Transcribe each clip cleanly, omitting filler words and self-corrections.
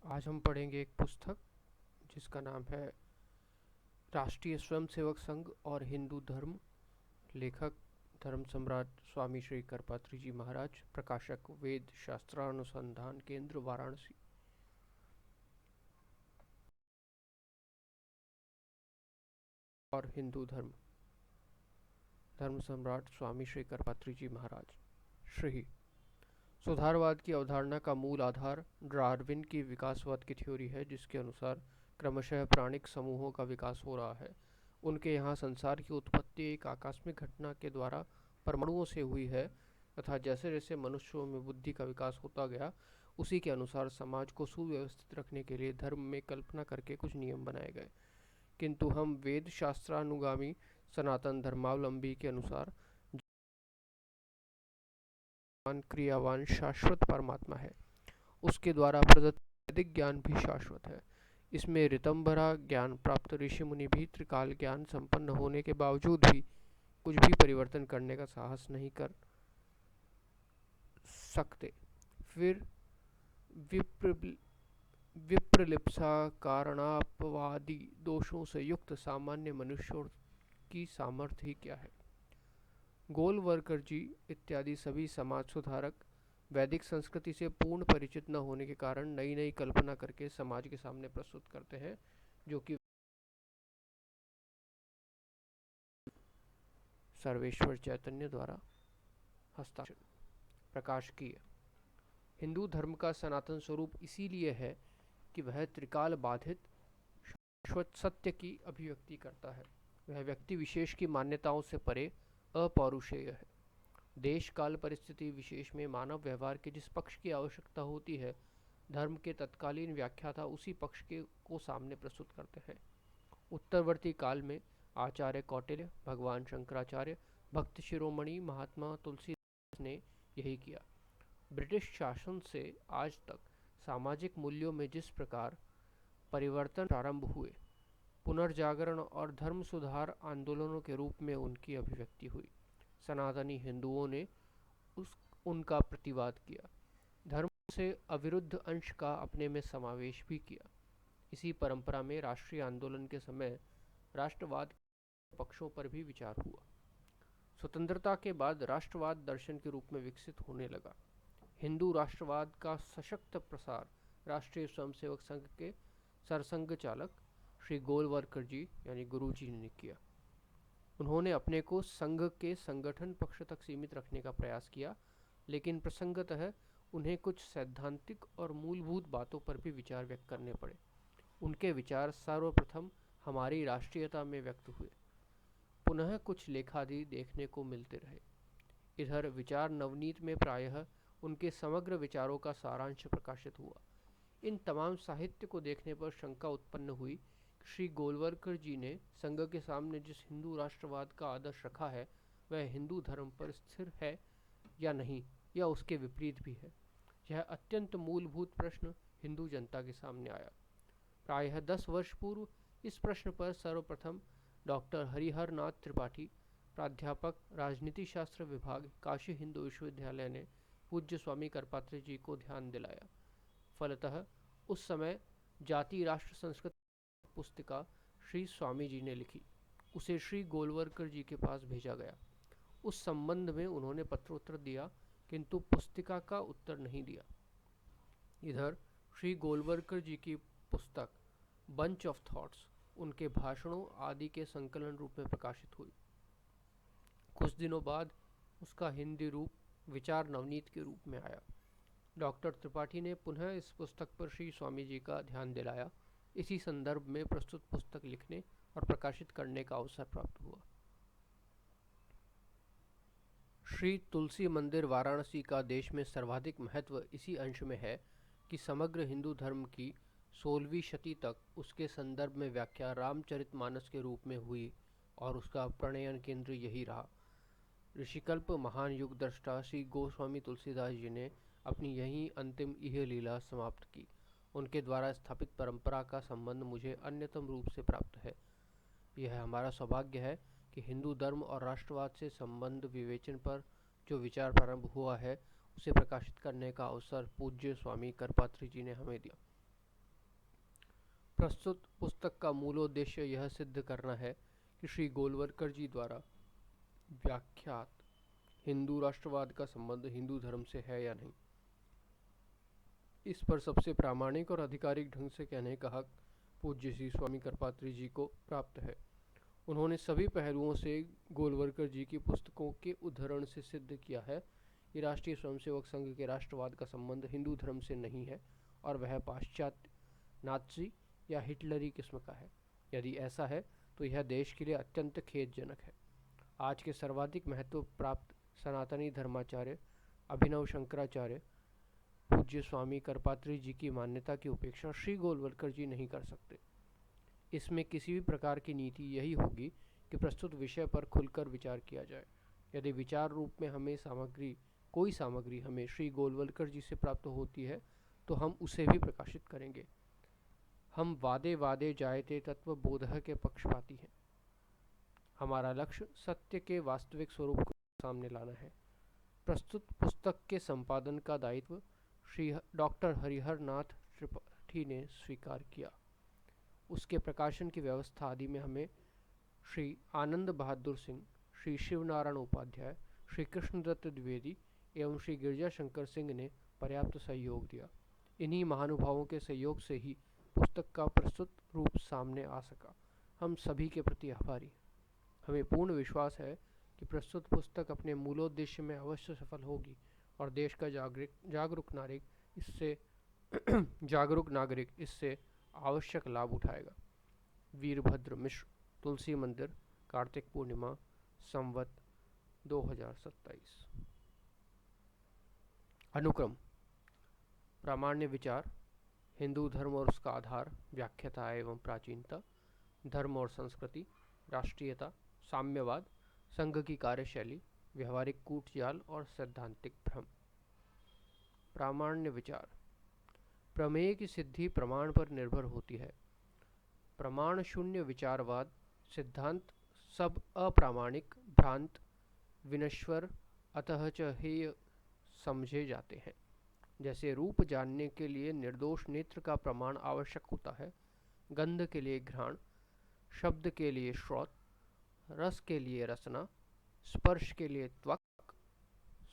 आज हम पढ़ेंगे एक पुस्तक जिसका नाम है राष्ट्रीय स्वयंसेवक संघ और हिंदू धर्म। लेखक धर्म सम्राट स्वामी श्री करपात्री जी महाराज। प्रकाशक वेद शास्त्रानुसंधान केंद्र वाराणसी। और हिंदू धर्म। धर्म सम्राट स्वामी श्री करपात्री जी महाराज। श्री सुधारवाद की अवधारणा का मूल आधार डार्विन की विकासवाद की थ्योरी है, जिसके अनुसार क्रमशः प्राणिक समूहों का विकास हो रहा है। उनके यहाँ संसार की उत्पत्ति एक आकस्मिक घटना के द्वारा परमाणुओं से हुई है तथा जैसे जैसे मनुष्यों में बुद्धि का विकास होता गया, उसी के अनुसार समाज को सुव्यवस्थित रखने के लिए धर्म में कल्पना करके कुछ नियम बनाए गए। किंतु हम वेद शास्त्रानुगामी सनातन धर्मावलंबी के अनुसार क्रियावान शाश्वत परमात्मा है। उसके द्वारा प्रदत्त वैदिक ज्ञान भी शाश्वत है। इसमें ऋतंभरा ज्ञान प्राप्त ऋषि मुनि भी त्रिकाल ज्ञान संपन्न होने के बावजूद भी कुछ भी परिवर्तन करने का साहस नहीं कर सकते। फिर विप्र विप्रलिप्सा कारणापवादी दोषों से युक्त सामान्य मनुष्यों की सामर्थ्य ही क्या है। गोलवरकर जी इत्यादि सभी समाज सुधारक वैदिक संस्कृति से पूर्ण परिचित न होने के कारण नई नई कल्पना करके समाज के सामने प्रस्तुत करते हैं, जो कि सर्वेश्वर चैतन्य द्वारा हस्ताक्षर प्रकाश किए। हिंदू धर्म का सनातन स्वरूप इसीलिए है कि वह त्रिकाल बाधित शाश्वत सत्य की अभिव्यक्ति करता है। वह व्यक्ति विशेष की मान्यताओं से परे अपौरुषेय है। देश काल परिस्थिति विशेष में मानव व्यवहार के जिस पक्ष की आवश्यकता होती है, धर्म के तत्कालीन व्याख्याता उसी पक्ष के को सामने प्रस्तुत करते हैं। उत्तरवर्ती काल में आचार्य कौटिल्य, भगवान शंकराचार्य, भक्त शिरोमणि महात्मा तुलसीदास ने यही किया। ब्रिटिश शासन से आज तक सामाजिक मूल्यों में जिस प्रकार परिवर्तन प्रारंभ हुए, पुनर्जागरण और धर्म सुधार आंदोलनों के रूप में उनकी अभिव्यक्ति हुई। सनातनी हिंदुओं ने उनका प्रतिवाद किया, धर्म से अविरुद्ध अंश का अपने में समावेश भी किया। इसी परंपरा में राष्ट्रीय आंदोलन के समय राष्ट्रवाद के पक्षों पर भी विचार हुआ। स्वतंत्रता के बाद राष्ट्रवाद दर्शन के रूप में विकसित होने लगा। हिंदू राष्ट्रवाद का सशक्त प्रसार राष्ट्रीय स्वयंसेवक संघ के सरसंघ चालक श्री गोलवरकर जी यानी गुरु जी ने किया। उन्होंने अपने को संघ के संगठन पक्ष तक सीमित रखने का प्रयास किया, लेकिन प्रसंगतः उन्हें कुछ सैद्धांतिक और मूलभूत बातों पर भी विचार व्यक्त करने पड़े। उनके विचार सर्वप्रथम हमारी राष्ट्रीयता में व्यक्त हुए, पुनः कुछ लेखादि देखने को मिलते रहे। इधर विचार नवनीत में प्रायः उनके समग्र विचारों का सारांश प्रकाशित हुआ। इन तमाम साहित्य को देखने पर शंका उत्पन्न हुई, श्री गोलवरकर जी ने संघ के सामने जिस हिंदू राष्ट्रवाद का आदर्श रखा है, वह हिंदू धर्म पर स्थिर है या नहीं, या उसके विपरीत भी है। यह अत्यंत मूलभूत प्रश्न हिंदू जनता के सामने आया। प्रायः 10 वर्ष पूर्व इस प्रश्न पर सर्वप्रथम डॉक्टर हरिहर नाथ त्रिपाठी, प्राध्यापक राजनीति शास्त्र विभाग, काशी हिंदू विश्वविद्यालय ने पूज्य स्वामी करपात्री जी को ध्यान दिलाया। फलतः उस समय जाति राष्ट्र संस्कृति पुस्तिका श्री स्वामी जी ने लिखी। उसे श्री गोलवरकर जी के पास भेजा गया। उस संबंध में उन्होंने पत्रोत्तर दिया, किंतु पुस्तिका का उत्तर नहीं दिया। इधर श्री गोलवरकर जी की पुस्तक बंच ऑफ थॉट्स उनके भाषणों आदि के संकलन रूप में प्रकाशित हुई। कुछ दिनों बाद उसका हिंदी रूप विचार नवनीत के रूप में आया। डॉक्टर त्रिपाठी ने पुनः इस पुस्तक पर श्री स्वामी जी का ध्यान दिलाया। इसी संदर्भ में प्रस्तुत पुस्तक लिखने और प्रकाशित करने का अवसर प्राप्त हुआ। श्री तुलसी मंदिर वाराणसी का देश में सर्वाधिक महत्व इसी अंश में है कि समग्र हिंदू धर्म की 16वीं शती तक उसके संदर्भ में व्याख्या रामचरितमानस के रूप में हुई और उसका प्रणयन केंद्र यही रहा। ऋषिकल्प महान युग दृष्टा श्री गोस्वामी तुलसीदास जी ने अपनी यही अंतिम इह लीला समाप्त की। उनके द्वारा स्थापित परंपरा का संबंध मुझे अन्यतम रूप से प्राप्त है। यह हमारा सौभाग्य है कि हिंदू धर्म और राष्ट्रवाद से संबंध विवेचन पर जो विचार प्रारंभ हुआ है, उसे प्रकाशित करने का अवसर पूज्य स्वामी करपात्री जी ने हमें दिया। प्रस्तुत पुस्तक का मूलोद्देश्य यह सिद्ध करना है कि श्री गोलवलकर जी द्वारा व्याख्यात हिंदू राष्ट्रवाद का संबंध हिंदू धर्म से है या नहीं। इस पर सबसे प्रामाणिक और आधिकारिक ढंग से कहने का हक पूज्य श्री स्वामी करपात्री जी को प्राप्त है। उन्होंने सभी पहलुओं से गोलवलकर जी की पुस्तकों के उद्धरण से सिद्ध किया है कि राष्ट्रीय स्वयंसेवक संघ के राष्ट्रवाद का संबंध हिंदू धर्म से नहीं है और वह पाश्चात्य, नात्सी या हिटलरी किस्म का है। यदि ऐसा है तो यह देश के लिए अत्यंत खेदजनक है। आज के सर्वाधिक महत्व प्राप्त सनातनी धर्माचार्य अभिनव शंकराचार्य पूज्य स्वामी करपात्री जी की मान्यता की उपेक्षा श्री गोलवलकर जी नहीं कर सकते। इसमें किसी भी प्रकार की नीति यही होगी कि प्रस्तुत विषय पर खुलकर विचार किया जाए। यदि विचार रूप में हमें कोई सामग्री हमें श्री गोलवलकर जी से प्राप्त होती है तो हम उसे भी प्रकाशित करेंगे। हम वादे वादे जायते तत्व बोधः के पक्षपाती हैं। हमारा लक्ष्य सत्य के वास्तविक स्वरूप को सामने लाना है। प्रस्तुत पुस्तक के संपादन का दायित्व श्री डॉक्टर हरिहर नाथ त्रिपाठी ने स्वीकार किया। उसके प्रकाशन की व्यवस्था आदि में हमें श्री आनंद बहादुर सिंह, श्री शिवनारायण उपाध्याय, श्री कृष्णदत्त द्विवेदी एवं श्री गिरजा शंकर सिंह ने पर्याप्त सहयोग दिया। इन्हीं महानुभावों के सहयोग से ही पुस्तक का प्रस्तुत रूप सामने आ सका। हम सभी के प्रति आभारी। हमें पूर्ण विश्वास है कि प्रस्तुत पुस्तक अपने मूलोद्देश्य में अवश्य सफल होगी और देश का जागरूक नागरिक इससे आवश्यक लाभ उठाएगा। वीरभद्र मिश्र, तुलसी मंदिर, कार्तिक पूर्णिमा, संवत 2027। अनुक्रम: प्रामाण्य विचार, हिंदू धर्म और उसका आधार, व्याख्याता एवं प्राचीनता, धर्म और संस्कृति, राष्ट्रीयता, साम्यवाद, संघ की कार्यशैली, व्यवहारिक कूटजाल और सैद्धांतिक भ्रम। प्रामाण्य विचार: प्रमेय की सिद्धि प्रमाण पर निर्भर होती है। प्रमाण शून्य विचारवाद सिद्धांत सब अप्रामाणिक, भ्रांत, विनश्वर अतः च हेय समझे जाते हैं। जैसे रूप जानने के लिए निर्दोष नेत्र का प्रमाण आवश्यक होता है, गंध के लिए घ्राण, शब्द के लिए श्रोत, रस के लिए रसना, स्पर्श के लिए त्वक,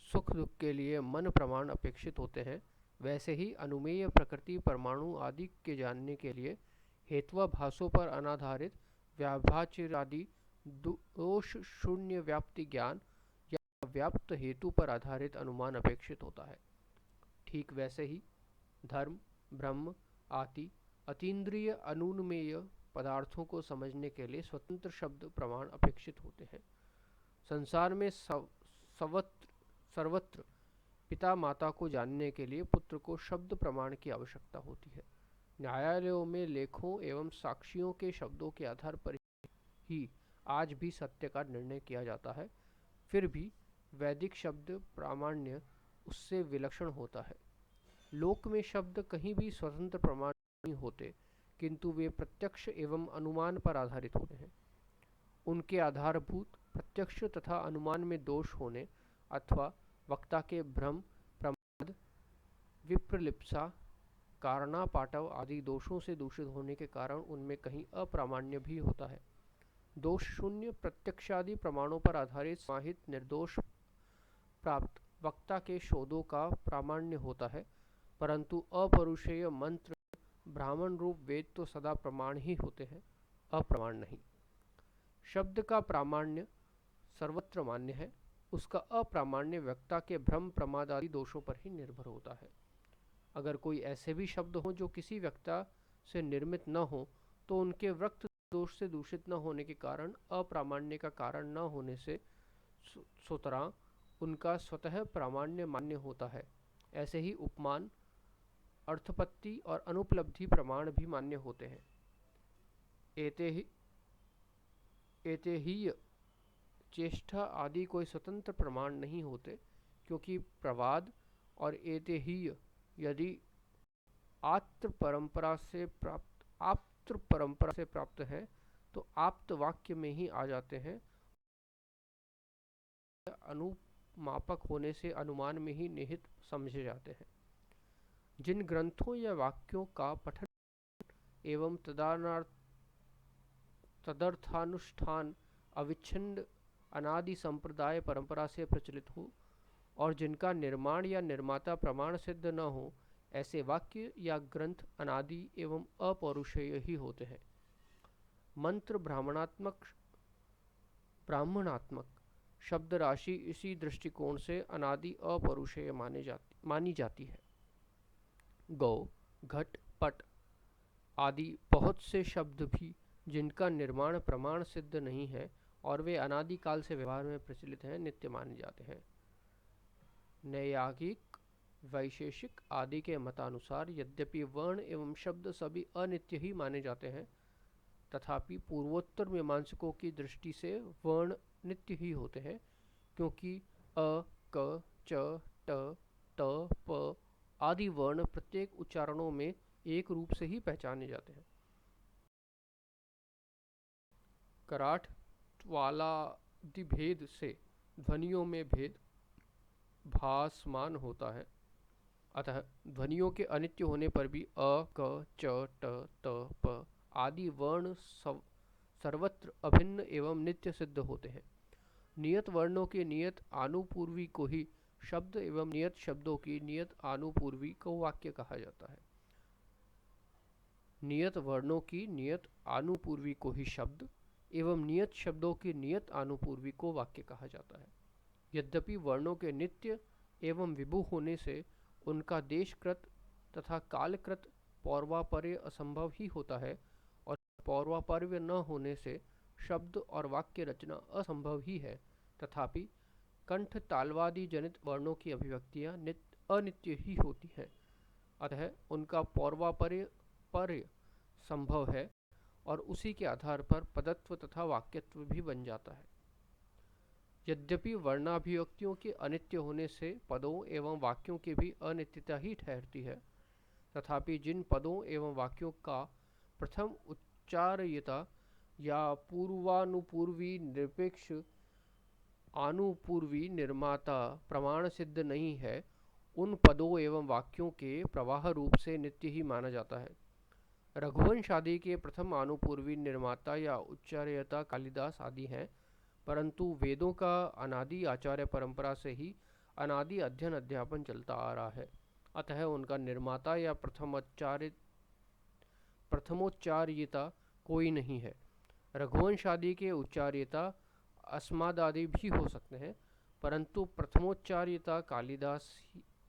सुख दुख के लिए मन प्रमाण अपेक्षित होते हैं, वैसे ही अनुमेय प्रकृति परमाणु आदि के जानने के लिए हेत्वाभासों पर अनाधारित व्याभाचरादि दोष शून्य व्याप्ति ज्ञान या व्याप्त हेतु पर आधारित अनुमान अपेक्षित होता है। ठीक वैसे ही धर्म, ब्रह्म आदि अतीन्द्रिय अनुन्मेय पदार्थों को समझने के लिए स्वतंत्र शब्द प्रमाण अपेक्षित होते हैं। संसार में सर्वत्र पिता माता को जानने के लिए पुत्र को शब्द प्रमाण की आवश्यकता होती है। न्यायालयों में लेखों एवं साक्षियों के शब्दों के आधार पर ही आज भी सत्य का निर्णय किया जाता है। फिर भी वैदिक शब्द प्रामाण्य उससे विलक्षण होता है। लोक में शब्द कहीं भी स्वतंत्र प्रमाण नहीं होते, किंतु वे प्रत्यक्ष एवं अनुमान पर आधारित होते हैं। उनके आधारभूत प्रत्यक्ष तथा अनुमान में दोष होने अथवा वक्ता के भ्रम, प्रमाद, विप्रलिप्सा, कारणापाटव आदि दोषों से दूषित होने के कारण उनमें कहीं अप्रामाण्य भी होता है। दोष शून्य प्रत्यक्षादि प्रमाणों पर आधारित समाहित निर्दोष प्राप्त वक्ता के शोधों का प्रामाण्य होता है, परंतु अपरुषेय मंत्र, ब्राह्मण रूप वेद तो सदा प्रमाण ही होते हैं, अप्रमाण नहीं। शब्द का प्रामाण्य सर्वत्र मान्य है, उसका अप्रामाण्य वक्ता के भ्रम, प्रमाद आदि दोषों पर ही निर्भर होता है। अगर कोई ऐसे भी शब्द हो जो किसी वक्ता से निर्मित न हो, तो उनके वक्त दोष से दूषित न होने के कारण अप्रामाण्य का कारण न होने से स्वतः उनका स्वतः प्रामाण्य मान्य होता है। ऐसे ही उपमान, अर्थपत्ति और अनुपलब्धि प्रमाण भी मान्य होते हैं। एते ही चेष्टा आदि कोई स्वतंत्र प्रमाण नहीं होते, क्योंकि प्रवाद और एते ही यदि आप्त परंपरा से प्राप्त है तो आप्त वाक्य में ही आ जाते हैं। अनुमापक होने से अनुमान में ही निहित समझे जाते हैं। जिन ग्रंथों या वाक्यों का पठन एवं तदर्थानुष्ठान अविच्छिन्न अनादि संप्रदाय परंपरा से प्रचलित हो और जिनका निर्माण या निर्माता प्रमाण सिद्ध न हो, ऐसे वाक्य या ग्रंथ अनादि एवं अपौरुषेय ही होते हैं। मंत्र ब्राह्मणात्मक शब्द राशि इसी दृष्टिकोण से अनादि अपौरुषेय मानी जाती है। गौ, घट, पट आदि बहुत से शब्द भी जिनका निर्माण प्रमाण सिद्ध नहीं है और वे अनादि काल से व्यवहार में प्रचलित हैं, नित्य माने जाते हैं। नैयायिक, वैशेषिक आदि के मतानुसार यद्यपि वर्ण एवं शब्द सभी अनित्य ही माने जाते हैं, तथापि पूर्वोत्तर मीमांसकों की दृष्टि से वर्ण नित्य ही होते हैं, क्योंकि अ, क, च, ट, त, प आदि वर्ण प्रत्येक उच्चारणों में एक रूप से ही पहचाने जाते हैं। कराठ त्वालादि भेद से ध्वनियों में भेद भासमान होता है, अतः ध्वनियों के अनित्य होने पर भी अ, क, च, ट, त, प आदि वर्ण सर्वत्र अभिन्न एवं नित्य सिद्ध होते हैं। नियत वर्णों के नियत आनुपूर्वी को ही शब्द एवं नियत शब्दों की नियत आनुपूर्वी को वाक्य कहा जाता है। नियत वर्णों की नियत आनुपूर्वी को ही शब्द एवं नियत शब्दों की नियत आनुपूर्वी को वाक्य कहा जाता है। यद्यपि वर्णों के नित्य एवं विभु होने से उनका देशकृत तथा कालकृत पौर्वापर्य असंभव ही होता है और पौर्वापर्य न होने से शब्द और वाक्य रचना असंभव ही है, तथापि कंठ तालवादि जनित वर्णों की अभिव्यक्तियां अनित्य ही होती हैं, अतः उनका पौर्वापर्य संभव है और उसी के आधार पर पदत्व तथा वाक्यत्व भी बन जाता है। यद्यपि वर्णाभिव्यक्तियों के अनित्य होने से पदों एवं वाक्यों की भी अनित्यता ही ठहरती है, तथापि जिन पदों एवं वाक्यों का प्रथम उच्चार्यता या पूर्वानुपूर्वी निरपेक्ष आनुपूर्वी निर्माता प्रमाण सिद्ध नहीं है, उन पदों एवं वाक्यों के प्रवाह रूप से नित्य ही माना जाता है। रघुवंश आदि के प्रथम आनुपूर्वी निर्माता या उच्चार्यता कालिदास आदि हैं, परंतु वेदों का अनादि आचार्य परंपरा से ही अनादि अध्ययन अध्यापन चलता आ रहा है, अतः उनका निर्माता या प्रथमोच्चार्यता कोई नहीं है। रघुवंश आदि के उच्चार्यता अस्मादादि भी हो सकते हैं, परंतु प्रथमोच्चार्यता कालिदास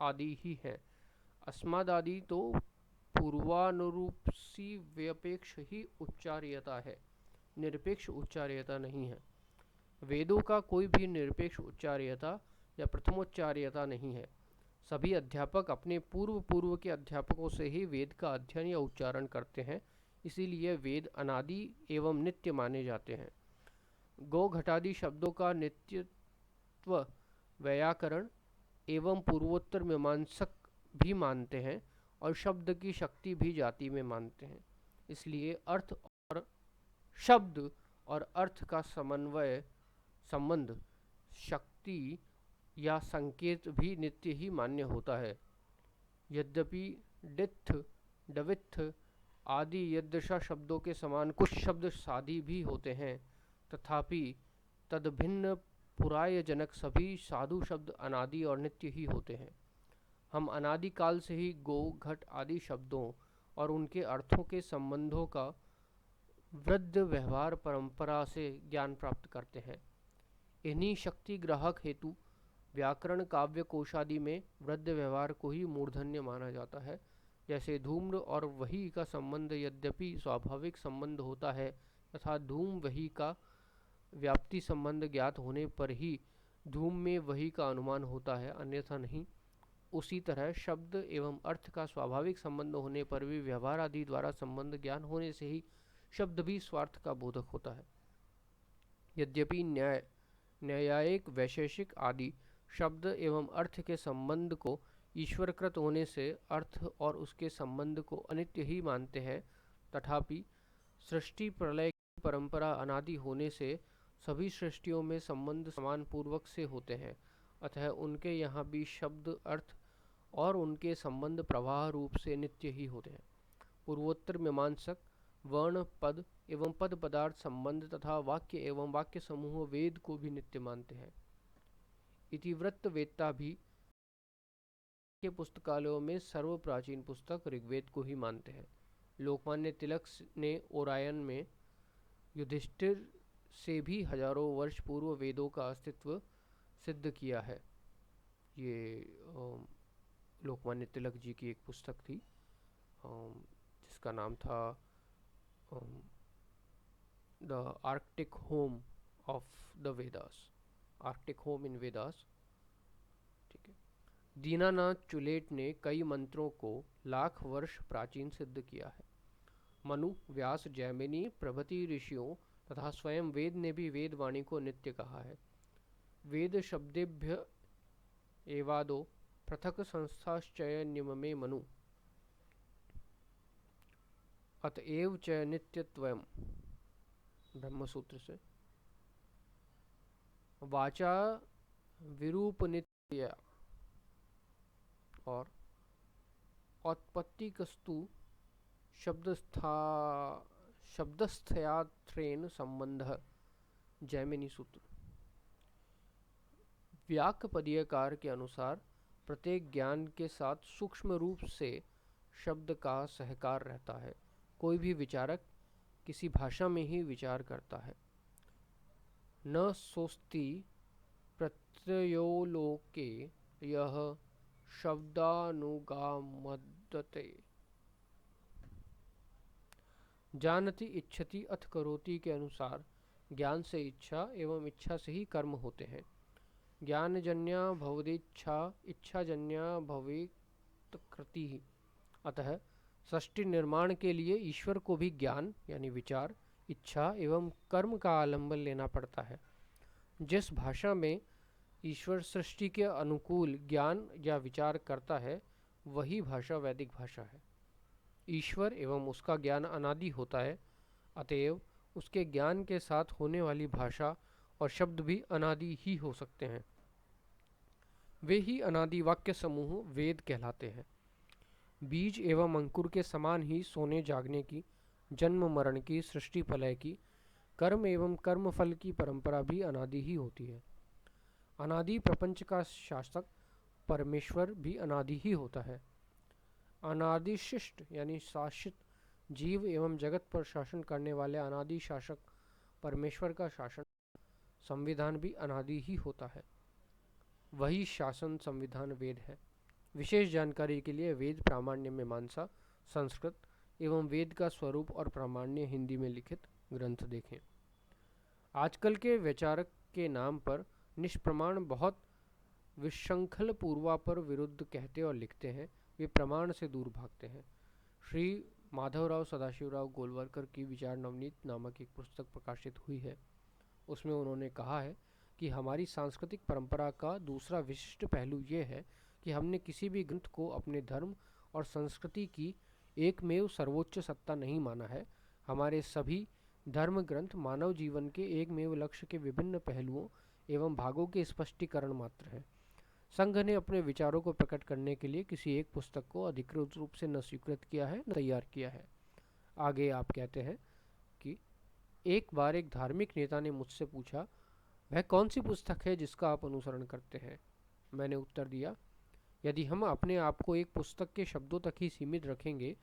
आदि ही है। अस्मादादि तो पूर्वानुरूपसी व्यपेक्ष ही उच्चार्यता है, निरपेक्ष उच्चार्यता नहीं है। वेदों का कोई भी निरपेक्ष उच्चार्यता या प्रथमोच्चार्यता नहीं है। सभी अध्यापक अपने पूर्व के अध्यापकों से ही वेद का अध्ययन या उच्चारण करते हैं, इसीलिए वेद अनादि एवं नित्य माने जाते हैं। गौ घटादि शब्दों का नित्यत्व वैयाकरण एवं पूर्वोत्तर मीमांसक भी मानते हैं और शब्द की शक्ति भी जाति में मानते हैं, इसलिए शब्द और अर्थ का संबंध शक्ति या संकेत भी नित्य ही मान्य होता है। यद्यपि डित्थ, डवित्थ आदि यदृशा शब्दों के समान कुछ शब्द साधी भी होते हैं, तथापि तदभिन्न पुरायजनक सभी साधु शब्द अनादि और नित्य ही होते हैं। हम अनादि काल से ही गो, घट आदि शब्दों और उनके अर्थों के संबंधों का वृद्ध व्यवहार परंपरा से ज्ञान प्राप्त करते हैं। इन्हीं शक्ति ग्राहक हेतु व्याकरण काव्य कोशादि में वृद्ध व्यवहार को ही मूर्धन्य माना जाता है। जैसे धूम्र और वही का संबंध यद्यपि स्वाभाविक संबंध होता है तथा धूम वही का व्याप्ति संबंध ज्ञात होने पर ही धूम में वही का अनुमान होता है, अन्यथा नहीं। उसी तरह शब्द एवं अर्थ का स्वाभाविक संबंध होने पर भी व्यवहार आदि द्वारा संबंध ज्ञान होने से ही शब्द भी स्वार्थ का बोधक होता है। यद्यपि न्यायिक, वैशेषिक आदि शब्द एवं अर्थ के संबंध को ईश्वरकृत होने से अर्थ और उसके संबंध को अनित्य ही मानते हैं, तथापि सृष्टि प्रलय की परंपरा अनादि होने से सभी सृष्टियों में संबंध समान पूर्वक से होते हैं, अतः उनके यहाँ भी शब्द, अर्थ और उनके संबंध प्रवाह रूप से नित्य ही होते हैं। पूर्वोत्तर मीमांसक वर्ण पद एवं पद पदार्थ संबंध तथा वाक्य एवं वाक्य समूह वेद को भी नित्य मानते हैं। इतिवृत्त वेत्ता भी के पुस्तकालयों में सर्व प्राचीन पुस्तक ऋग्वेद को ही मानते हैं। लोकमान्य तिलक ने ओरायन में युधिष्ठिर से भी हजारों वर्ष पूर्व वेदों का अस्तित्व सिद्ध किया है। ये लोकमान्य तिलक जी की एक पुस्तक थी जिसका नाम था the Arctic home of the Vedas, Arctic home in Vedas. ठीक है। दीनानाथ चुलेट ने कई मंत्रों को लाख वर्ष प्राचीन सिद्ध किया है। मनु, व्यास, जैमिनी प्रभृति ऋषियों तथा स्वयं वेद ने भी वेद वाणी को नित्य कहा है। वेद शब्देभ्य एवादो पृथक संस्थाश्चयनियमे मनु अतएव च नित्यत्वम् ब्रह्मसूत्र से वाचा विरूपनित्य और औत्पत्तिकस्तु शब्दस्थयात्रेन संबंध जैमिनी सूत्र। व्याकपदीयकार के अनुसार प्रत्येक ज्ञान के साथ सूक्ष्म रूप से शब्द का सहकार रहता है। कोई भी विचारक किसी भाषा में ही विचार करता है। न सोस्ति प्रत्ययो लोके यह शब्दानुगामदते जानति इच्छति अथ करोति के अनुसार ज्ञान से इच्छा एवं इच्छा से ही कर्म होते हैं। ज्ञानजन्या भवदिच्छा, इच्छाजन्या भवेत् कृति। अतः सृष्टि निर्माण के लिए ईश्वर को भी ज्ञान यानी विचार, इच्छा एवं कर्म का आलंबन लेना पड़ता है। जिस भाषा में ईश्वर सृष्टि के अनुकूल ज्ञान या विचार करता है वही भाषा वैदिक भाषा है। ईश्वर एवं उसका ज्ञान अनादि होता है, अतएव उसके ज्ञान के साथ होने वाली भाषा और शब्द भी अनादि ही हो सकते हैं। वे ही अनादि वाक्य समूह वेद कहलाते हैं। बीज एवं अंकुर के समान ही सोने जागने की, जन्म मरण की, सृष्टि प्रलय की, कर्म एवं कर्म फल की परंपरा भी अनादि ही होती है। अनादि प्रपंच का शासक परमेश्वर भी अनादि ही होता है। अनादिशिष्ट यानी शासित जीव एवं जगत पर शासन करने वाले अनादि शासक परमेश्वर का शासन संविधान भी अनादि ही होता है। वही शासन संविधान वेद है। विशेष जानकारी के लिए वेद प्रामाण्य मीमांसा संस्कृत एवं वेद का स्वरूप और प्रामाण्य हिंदी में लिखित ग्रंथ देखें। आजकल के वैचारक के नाम पर निष्प्रमाण बहुत विशृंखल पूर्वापर विरुद्ध कहते और लिखते हैं। वे प्रमाण से दूर भागते हैं। श्री माधवराव सदाशिवराव गोलवलकर की विचार नवनीत नामक एक पुस्तक प्रकाशित हुई है। उसमें उन्होंने कहा है कि हमारी सांस्कृतिक परंपरा का दूसरा विशिष्ट पहलू ये है कि हमने किसी भी ग्रंथ को अपने धर्म और संस्कृति की एकमेव सर्वोच्च सत्ता नहीं माना है। हमारे सभी धर्म ग्रंथ मानव जीवन के एकमेव लक्ष्य के विभिन्न पहलुओं एवं भागों के स्पष्टीकरण मात्र हैं। संघ ने अपने विचारों को प्रकट करने के लिए किसी एक पुस्तक को अधिकृत रूप से न स्वीकृत किया है न तैयार किया है। आगे आप कहते हैं कि एक बार एक धार्मिक नेता ने मुझसे पूछा, वह कौन सी पुस्तक है जिसका आप अनुसरण करते हैं? मैंने उत्तर दिया, यदि हम अपने आप को एक पुस्तक के शब्दों तक ही सीमित रखेंगे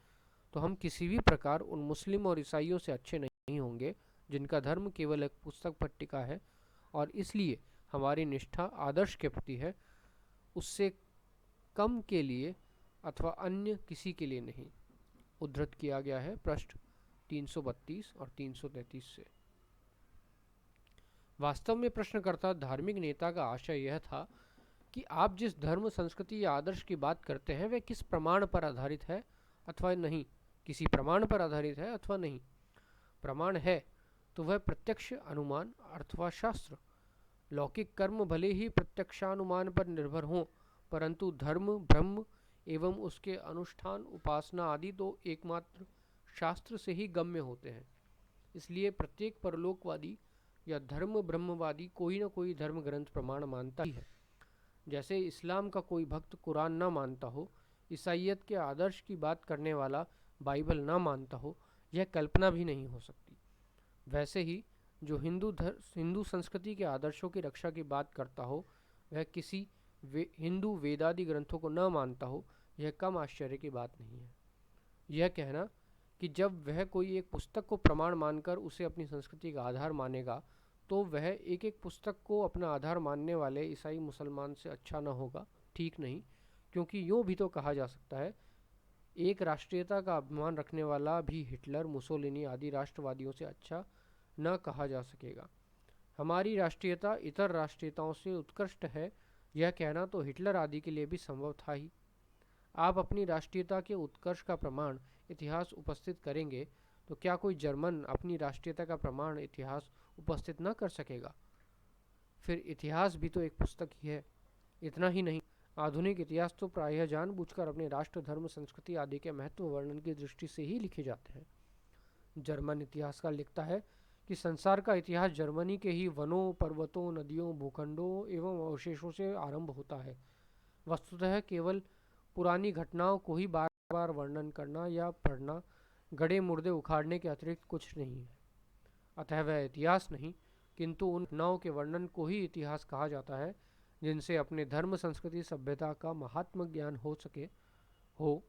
तो हम किसी भी प्रकार उन मुस्लिम और ईसाइयों से अच्छे नहीं होंगे जिनका धर्म केवल एक पुस्तक पर टिका है और इसलिए हमारी निष्ठा आदर्श के प्रति है, उससे कम के लिए अथवा अन्य किसी के लिए नहीं। उद्धृत किया गया है पृष्ठ 332 और 333 से। वास्तव में प्रश्नकर्ता धार्मिक नेता का आशय यह था कि आप जिस धर्म, संस्कृति या आदर्श की बात करते हैं वह किस प्रमाण पर आधारित है अथवा नहीं, किसी प्रमाण पर आधारित है अथवा नहीं। प्रमाण है तो वह प्रत्यक्ष अनुमान अथवा शास्त्र। लौकिक कर्म भले ही प्रत्यक्षानुमान पर निर्भर हों, परंतु धर्म, ब्रह्म एवं उसके अनुष्ठान, उपासना आदि तो एकमात्र शास्त्र से ही गम्य होते हैं। इसलिए प्रत्येक परलोकवादी या धर्म ब्रह्मवादी कोई न कोई धर्म ग्रंथ प्रमाण मानता ही है। जैसे इस्लाम का कोई भक्त कुरान न मानता हो, ईसाइयत के आदर्श की बात करने वाला बाइबल ना मानता हो, यह कल्पना भी नहीं हो सकती। वैसे ही जो हिंदू संस्कृति के आदर्शों की रक्षा की बात करता हो, वह किसी हिंदू वेदादि ग्रंथों को न मानता हो, यह कम आश्चर्य की बात नहीं है। यह कहना कि जब वह कोई एक पुस्तक को प्रमाण मानकर उसे अपनी संस्कृति का आधार मानेगा, तो वह एक एक पुस्तक को अपना आधार मानने वाले ईसाई मुसलमान से अच्छा न होगा, ठीक नहीं। क्योंकि यूँ भी तो कहा जा सकता है, एक राष्ट्रीयता का अभिमान रखने वाला भी हिटलर, मुसोलिनी आदि राष्ट्रवादियों से अच्छा न कहा जा सकेगा। हमारी राष्ट्रीयता इतर राष्ट्रीयताओं से उत्कृष्ट है, यह कहना तो हिटलर आदि के लिए भी संभव था ही। आप अपनी राष्ट्रीयता के उत्कर्ष का प्रमाण इतिहास उपस्थित करेंगे, तो क्या कोई जर्मन अपनी राष्ट्रीयता का प्रमाण इतिहास उपस्थित न कर सकेगा? फिर इतिहास भी तो एक पुस्तक ही है। इतना ही नहीं, आधुनिक इतिहास तो प्रायः जानबूझकर अपने राष्ट्र, धर्म, संस्कृति आदि के महत्व वर्णन की दृष्टि से ही लिखे जाते हैं। जर्मन इतिहासकार लिखता है कि संसार का इतिहास जर्मनी के ही वनों, पर्वतों, नदियों, भूखंडों एवं अवशेषों से आरंभ होता है। वस्तुतः केवल पुरानी घटनाओं को ही बार बार वर्णन करना या पढ़ना गड़े मुर्दे उखाड़ने के अतिरिक्त कुछ नहीं है। अतः वह इतिहास नहीं, किंतु उन घटनाओं के वर्णन को ही इतिहास कहा जाता है, जिनसे अपने धर्म, संस्कृति, सभ्यता का महात्म ज्ञान हो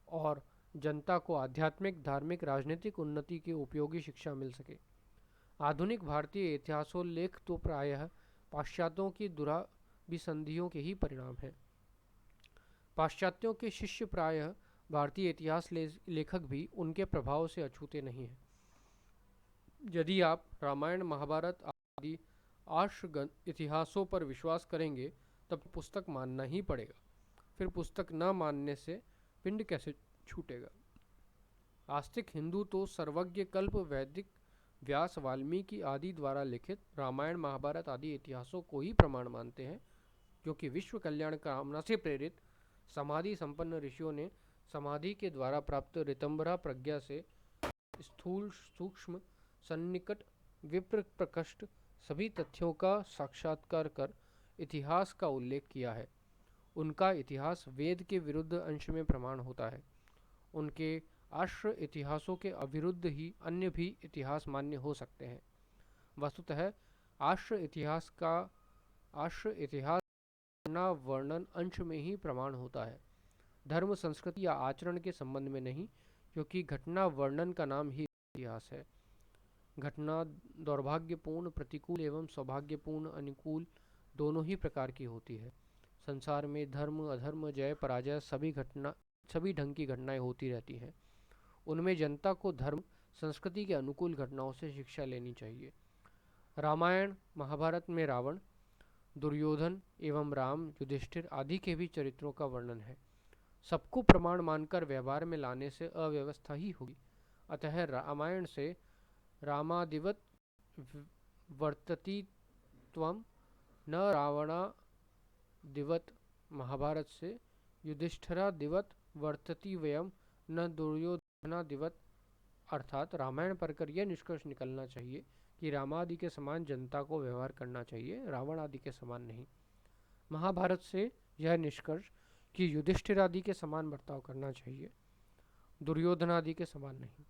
और जनता को आध्यात्मिक, धार्मिक, राजनीतिक उन्नति की उपयोगी शिक्षा मिल सके। आधुनिक भारतीय इतिहासोल्लेख तो प्रायः पाश्चात्यों की दुराभिसंधियों के ही परिणाम है। पाश्चात्यों के शिष्य प्रायः भारतीय इतिहास लेखक भी उनके प्रभाव से अछूते नहीं हैं। यदि आप रामायण, महाभारत आदि आर्ष इतिहासों पर विश्वास करेंगे, तब पुस्तक मानना ही पड़ेगा। फिर पुस्तक न मानने से पिंड कैसे छूटेगा? आस्तिक हिंदू तो सर्वज्ञ, कल्प, वैदिक, व्यास, वाल्मीकि आदि द्वारा लिखित रामायण, महाभारत आदि इतिहासों को ही प्रमाण मानते हैं, क्योंकि विश्व कल्याण कामना से प्रेरित समाधि संपन्न ऋषियों ने समाधि के द्वारा प्राप्त ऋतंभरा प्रज्ञा से स्थूल, सूक्ष्म, सन्निकट, विप्र, प्रकट सभी तथ्यों का साक्षात्कार कर इतिहास का उल्लेख किया है। उनका इतिहास वेद के विरुद्ध अंश में प्रमाण होता है। उनके आश्र इतिहासों के अविरुद्ध ही अन्य भी इतिहास मान्य हो सकते हैं। वस्तुतः आश्र इतिहास घटना वर्णन अंश में ही प्रमाण होता है, धर्म, संस्कृति या आचरण के संबंध में नहीं, क्योंकि घटना वर्णन का नाम ही इतिहास है। घटना दौर्भाग्यपूर्ण, प्रतिकूल एवं सौभाग्यपूर्ण, अनुकूल दोनों ही प्रकार की होती है। संसार में धर्म, अधर्म, जय, पराजय सभी ढंग की घटनाएं होती रहती हैं। उनमें जनता को धर्म, संस्कृति के अनुकूल घटनाओं से शिक्षा लेनी चाहिए। रामायण, महाभारत में रावण, दुर्योधन एवं राम, युधिष्ठिर आदि के भी चरित्रों का वर्णन है। सबको प्रमाण मानकर व्यवहार में लाने से अव्यवस्था ही होगी। अतः रामायण से रामादिवत वर्तति त्वं न रावणादिवत, महाभारत से युधिष्ठिरादिवत वर्तति वयम न दुर्योधनादिवत, अर्थात रामायण पढ़कर यह निष्कर्ष निकलना चाहिए कि रामादि के समान जनता को व्यवहार करना चाहिए, रावण आदि के समान नहीं। महाभारत से यह निष्कर्ष कि युधिष्ठिर आदि के समान बर्ताव करना चाहिए, दुर्योधन आदि के समान नहीं।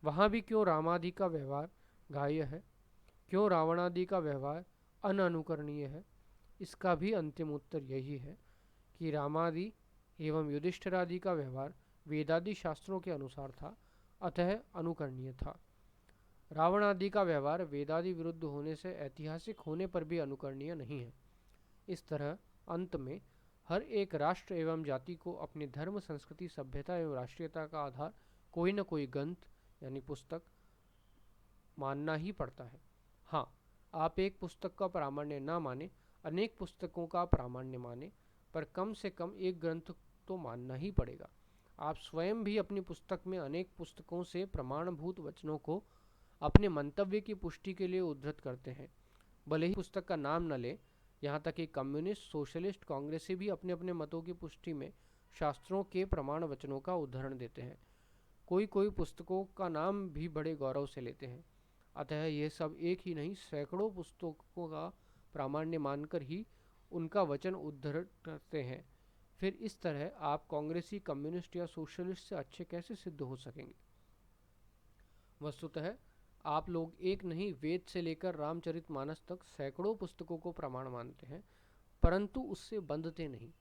वहाँ भी क्यों रामादि का व्यवहार घाह्य है, क्यों रावणादि का व्यवहार अनअनुकरणीय है? इसका भी अंतिम उत्तर यही है कि रामादि एवं युधिष्ठिरादि का व्यवहार वेदादि शास्त्रों के अनुसार था, अतः अनुकरणीय था। रावण आदि का व्यवहार वेदादि विरुद्ध होने से ऐतिहासिक होने पर भी अनुकरणीय नहीं है। इस तरह अंत में हर एक राष्ट्र एवं जाति को अपने धर्म, संस्कृति, सभ्यता एवं राष्ट्रीयता का आधार कोई न कोई ग्रंथ यानी पुस्तक मानना ही पड़ता है। हाँ, आप एक पुस्तक का प्रामाण्य न माने, अनेक पुस्तकों का प्रामाण्य माने, पर कम से कम एक ग्रंथ तो मानना ही पड़ेगा। आप स्वयं भी अपनी पुस्तक में अनेक पुस्तकों से प्रमाणभूत वचनों को अपने मंतव्य की पुष्टि के लिए उद्धृत करते हैं, भले ही पुस्तक का नाम न ले। यहाँ तक कि कम्युनिस्ट, सोशलिस्ट, कांग्रेसी भी अपने अपने मतों की पुष्टि में शास्त्रों के प्रमाण वचनों का उदाहरण देते हैं। कोई कोई पुस्तकों का नाम भी बड़े गौरव से लेते हैं। अतः ये सब एक ही नहीं, सैकड़ों पुस्तकों का प्रामाण्य मानकर ही उनका वचन उद्धृत करते हैं। फिर इस तरह आप कांग्रेसी, कम्युनिस्ट या सोशलिस्ट से अच्छे कैसे सिद्ध हो सकेंगे? वस्तुतः आप लोग एक नहीं, वेद से लेकर रामचरितमानस तक सैकड़ों पुस्तकों को प्रमाण मानते हैं, परंतु उससे बंधते नहीं।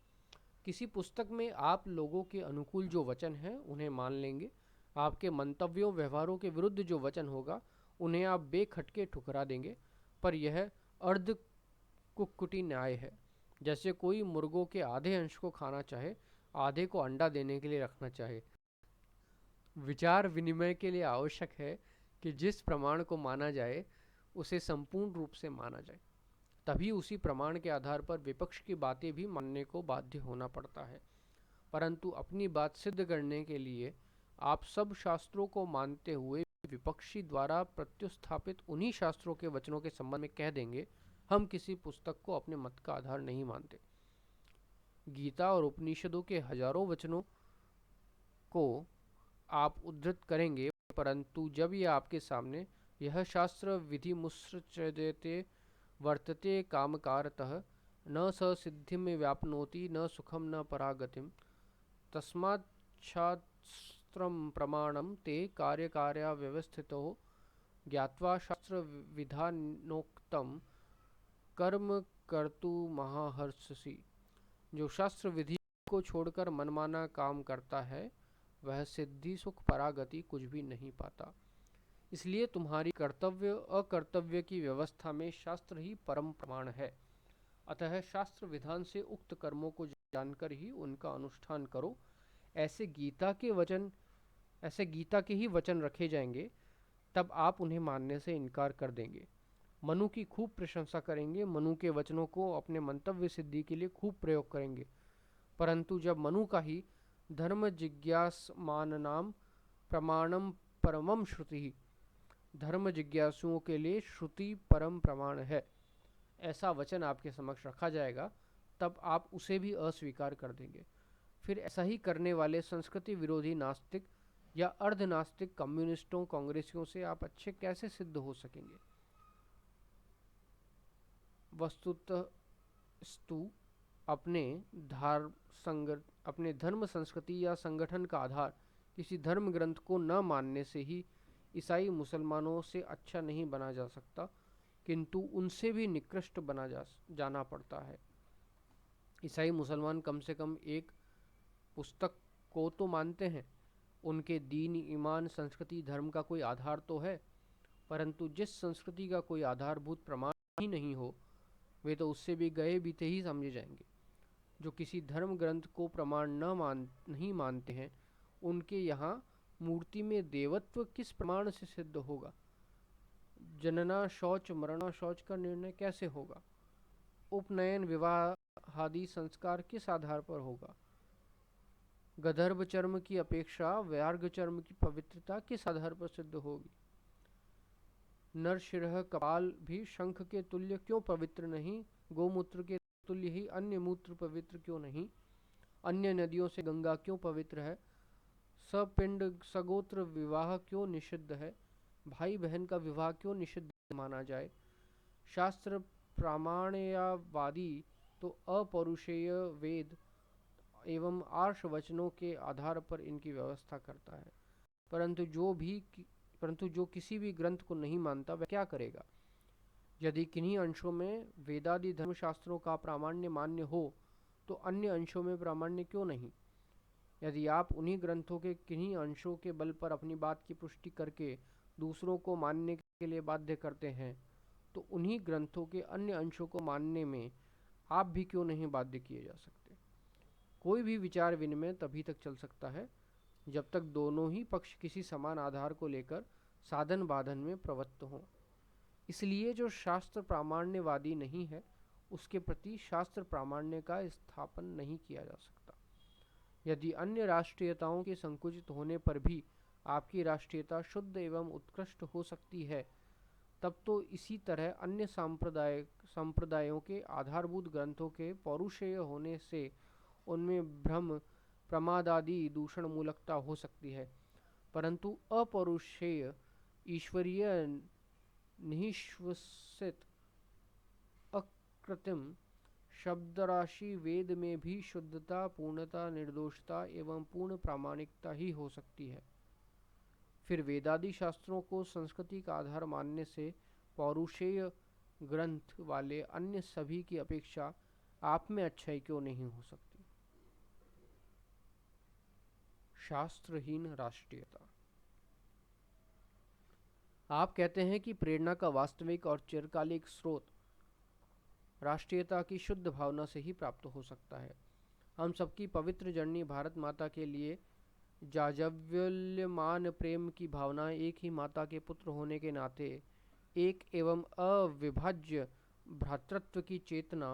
किसी पुस्तक में आप लोगों के अनुकूल जो वचन हैं उन्हें मान लेंगे, आपके मंतव्यों व्यवहारों के विरुद्ध जो वचन होगा उन्हें आप बेखटके ठुकरा देंगे। पर यह अर्ध कुक्कुटी न्याय है। जैसे कोई मुर्गों के आधे अंश को खाना चाहे, आधे को अंडा देने के लिए रखना चाहे। विचार विनिमय के लिए आवश्यक है कि जिस प्रमाण को माना जाए उसे संपूर्ण रूप से माना जाए, तभी उसी प्रमाण के आधार पर विपक्ष की बातें भी मानने को बाध्य होना पड़ता है। परंतु अपनी बात सिद्ध करने के लिए आप सब शास्त्रों को मानते हुए विपक्षी द्वारा प्रत्युत्थापित उन्हीं शास्त्रों के वचनों के संबंध में कह देंगे, हम किसी पुस्तक को अपने मत का आधार नहीं मानते। गीता और उपनिषदों के हजारों वचनों को आप उद्धृत करेंगे, परंतु जब यह आपके सामने यह शास्त्र विधि मुत्सृज्यते वर्तते कामकारतः न स सिद्धिं व्याप्नोति न सुखम न परागतिम तस्मात् शास्त्रं प्रमाणं ते कार्यकार्याव्यवस्थितो ज्ञात्वा शास्त्र विधानोक्तं कर्म कर्तुमर्हसि। जो शास्त्र विधि को छोड़कर मनमाना काम करता है वह सिद्धि, सुख, परागति कुछ भी नहीं पाता। इसलिए तुम्हारी कर्तव्य अकर्तव्य की व्यवस्था में शास्त्र ही परम प्रमाण है। अतः शास्त्र विधान से उक्त कर्मों को जानकर ही उनका अनुष्ठान करो। ऐसे गीता के ही वचन रखे जाएंगे, तब आप उन्हें मानने से इनकार कर देंगे। मनु की खूब प्रशंसा करेंगे, मनु के वचनों को अपने मंतव्य सिद्धि के लिए खूब प्रयोग करेंगे, परंतु जब मनु का ही धर्म जिज्ञासमानानां प्रमाणम परमम श्रुति, धर्म जिज्ञासुओं के लिए श्रुति परम प्रमाण है, ऐसा वचन आपके समक्ष रखा जाएगा, तब आप उसे भी अस्वीकार कर देंगे। फिर ऐसा ही करने वाले संस्कृति विरोधी नास्तिक या अर्ध नास्तिक कम्युनिस्टों, कांग्रेसियों से आप अच्छे कैसे सिद्ध हो सकेंगे? वस्तुतस्तु अपने धर्म, संस्कृति या संगठन का आधार किसी धर्म ग्रंथ को न मानने से ही ईसाई मुसलमानों से अच्छा नहीं बना जा सकता, किंतु उनसे भी निकृष्ट जाना पड़ता है। ईसाई मुसलमान कम से कम एक पुस्तक को तो मानते हैं, उनके दीन, ईमान, संस्कृति, धर्म का कोई आधार तो है, परंतु जिस संस्कृति का कोई आधारभूत प्रमाण ही नहीं हो, वे तो उससे भी गए बीते ही समझे जाएंगे। जो किसी धर्म ग्रंथ को प्रमाण नहीं मानते हैं, उनके यहाँ मूर्ति में देवत्व किस प्रमाण से सिद्ध होगा? जनना शौच, मरना शौच का निर्णय कैसे होगा? उपनयन, विवाह आदि संस्कार किस आधार पर होगा? गंधर्व चर्म की अपेक्षा व्याघ्र चर्म की पवित्रता किस आधार पर सिद्ध होगी? नर शिरः कपाल भी शंख के तुल्य क्यों पवित्र नहीं? गोमूत्र के तुल्य ही अन्य मूत्र पवित्र क्यों नहीं? अन्य नदियों से गंगा क्यों पवित्र है? सपिंड सगोत्र विवाह क्यों निषिद्ध है? भाई बहन का विवाह क्यों निषिद्ध माना जाए? शास्त्र प्रामाण्यवादी तो अपौरुषेय वेद एवं आर्ष वचनों के आधार पर इनकी व्यवस्था करता है, परंतु जो किसी भी ग्रंथ को नहीं मानता वह क्या करेगा? यदि किन्हीं अंशों में वेदादि धर्मशास्त्रों का प्रामाण्य मान्य हो, तो अन्य अंशों में प्रामाण्य क्यों नहीं? यदि आप उन्हीं ग्रंथों के किन्हीं अंशों के बल पर अपनी बात की पुष्टि करके दूसरों को मानने के लिए बाध्य करते हैं, तो उन्हीं ग्रंथों के अन्य अंशों को मानने में आप भी क्यों नहीं बाध्य किए जा सकते? कोई भी विचार विनिमय तभी तक चल सकता है जब तक दोनों ही पक्ष किसी समान आधार को लेकर साधन बाधन में प्रवृत्त हों। इसलिए जो शास्त्र प्रामाण्यवादी नहीं है, उसके प्रति शास्त्र प्रामाण्य का स्थापन नहीं किया जा सकता। यदि अन्य राष्ट्रीयताओं के संकुचित होने पर भी आपकी राष्ट्रीयता शुद्ध एवं उत्कृष्ट हो सकती है, तब तो इसी तरह अन्य संप्रदायों के आधारभूत ग्रंथों के पौरुषेय होने से उनमें भ्रम, प्रमाद आदि दूषण मूलकता हो सकती है, परंतु अपौरुषेय, ईश्वरीय, निःश्वसित, अकृत्रिम शब्द राशि वेद में भी शुद्धता, पूर्णता, निर्दोषता एवं पूर्ण प्रामाणिकता ही हो सकती है। फिर वेदादि शास्त्रों को संस्कृति का आधार मानने से पौरुषेय ग्रंथ वाले अन्य सभी की अपेक्षा आप में अच्छाई क्यों नहीं हो सकती। शास्त्रहीन राष्ट्रीयता। आप कहते हैं कि प्रेरणा का वास्तविक और चिरकालिक स्रोत राष्ट्रीयता की शुद्ध भावना से ही प्राप्त हो सकता है। हम सबकी पवित्र जननी भारत माता के लिए जाज्वल्यमान प्रेम की भावना, एक ही माता के पुत्र होने के नाते एक एवं अविभाज्य भ्रातृत्व की चेतना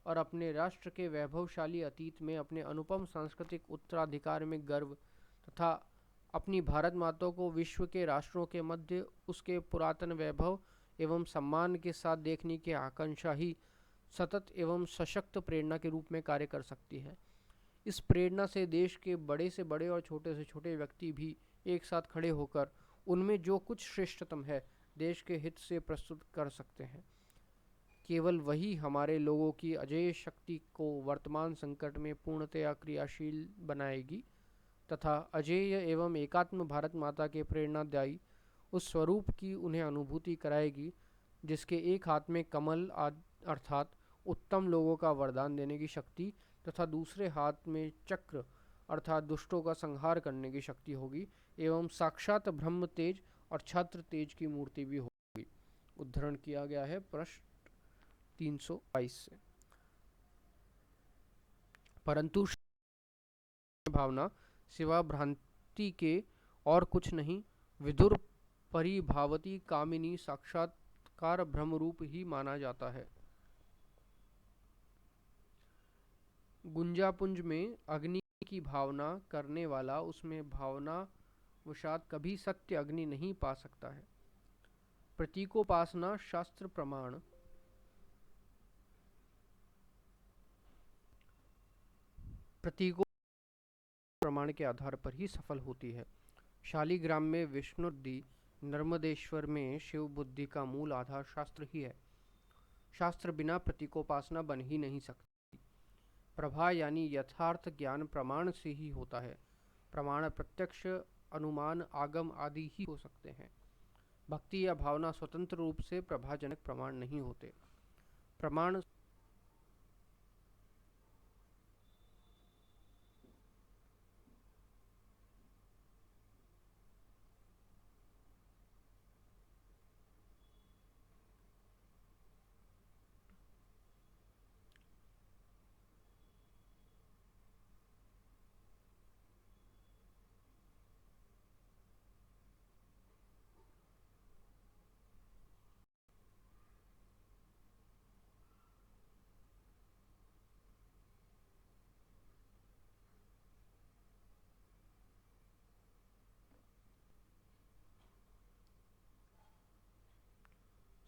और अपने राष्ट्र के वैभवशाली अतीत में अपने अनुपम सांस्कृतिक उत्तराधिकार में गर्व तथा अपनी भारत माता को विश्व के राष्ट्रों के मध्य उसके पुरातन वैभव एवं सम्मान के साथ देखने की आकांक्षा ही सतत एवं सशक्त प्रेरणा के रूप में कार्य कर सकती है। इस प्रेरणा से देश के बड़े से बड़े और छोटे से छोटे व्यक्ति भी एक साथ खड़े होकर उनमें जो कुछ श्रेष्ठतम है देश के हित से प्रस्तुत कर सकते हैं। केवल वही हमारे लोगों की अजेय शक्ति को वर्तमान संकट में पूर्णतया क्रियाशील बनाएगी तथा अजेय एवं एकात्म भारत माता के प्रेरणादायी उस स्वरूप की उन्हें अनुभूति कराएगी जिसके एक हाथ में कमल अर्थात उत्तम लोगों का वरदान देने की शक्ति तथा दूसरे हाथ में चक्र अर्थात दुष्टों का संहार करने की शक्ति होगी एवं साक्षात ब्रह्म तेज और छत्र तेज की मूर्ति भी होगी। उद्धरण किया गया है पृष्ठ 322 से। परंतु भावना सिवा भ्रांति के और कुछ नहीं, विदुर परिभावती कामिनी साक्षात्कार ब्रह्म रूप ही माना जाता है। गुंजापुंज में अग्नि की भावना करने वाला उसमें भावना वशात कभी सत्य अग्नि नहीं पा सकता है। प्रतीकोपासना शास्त्र प्रमाण प्रतीकों प्रमाण के आधार पर ही सफल होती है। शालीग्राम में विष्णुदी, नर्मदेश्वर में शिव बुद्धि का मूल आधार शास्त्र ही है। शास्त्र बिना प्रतीकोपासना बन ही नहीं सकती। प्रभा यानी यथार्थ ज्ञान प्रमाण से ही होता है। प्रमाण प्रत्यक्ष, अनुमान, आगम आदि ही हो सकते हैं। भक्ति या भावना स्वतंत्र रूप से प्रभाजनक प्रमाण नहीं होते। प्रमाण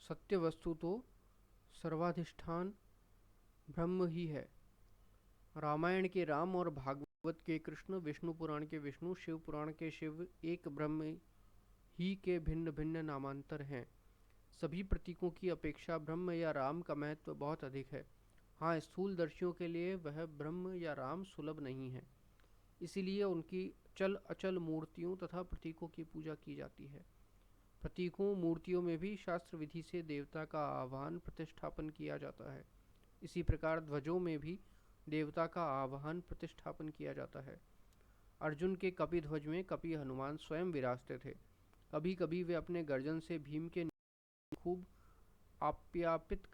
सत्य वस्तु तो सर्वाधिष्ठान ब्रह्म ही है। रामायण के राम और भागवत के कृष्ण, विष्णु पुराण के विष्णु, शिव पुराण के शिव एक ब्रह्म ही के भिन्न भिन्न नामांतर हैं। सभी प्रतीकों की अपेक्षा ब्रह्म या राम का महत्व बहुत अधिक है। हाँ, स्थूलदर्शियों के लिए वह ब्रह्म या राम सुलभ नहीं है, इसीलिए उनकी चल अचल मूर्तियों तथा प्रतीकों की पूजा की जाती है। प्रतीकों मूर्तियों में भी शास्त्र विधि से देवता का आवाहन प्रतिष्ठापन किया जाता है। इसी प्रकार ध्वजों में भी देवता का आवाहन प्रतिष्ठापन किया जाता है। अर्जुन के कपि ध्वज में कपि हनुमान स्वयं विराजते थे। कभी कभी वे अपने गर्जन से भीम के खूब आप्यापित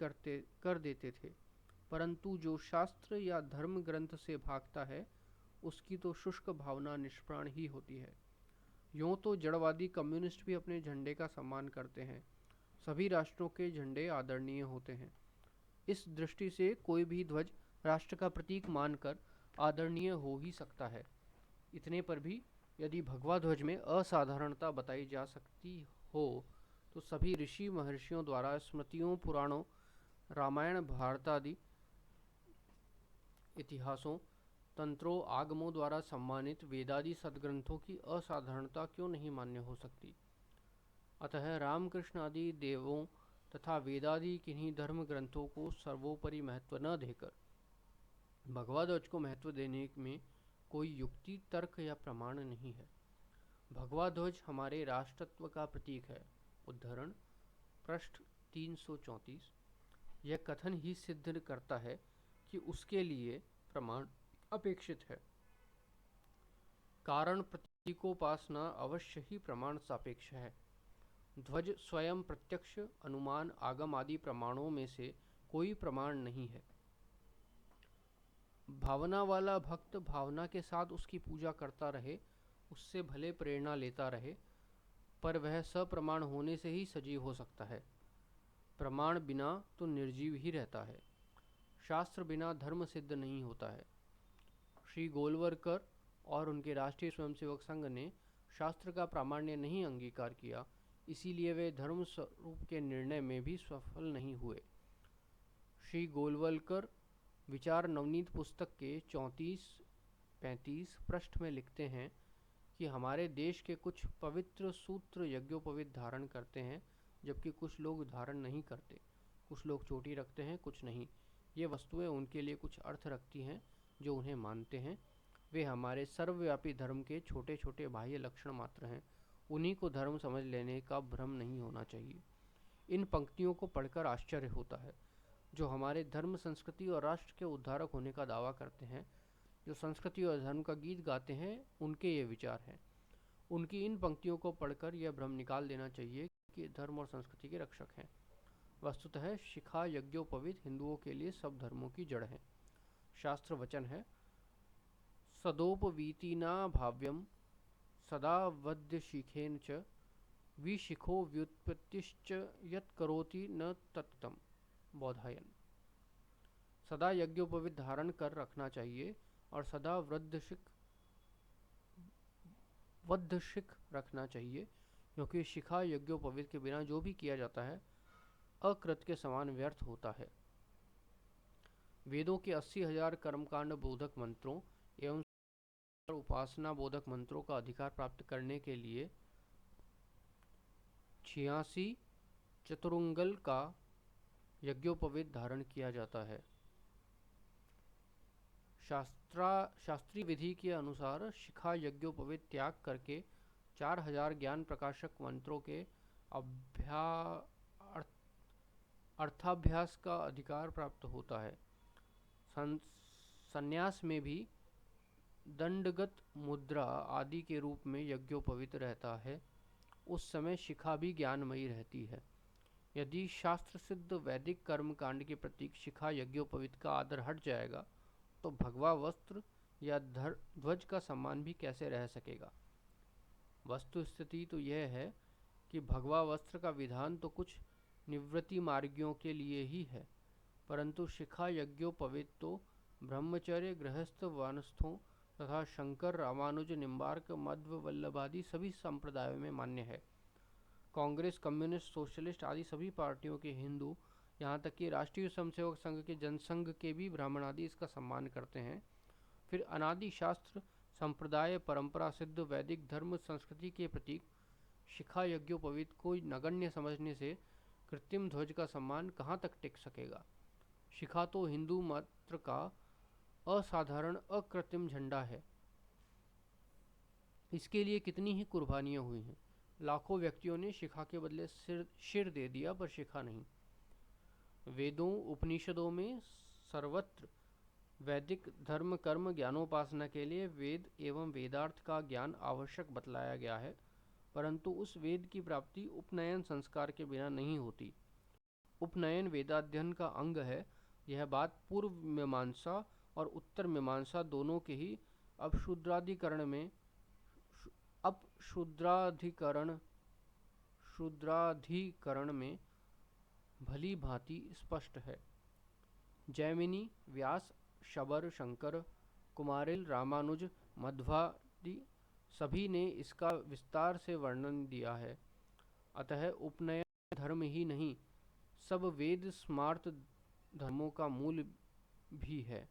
कर देते थे, परंतु जो शास्त्र या धर्म ग्रंथ से भागता है उसकी तो शुष्क भावना निष्प्राण ही होती है। यूँ तो जड़वादी कम्युनिस्ट भी अपने झंडे का सम्मान करते हैं। सभी राष्ट्रों के झंडे आदरणीय होते हैं। इस दृष्टि से कोई भी ध्वज राष्ट्र का प्रतीक मानकर आदरणीय हो ही सकता है। इतने पर भी यदि भगवा ध्वज में असाधारणता बताई जा सकती हो तो सभी ऋषि महर्षियों द्वारा स्मृतियों, पुराणों, रामायण, भारत आदि इतिहासों, तंत्रों, आगमों द्वारा सम्मानित वेदादि सदग्रंथों की असाधारणता क्यों नहीं मान्य हो सकती। अतः रामकृष्ण आदि देवों तथा वेदादि किन्हीं धर्म ग्रंथों को सर्वोपरि महत्व न देकर भगवा ध्वज को महत्व देने में कोई युक्ति, तर्क या प्रमाण नहीं है। भगवा ध्वज हमारे राष्ट्रत्व का प्रतीक है। उद्धरण पृष्ठ 334। यह कथन ही सिद्ध करता है कि उसके लिए प्रमाण अपेक्षित है। कारण प्रतीकोपासना अवश्य ही प्रमाण सापेक्ष है। ध्वज स्वयं प्रत्यक्ष, अनुमान, आगम आदि प्रमाणों में से कोई प्रमाण नहीं है। भावना वाला भक्त भावना के साथ उसकी पूजा करता रहे, उससे भले प्रेरणा लेता रहे, पर वह सप्रमाण होने से ही सजीव हो सकता है। प्रमाण बिना तो निर्जीव ही रहता है। शास्त्र बिना धर्म सिद्ध नहीं होता है। श्री गोलवलकर और उनके राष्ट्रीय स्वयंसेवक संघ ने शास्त्र का प्रामाण्य नहीं अंगीकार किया, इसीलिए वे धर्म स्वरूप के निर्णय में भी सफल नहीं हुए। श्री गोलवलकर विचार नवनीत पुस्तक के 34-35 पृष्ठ में लिखते हैं कि हमारे देश के कुछ पवित्र सूत्र यज्ञोपवीत धारण करते हैं, जबकि कुछ लोग धारण नहीं करते। कुछ लोग चोटी रखते हैं, कुछ नहीं। ये वस्तुएं उनके लिए कुछ अर्थ रखती हैं जो उन्हें मानते हैं। वे हमारे सर्वव्यापी धर्म के छोटे छोटे बाह्य लक्षण मात्र हैं। उन्हीं को धर्म समझ लेने का भ्रम नहीं होना चाहिए। इन पंक्तियों को पढ़कर आश्चर्य होता है। जो हमारे धर्म, संस्कृति और राष्ट्र के उद्धारक होने का दावा करते हैं, जो संस्कृति और धर्म का गीत गाते हैं, उनके ये विचार हैं। उनकी इन पंक्तियों को पढ़कर यह भ्रम निकाल देना चाहिए कि धर्म और संस्कृति के रक्षक हैं। वस्तुतः शिखा यज्ञोपवीत हिंदुओं के लिए सब धर्मों की जड़ है। शास्त्र वचन है, सदोपवीतिना भाव्यम सदा वद्य शिखेन च विशिखो व्युत्पत्तिश्च यत् करोति न तत्तम। बोधायन। सदा यज्ञोपवीत धारण कर रखना चाहिए और सदा वद्य शिख रखना चाहिए, क्योंकि शिखा यज्ञोपवीत के बिना जो भी किया जाता है अकृत के समान व्यर्थ होता है। वेदों के 80,000 कर्मकांड बोधक मंत्रों एवं उपासना बोधक मंत्रों का अधिकार प्राप्त करने के लिए 86 चतुरंगल का यज्ञोपवीत धारण किया जाता है। शास्त्रीय विधि के अनुसार शिखा यज्ञोपवीत त्याग करके 4000 ज्ञान प्रकाशक मंत्रों के अर्थाभ्यास का अधिकार प्राप्त होता है। संन्यास में भी दंडगत मुद्रा आदि के रूप में यज्ञोपवीत रहता है। उस समय शिखा भी ज्ञानमयी रहती है। यदि शास्त्र सिद्ध वैदिक कर्म कांड के प्रतीक शिखा यज्ञोपवीत का आदर हट जाएगा तो भगवा वस्त्र या ध्वज का सम्मान भी कैसे रह सकेगा। वस्तु स्थिति तो यह है कि भगवा वस्त्र का विधान तो कुछ निवृत्ति मार्गियों के लिए ही है, परंतु शिखा यज्ञोपवीत तो ब्रह्मचर्य, गृहस्थ, वानस्थों तथा शंकर, रामानुज, निम्बार्क, मध्व, वल्लभादि सभी संप्रदायों में मान्य है। कांग्रेस, कम्युनिस्ट, सोशलिस्ट आदि सभी पार्टियों के हिंदू, यहाँ तक कि राष्ट्रीय स्वयंसेवक संघ के जनसंघ के भी ब्राह्मण आदि इसका सम्मान करते हैं। फिर अनादि शास्त्र, संप्रदाय, परंपरा सिद्ध वैदिक धर्म संस्कृति के प्रतीक शिखा यज्ञोपवीत को नगण्य समझने से कृत्रिम ध्वज का सम्मान कहाँ तक टिक सकेगा। शिखा तो हिंदू मात्र का असाधारण अकृत्रिम झंडा है। इसके लिए कितनी ही कुर्बानियां हुई हैं। लाखों व्यक्तियों ने शिखा के बदले सिर दे दिया, पर शिखा नहीं। वेदों, उपनिषदों में सर्वत्र वैदिक धर्म, कर्म, ज्ञानोपासना के लिए वेद एवं वेदार्थ का ज्ञान आवश्यक बतलाया गया है, परंतु उस वेद की प्राप्ति उपनयन संस्कार के बिना नहीं होती। उपनयन वेदाध्ययन का अंग है। यह बात पूर्व मीमांसा और उत्तर मीमांसा दोनों के ही शूद्राधिकरण में भली भांति स्पष्ट है। जैमिनी, व्यास, शबर, शंकर, कुमारिल, रामानुज, मध्वादि सभी ने इसका विस्तार से वर्णन दिया है। अतः उपनयन धर्म ही नहीं, सब वेद स्मार्त धर्मों का मूल भी है।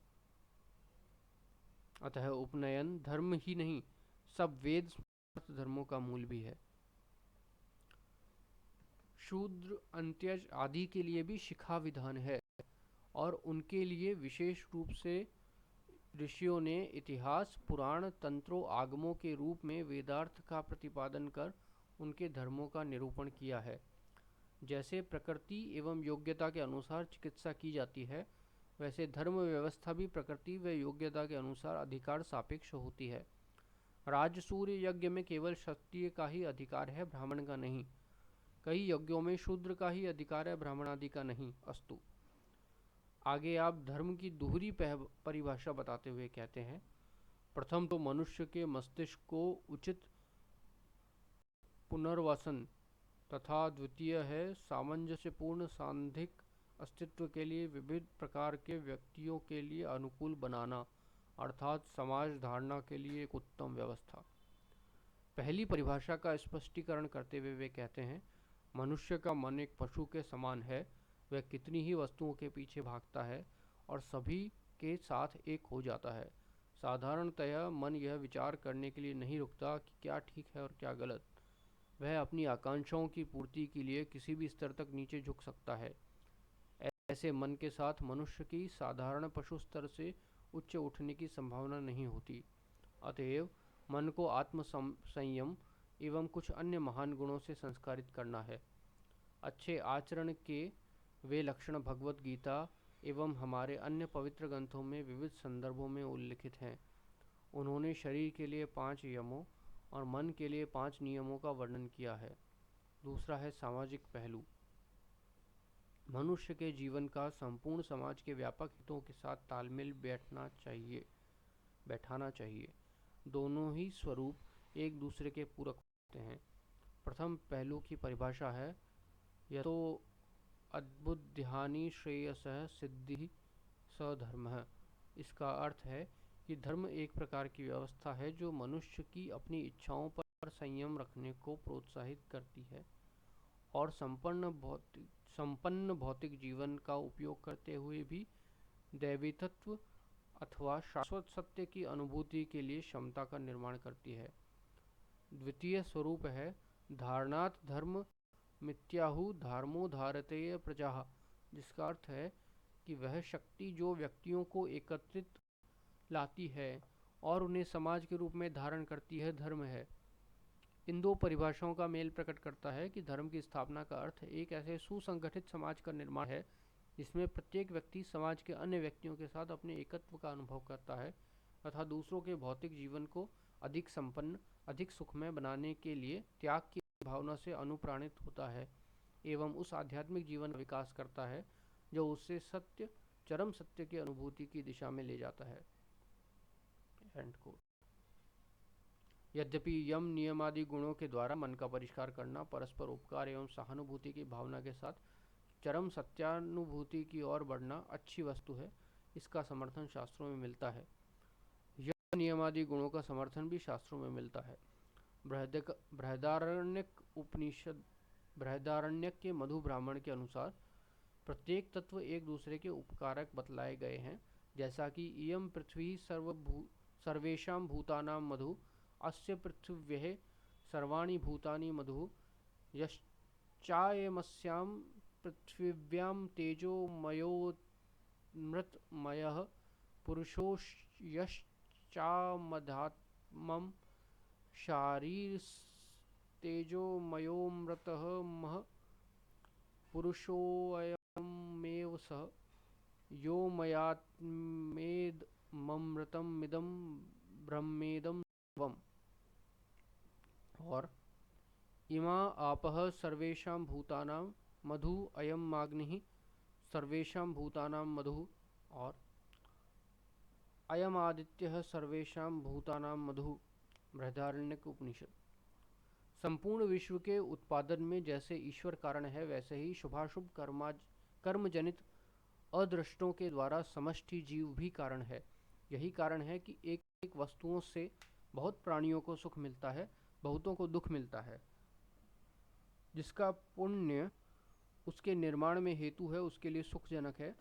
अतः उपनयन धर्म ही नहीं, सब वेद स्मार्त धर्मों का मूल भी है। शूद्र, अंत्यज आदि के लिए भी शिखा विधान है और उनके लिए विशेष रूप से ऋषियों ने इतिहास, पुराण, तंत्रों, आगमों के रूप में वेदार्थ का प्रतिपादन कर उनके धर्मों का निरूपण किया है। जैसे प्रकृति एवं योग्यता के अनुसार चिकित्सा की जाती है, वैसे धर्म व्यवस्था भी प्रकृति व योग्यता के अनुसार अधिकार सापेक्ष होती है। राजसूय यज्ञ में केवल क्षत्रिय का ही अधिकार है, ब्राह्मण का नहीं। कई यज्ञों में शूद्र का ही अधिकार है, ब्राह्मण आदि का नहीं। अस्तु। आगे आप धर्म की दोहरी परिभाषा बताते हुए कहते हैं, प्रथम तो मनुष्य के मस्तिष्क को उचित पुनर्वसन तथा द्वितीय है सामंजस्यपूर्ण सांघिक अस्तित्व के लिए विविध प्रकार के व्यक्तियों के लिए अनुकूल बनाना, अर्थात समाज धारणा के लिए एक उत्तम व्यवस्था। पहली परिभाषा का स्पष्टीकरण करते हुए वे कहते हैं, मनुष्य का मन एक पशु के समान है, वह कितनी ही वस्तुओं के पीछे भागता है और सभी के साथ एक हो जाता है। साधारणतया मन यह विचार करने के लिए नहीं रुकता कि क्या ठीक है और क्या गलत। वह अपनी आकांक्षाओं की पूर्ति के लिए किसी भी स्तर तक नीचे झुक सकता है। ऐसे मन के साथ मनुष्य की साधारण पशु स्तर से उच्च उठने की संभावना नहीं होती। अतएव मन को आत्म संयम एवं कुछ अन्य महान गुणों से संस्कारित करना है। अच्छे आचरण के वे लक्षण भगवत गीता एवं हमारे अन्य पवित्र ग्रंथों में विविध संदर्भों में उल्लिखित हैं। उन्होंने शरीर के लिए 5 यमों और मन के लिए 5 नियमों का वर्णन किया है। दूसरा है सामाजिक पहलू। मनुष्य के जीवन का संपूर्ण समाज के व्यापक हितों के साथ तालमेल बैठाना चाहिए। दोनों ही स्वरूप एक दूसरे के पूरक होते हैं। प्रथम पहलू की परिभाषा है, यतो अद्बुद्ध्यानि श्रेयसः सिद्धि सधर्मः। इसका अर्थ है कि धर्म एक प्रकार की व्यवस्था है जो मनुष्य की अपनी इच्छाओं पर संयम रखने को प्रोत्साहित करती है और संपन्न भौतिक जीवन का उपयोग करते हुए भी दैवीतत्व अथवा शाश्वत सत्य की अनुभूति के लिए क्षमता का निर्माण करती है। द्वितीय स्वरूप है धारणात् धर्म मिथ्याहु धर्मो धारतेय प्रजाः, जिसका अर्थ है कि वह शक्ति जो व्यक्तियों को एकत्रित लाती है और उन्हें समाज के रूप में धारण करती है, धर्म है। इन दो परिभाषाओं का मेल प्रकट करता है कि धर्म की स्थापना का अर्थ एक ऐसे सुसंगठित समाज का निर्माण है जिसमें प्रत्येक व्यक्ति समाज के अन्य व्यक्तियों के साथ अपने एकत्व का अनुभव करता है तथा दूसरों के भौतिक जीवन को अधिक संपन्न, अधिक सुखमय बनाने के लिए त्याग की भावना से अनुप्राणित होता है एवं उस आध्यात्मिक जीवन का विकास करता है जो उससे सत्य, चरम सत्य की अनुभूति की दिशा में ले जाता है। यद्यपि यम नियम आदि गुणों के द्वारा मन का परिष्कार करना परस्पर उपकार एवं सहानुभूति की भावना के साथ चरम सत्यानुभूति की ओर बढ़ना अच्छी वस्तु है, इसका समर्थन शास्त्रों में मिलता है। यम नियम आदि गुणों का समर्थन भी शास्त्रों में मिलता है। बृहदारण्यक के मधु ब्राह्मण के अनुसार प्रत्येक तत्व एक दूसरे के उपकारक बतलाए गए हैं, जैसा कि इयं पृथ्वी सर्वेषां भूतानां मधु, अस्य पृथिव्यः सर्वाणि भूतानि मधु, यश्चायमस्यां पृथिव्यां तेजोमयोऽमृतमयः पुरुषो यश्चामध्यात्मं शारीरस्तेजोमयोऽमृतः महः पुरुषोऽयमेव सः यो मयात्मेदमृतमिदं ब्रह्मेदं सर्वम्। और इमा आपः सर्वेषां भूतानां मधु, अयं माग्निः सर्वेषां भूतानां मधु, और अयम आदित्यः सर्वेषां भूतानां मधु। बृहदारण्यक उपनिषद। संपूर्ण विश्व के उत्पादन में जैसे ईश्वर कारण है, वैसे ही शुभाशुभ कर्म जनित अदृष्टों के द्वारा समष्टि जीव भी कारण है। यही कारण है कि एक एक वस्तुओं से बहुत प्राणियों को सुख मिलता है, बहुतों को दुख मिलता है। जिसका पुण्य उसके निर्माण में हेतु है, उसके लिए सुखजनक है।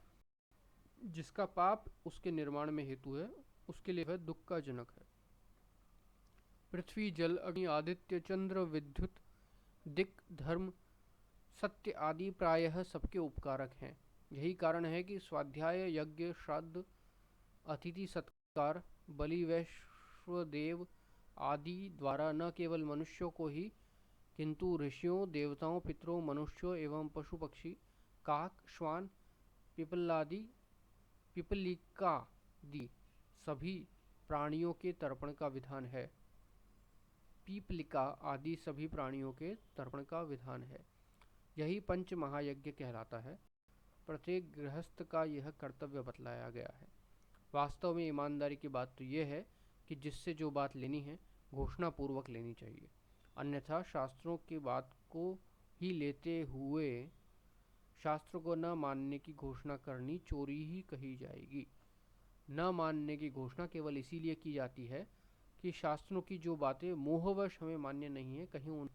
जिसका पाप उसके निर्माण में हेतु है, उसके लिए वह दुख का जनक है। पृथ्वी, जल, अग्नि, आदित्य, चंद्र, विद्युत, दिक्, धर्म, सत्य आदि प्रायः सबके उपकारक हैं। यही कारण है कि स्वाध्याय, यज्ञ, श्राद्ध, अतिथि सत्कार संस्कार बलि वैश्वदेव आदि द्वारा न केवल मनुष्यों को ही किंतु ऋषियों, देवताओं, पितरों, मनुष्यों एवं पशु पक्षी, काक, श्वान, पिपलादि पिपलिकादि सभी प्राणियों के तर्पण का विधान है। पीपलिका आदि सभी प्राणियों के तर्पण का विधान है। यही पंच महायज्ञ कहलाता है। प्रत्येक गृहस्थ का यह कर्तव्य बतलाया गया है। वास्तव में ईमानदारी की बात तो यह है कि जिससे जो बात लेनी है घोषणा पूर्वक लेनी चाहिए, अन्यथा शास्त्रों की बात को ही लेते हुए शास्त्र को न मानने की घोषणा करनी चोरी ही कही जाएगी। न मानने की घोषणा केवल इसीलिए की जाती है कि शास्त्रों की जो बातें मोहवश हमें मान्य नहीं है, कहीं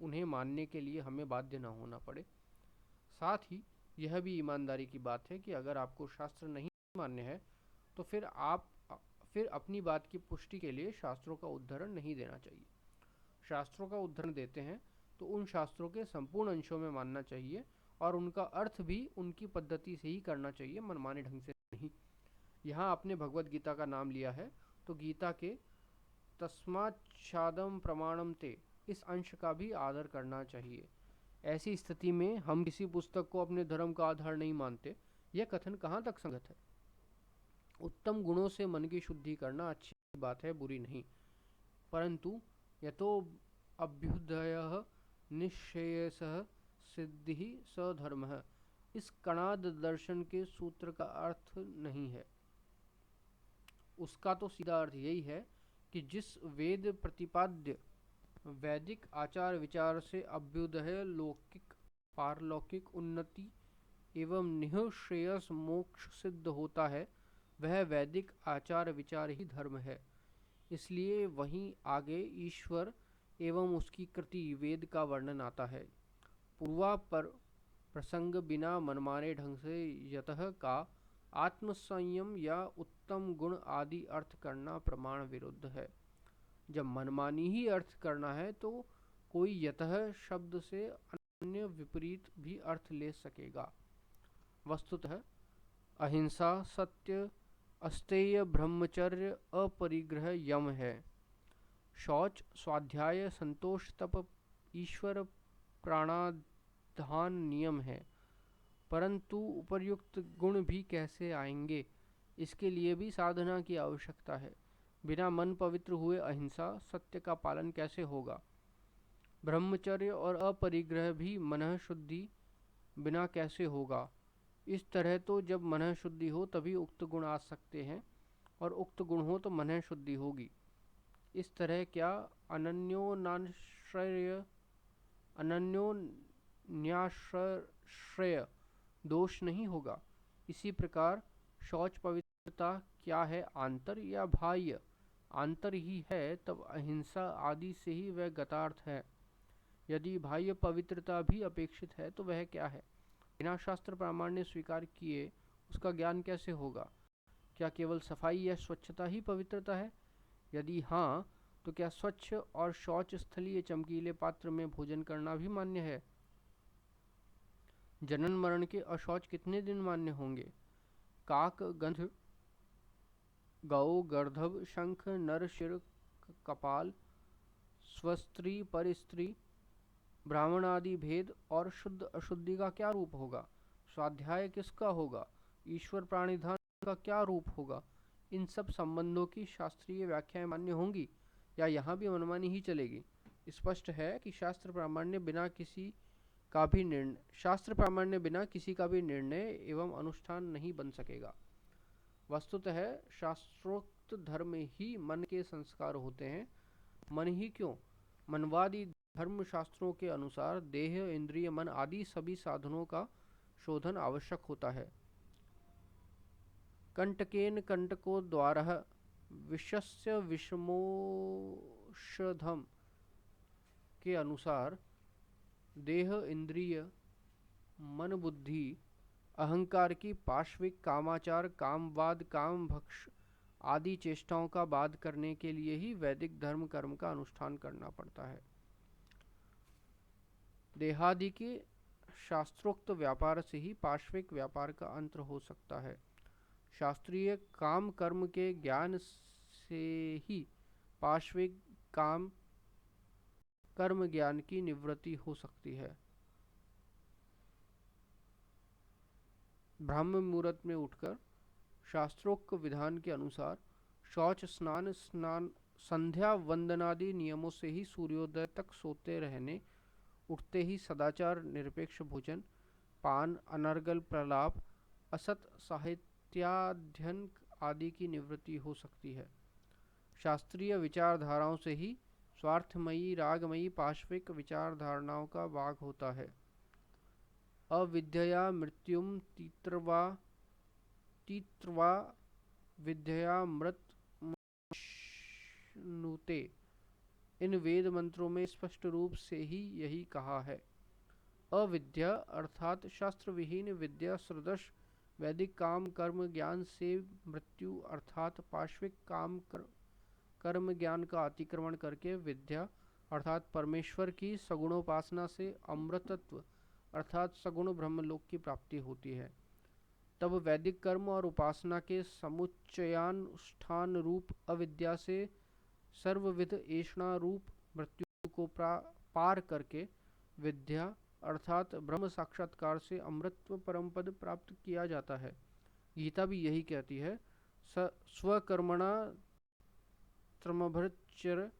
उन्हें मानने के लिए हमें बाध्य न होना पड़े। साथ ही यह भी ईमानदारी की बात है कि अगर आपको शास्त्र नहीं मान्य है तो फिर अपनी बात की पुष्टि के लिए शास्त्रों का उद्धरण नहीं देना चाहिए। शास्त्रों का उद्धरण देते हैं तो उन शास्त्रों के संपूर्ण अंशों में मानना चाहिए और उनका अर्थ भी उनकी पद्धति से ही करना चाहिए, मनमाने ढंग से नहीं। यहाँ आपने भगवत गीता का नाम लिया है तो गीता के तस्माच्छादम प्रमाणम ते इस अंश का भी आदर करना चाहिए। ऐसी स्थिति में हम किसी पुस्तक को अपने धर्म का आधार नहीं मानते, यह कथन कहाँ तक संगत है। उत्तम गुणों से मन की शुद्धि करना अच्छी बात है, बुरी नहीं, परंतु यतो अभ्युदयः निश्रेयसः सिद्धिः स धर्मः इस कणाद दर्शन के सूत्र का अर्थ नहीं है। उसका तो सीधा अर्थ यही है कि जिस वेद प्रतिपाद्य वैदिक आचार विचार से अभ्युदय, लौकिक पारलौकिक उन्नति एवं निःश्रेयस मोक्ष सिद्ध होता है, वह वैदिक आचार विचार ही धर्म है। इसलिए वहीं आगे ईश्वर एवं उसकी कृति वेद का वर्णन आता है। पूर्वा पर प्रसंग बिना मनमाने ढंग से यतः का आत्मसंयम या उत्तम गुण आदि अर्थ करना प्रमाण विरुद्ध है। जब मनमानी ही अर्थ करना है तो कोई यतः शब्द से अन्य विपरीत भी अर्थ ले सकेगा। वस्तुतः अहिंसा, सत्य, अस्तेय, ब्रह्मचर्य, अपरिग्रह यम है। शौच, स्वाध्याय, संतोष, तप, ईश्वर प्राणाधान नियम है। परंतु उपर्युक्त गुण भी कैसे आएंगे, इसके लिए भी साधना की आवश्यकता है। बिना मन पवित्र हुए अहिंसा, सत्य का पालन कैसे होगा। ब्रह्मचर्य और अपरिग्रह भी मन शुद्धि बिना कैसे होगा। इस तरह तो जब मन शुद्धि हो तभी उक्त गुण आ सकते हैं और उक्त गुण हो तो मन शुद्धि होगी। इस तरह क्या अनन्योन्याश्रय दोष नहीं होगा। इसी प्रकार शौच पवित्रता क्या है, आंतर या बाह्य। आंतर ही है तब अहिंसा आदि से ही वह गतार्थ है। यदि बाह्य पवित्रता भी अपेक्षित है तो वह क्या है। बिना शास्त्र प्रामाण्य स्वीकार किए उसका ज्ञान कैसे होगा। क्या केवल सफाई या स्वच्छता ही पवित्रता है। यदि हाँ तो क्या स्वच्छ और शौच स्थलीय चमकीले पात्र में भोजन करना भी मान्य है। जनन मरण के अशौच कितने दिन मान्य होंगे। काक, गंध, गौ, गर्दभ, शंख, नर, शिर, कपाल, स्वस्त्री, परस्त्री, ब्राह्मण आदि भेद और शुद्ध अशुद्धि का क्या रूप होगा। स्वाध्याय किसका होगा, ईश्वर प्राणिधान का क्या रूप होगा। इन सब संबंधों की शास्त्रीय व्याख्याएं मान्य होंगी या यहाँ भी मनमानी ही चलेगी। स्पष्ट है कि शास्त्र प्रामाण्य बिना किसी का भी निर्णय एवं अनुष्ठान नहीं बन सकेगा। वस्तुतः शास्त्रोक्त धर्म ही मन के संस्कार होते हैं। मन ही क्यों, मनवादी धर्म शास्त्रों के अनुसार देह, इंद्रिय, मन आदि सभी साधनों का शोधन आवश्यक होता है। कंटकेन कंटको द्वारः विषस्य विषमोषधम के अनुसार देह, इंद्रिय, मन, बुद्धि, अहंकार की पाश्विक कामाचार, कामवाद, काम भक्ष आदि चेष्टाओं का बाध करने के लिए ही वैदिक धर्म कर्म का अनुष्ठान करना पड़ता है। देहादि के शास्त्रोक्त व्यापार से ही पाश्विक व्यापार का अंत हो सकता है। शास्त्रीय काम कर्म के ज्ञान से ही पाश्विक काम कर्म ज्ञान की निवृत्ति हो सकती है। ब्राह्म मुहूर्त में उठकर शास्त्रोक्त विधान के अनुसार शौच, स्नान संध्या वंदनादि नियमों से ही सूर्योदय तक सोते रहने, उठते ही सदाचार निरपेक्ष भोजन, पान, अनर्गल प्रलाप, असत साहित्याध्ययन आदि की निवृत्ति हो सकती है। शास्त्रीय विचारधाराओं से ही स्वार्थमयी रागमयी पाश्विक विचारधारणाओं का भाग होता है। अविद्यया मृत्युम तीत्रवा विद्यया मृत्युनुते, इन वेद मंत्रों में स्पष्ट रूप से ही यही कहा है। अविद्या अर्थात शास्त्र विहीन विद्या सदृश वैदिक काम कर्म ज्ञान से मृत्यु अर्थात पाश्विक काम कर्म ज्ञान का अतिक्रमण करके विद्या अर्थात परमेश्वर की सगुणोपासना से अमृतत्व अर्थात सगुण ब्रह्मलोक की प्राप्ति होती है। तब वैदिक कर्म और उपासना के समुच्चयानुष्ठान रूप अविद्या से सर्वविध ऐषणा रूप मृत्यु को पार करके विद्या अर्थात ब्रह्म साक्षात्कार से अमृतत्व परम पद प्राप्त किया जाता है। गीता भी यही कहती है, स्वकर्मणा त्रमभृच्चर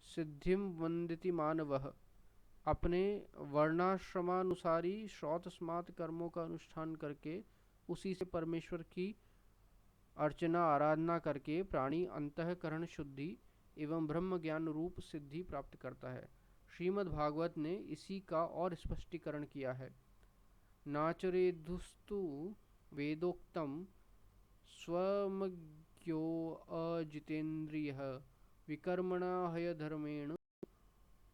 सिद्धिम वंदिति मानवः। अपने वर्णाश्रमानुसारी श्रौत स्मार्त कर्मों का अनुष्ठान करके उसी से परमेश्वर की अर्चना आराधना करके प्राणी अंतःकरण शुद्धि एवं ब्रह्म ज्ञान रूप सिद्धि प्राप्त करता है। श्रीमद् भागवत ने इसी का और स्पष्टीकरण किया है। नाचरेधुस्तु वेदोक्तम स्वमज्ञो अजितेन्द्रियः विकर्मणा हयधर्मेण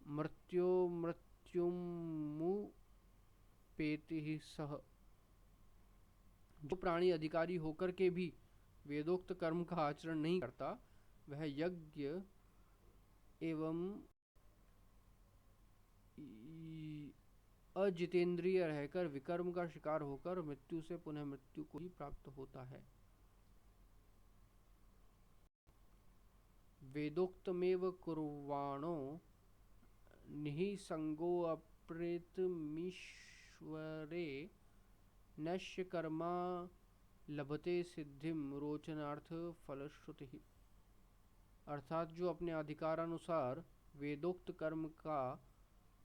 मृत्यो मृत्युमुपेति सह। जो प्राणी अधिकारी होकर के भी वेदोक्त कर्म का आचरण नहीं करता, वह यज्ञ एवं अजितेंद्रिय रहकर विकर्म का शिकार होकर मृत्यु से पुनः मृत्यु को ही प्राप्त होता है। वेदोक्तमेव कुर्वाणो निःसंगो अप्रेतमीश्वरे नश्य कर्मा लभते सिद्धिम रोचनार्थ फलश्रुति। अर्थात जो अपने अधिकारानुसार वेदोक्त कर्म का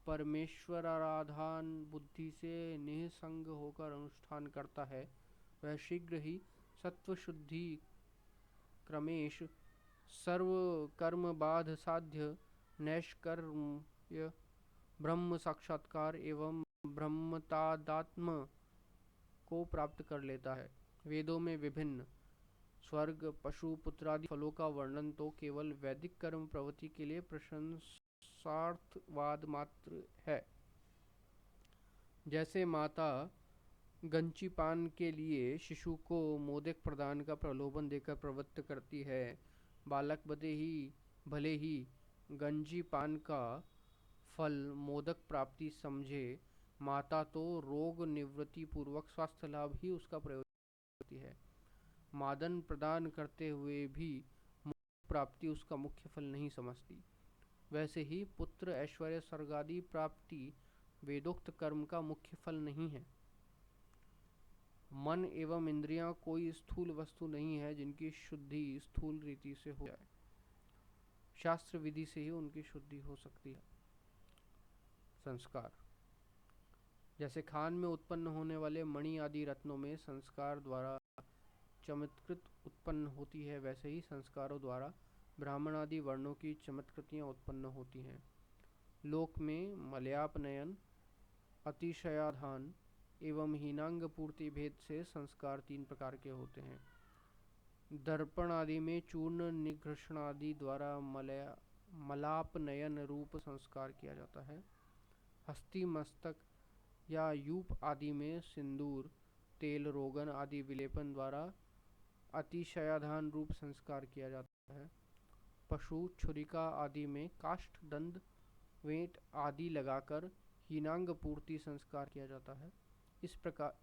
परमेश्वर आराधन बुद्धि से निःसंग होकर अनुष्ठान करता है, वह शीघ्र ही सत्व शुद्धि क्रमेश सर्व कर्म बाध साध्य नैष्कर्म्य ब्रह्म साक्षात्कार एवं ब्रह्मतादात्म को प्राप्त कर लेता है। वेदों में विभिन्न स्वर्ग पशु पुत्रादि फलों का वर्णन तो केवल वैदिक कर्म प्रवृत्ति के लिए प्रशंसार्थवाद मात्र है। जैसे माता गंजीपान के लिए शिशु को मोदक प्रदान का प्रलोभन देकर प्रवृत्त करती है, बालक भले ही गंजीपान का फल मोदक प्राप्ति समझे, माता तो रोग निवृत्ति पूर्वक स्वास्थ्य लाभ ही उसका प्रयोजन करती है। मादन प्रदान करते हुए भी मोक्ष प्राप्ति उसका मुख्य फल नहीं समझती। वैसे ही पुत्र ऐश्वर्य स्वर्गादि प्राप्ति वेदोक्त कर्म का मुख्य फल नहीं है। मन एवं इंद्रियां कोई स्थूल वस्तु नहीं है जिनकी शुद्धि स्थूल रीति से हो जाए। शास्त्र विधि से ही उनकी शुद्धि हो सकती है। संस्कार, जैसे खान में उत्पन्न होने वाले मणि आदि रत्नों में संस्कार द्वारा चमत्कृत उत्पन्न होती है, वैसे ही संस्कारों द्वारा ब्राह्मण आदि वर्णों की चमत्कृतियाँ उत्पन्न होती हैं। लोक में मलयापनयन, अतिशयाधान एवं हीनांग पूर्ति भेद से संस्कार 3 प्रकार के होते हैं। दर्पण आदि में चूर्ण निघृषण आदि द्वारा मलापनयन रूप संस्कार किया जाता है। हस्ती मस्तक या यूप आदि में सिंदूर तेल रोगन आदि विलेपन द्वारा अतिशयाधान रूप संस्कार किया जाता है। पशु छुरिका आदि में काष्ठ दंड वेंट आदि लगाकर हीनांग पूर्ति संस्कार किया जाता है।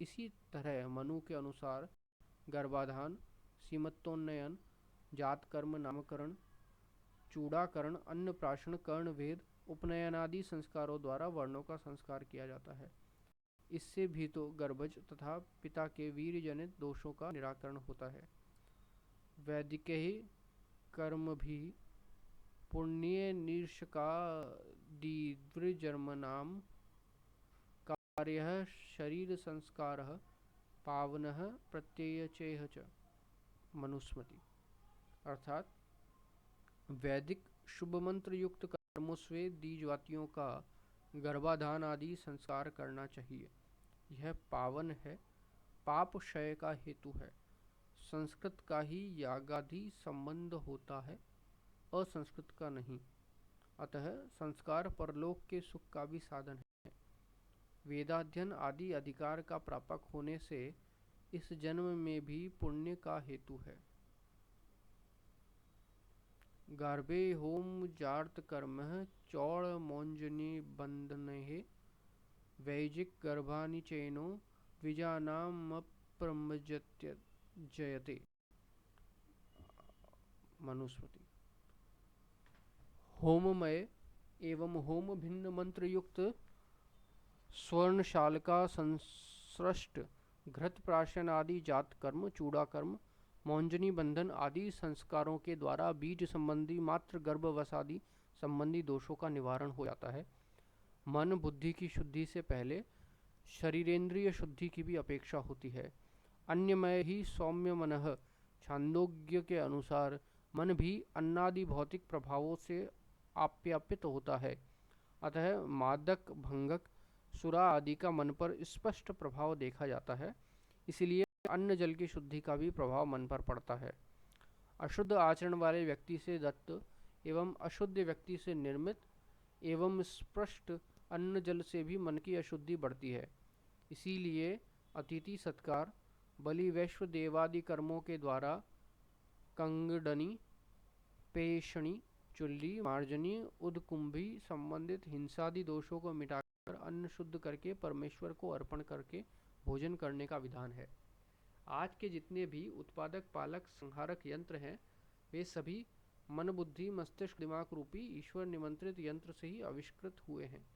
इसी तरह मनु के अनुसार गर्भाधान, सीमंतोन्नयन, जात कर्म, नामकरण, चूड़ाकरण, अन्नप्राशन, कर्णभेद, उपनयन आदि संस्कारों द्वारा वर्णों का संस्कार किया जाता है। इससे भी तो गर्भज तथा पिता के वीर जनित दोषों का निराकरण होता है। वैदिक ही कर्म भी पुण्य नीर्षकादिद्विजर्मणां कार्यः शरीर संस्कारः पावनः प्रत्ययचेह च मनुस्मृति। अर्थात वैदिक शुभ मंत्र युक्त कर्मों से द्विजातियों का गर्भाधान आदि संस्कार करना चाहिए। यह पावन है, पाप क्षय का हेतु है। संस्कृत का ही यागादि संबंध होता है, असंस्कृत का नहीं। अतः संस्कार परलोक के सुख का भी साधन है। वेदाध्ययन आदि अधिकार का प्रापक होने से इस जन्म में भी पुण्य का हेतु है। गर्भे होम जार्त कर्म चौड़ मौंजनी बंधने वैजिक गर्भानि चैनो द्विजानामप्रमजयते मनुस्मृति। होममय एवं होम भिन्न मंत्र युक्त स्वर्णशाल का संसृष्ट घृत प्राशन आदि जात कर्म, चूड़ा कर्म, मौंजनी बंधन आदि संस्कारों के द्वारा बीज संबंधी मात्र गर्भवश आदि संबंधी दोषों का निवारण हो जाता है। मन बुद्धि की शुद्धि से पहले शरीरेंद्रिय शुद्धि की भी अपेक्षा होती है। अन्यमय ही सौम्य मनः छांदोग्य के अनुसार मन भी अन्नादि भौतिक प्रभावों से आप्यापित होता है। अतः मादक, भंगक, सुरा आदि का मन पर स्पष्ट प्रभाव देखा जाता है। इसलिए अन्न जल की शुद्धि का भी प्रभाव मन पर पड़ता है। अशुद्ध आचरण वाले व्यक्ति से दत्त एवं अशुद्ध व्यक्ति से निर्मित एवं स्पष्ट अन्न जल से भी मन की अशुद्धि बढ़ती है। इसीलिए अतिथि सत्कार, बलि, वैश्व देवादि कर्मों के द्वारा कंगडनी, पेषणी, चुल्ली, मार्जनी, उदकुंभी संबंधित हिंसादि दोषों को मिटाकर अन्न शुद्ध करके परमेश्वर को अर्पण करके भोजन करने का विधान है। आज के जितने भी उत्पादक, पालक, संहारक यंत्र हैं, वे सभी मन, बुद्धि, मस्तिष्क, दिमाग रूपी ईश्वर निमंत्रित यंत्र से ही आविष्कृत हुए हैं।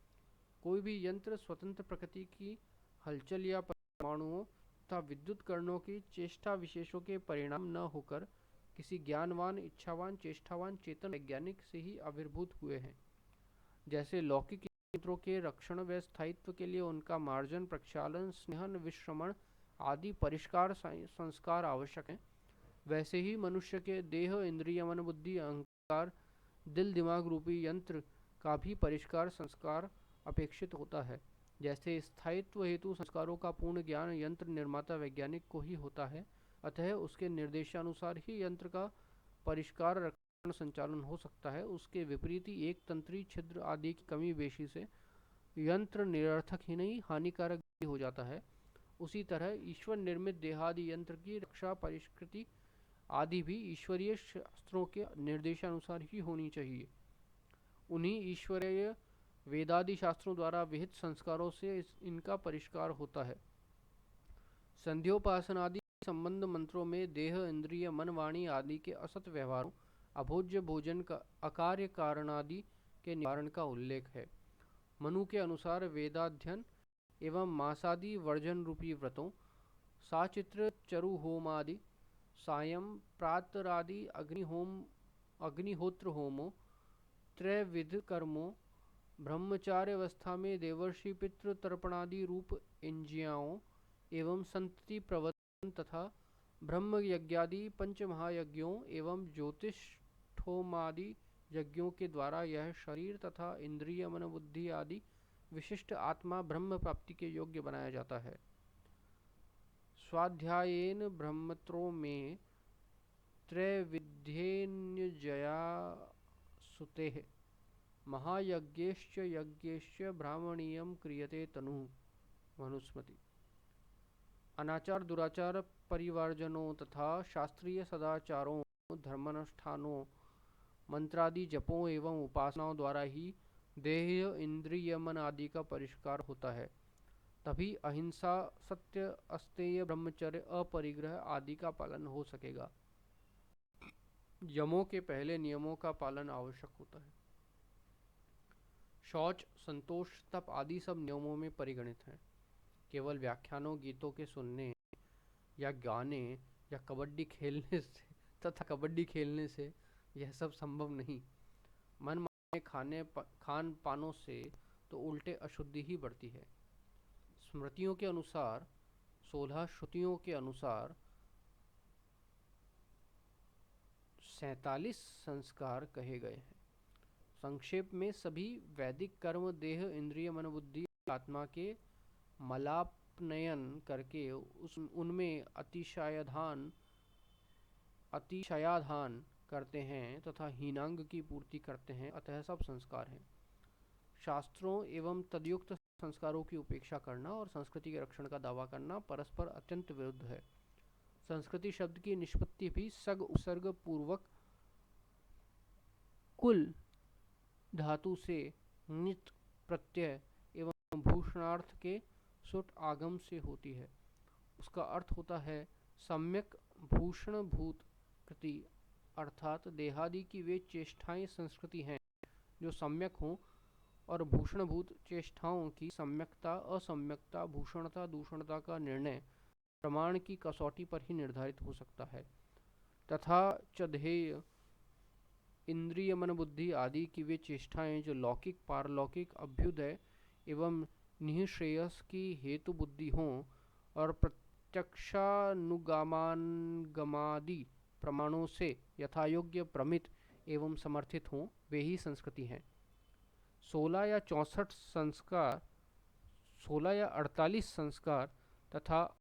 कोई भी यंत्र स्वतंत्र प्रकृति की हलचल या परमाणुओं तथा विद्युत कणों की चेष्टा विशेषों के परिणाम न होकर किसी ज्ञानवान, इच्छावान, चेष्टावान चेतन वैज्ञानिक से ही आविर्भूत हुए हैं। जैसे लौकिक यंत्रों के रक्षण व स्थायित्व के लिए उनका मार्जन, प्रक्षालन, स्नेहन, विश्रमण आदि परिष्कार संस्कार आवश्यक हैं, वैसे ही मनुष्य के देह, इंद्रिय, मन, बुद्धि, अहंकार, दिल, दिमाग रूपी यंत्र का भी परिष्कार संस्कार अपेक्षित होता है। जैसे स्थायित्व हेतु संस्कारों का पूर्ण ज्ञान यंत्र निर्माता वैज्ञानिक को ही होता है, अतः उसके निर्देशानुसार ही यंत्र का परिष्कार, रक्षण, संचालन हो सकता है। उसके विपरीत ही एक तंत्री, छिद्र आदि की कमी बेशी से यंत्र निरर्थक ही नहीं हानिकारक भी हो जाता है। उसी तरह ईश्वर निर्मित देहादि यंत्र की रक्षा, परिष्कृति आदि भी ईश्वरीय शास्त्रों के निर्देशानुसार ही होनी चाहिए। उन्हीं ईश्वरीय वेदादि शास्त्रों द्वारा विहित संस्कारों से इनका परिष्कार होता है। संध्योपासन आदि संबंध मंत्रों में देह, इंद्रिय, मन, वाणी आदि के असत व्यवहारों, अभोज्य भोजन का, अकार्य कारण आदि के निवारण का उल्लेख है। मनु के अनुसार वेदाध्ययन एवं मासादि वर्जन रूपी व्रतों, साचित्र चरु होम आदि, सायं प्रातरादि अग्निहोत्र होमों, त्रैविध कर्मों, ब्रह्मचार्य अवस्था में देवर्षि पितृ तर्पणादि रूप इंज्रियाओं एवं संतति प्रवर्तन तथा ब्रह्म यज्ञादि पंचमहायज्ञों एवं ज्योतिष्ठोमादि यज्ञों के द्वारा यह शरीर तथा इंद्रिय, मन, बुद्धि आदि विशिष्ट आत्मा ब्रह्म प्राप्ति के योग्य बनाया जाता है। स्वाध्यायेन ब्रह्मत्रों में त्रैविध्येन्यजया सुतेः महायज्ञेश्च यज्ञेश्च ब्राह्मणीयं क्रियते तनुः मनुस्मृति। अनाचार, दुराचार परिवर्जनों तथा शास्त्रीय सदाचारों, धर्मानुष्ठानों, मंत्रादि जपों एवं उपासनाओं द्वारा ही देह, इंद्रिय, मन आदि का परिष्कार होता है। तभी अहिंसा, सत्य, अस्तेय, ब्रह्मचर्य, अपरिग्रह आदि का पालन हो सकेगा। यमों के पहले नियमों का पालन आवश्यक होता है। शौच, संतोष, तप आदि सब नियमों में परिगणित हैं। केवल व्याख्यानों, गीतों के सुनने या गाने या कबड्डी खेलने से यह सब संभव नहीं। मन माने खान पानों से तो उल्टे अशुद्धि ही बढ़ती है। स्मृतियों के अनुसार 16 श्रुतियों के अनुसार 47 संस्कार कहे गए हैं। संक्षेप में सभी वैदिक कर्म देह, इंद्रिय, मन, बुद्धि, आत्मा के मलापनयन करके उनमें अतिशयाधान करते हैं तथा हीनांग की पूर्ति करते हैं, अतः सब संस्कार हैं। शास्त्रों एवं तदयुक्त संस्कारों की उपेक्षा करना और संस्कृति के रक्षण का दावा करना परस्पर अत्यंत विरुद्ध है। संस्कृति शब्द की निष्पत्ति भी सग उपसर्ग पूर्वक कुल धातु से नित प्रत्यय एवं भूषणार्थ के सुट आगम से होती है। उसका अर्थ होता है सम्यक भूषणभूत कृति, अर्थात देहादि की वे चेष्टाएं संस्कृति हैं जो सम्यक हों, और भूषणभूत चेष्टाओं की सम्यकता, असम्यकता, भूषणता, दूषणता का निर्णय प्रमाण की कसौटी पर ही निर्धारित हो सकता है। तथा चधेय इंद्रिय, मन, बुद्धि आदि की वे चेष्टाएं जो लौकिक, पारलौकिक, अभ्युदय एवं निःश्रेयस की हेतु बुद्धि हों और प्रत्यक्षानुगामादि प्रमाणों से यथायोग्य प्रमित एवं समर्थित हों, वे ही संस्कृति हैं। 16 या 48 संस्कार तथा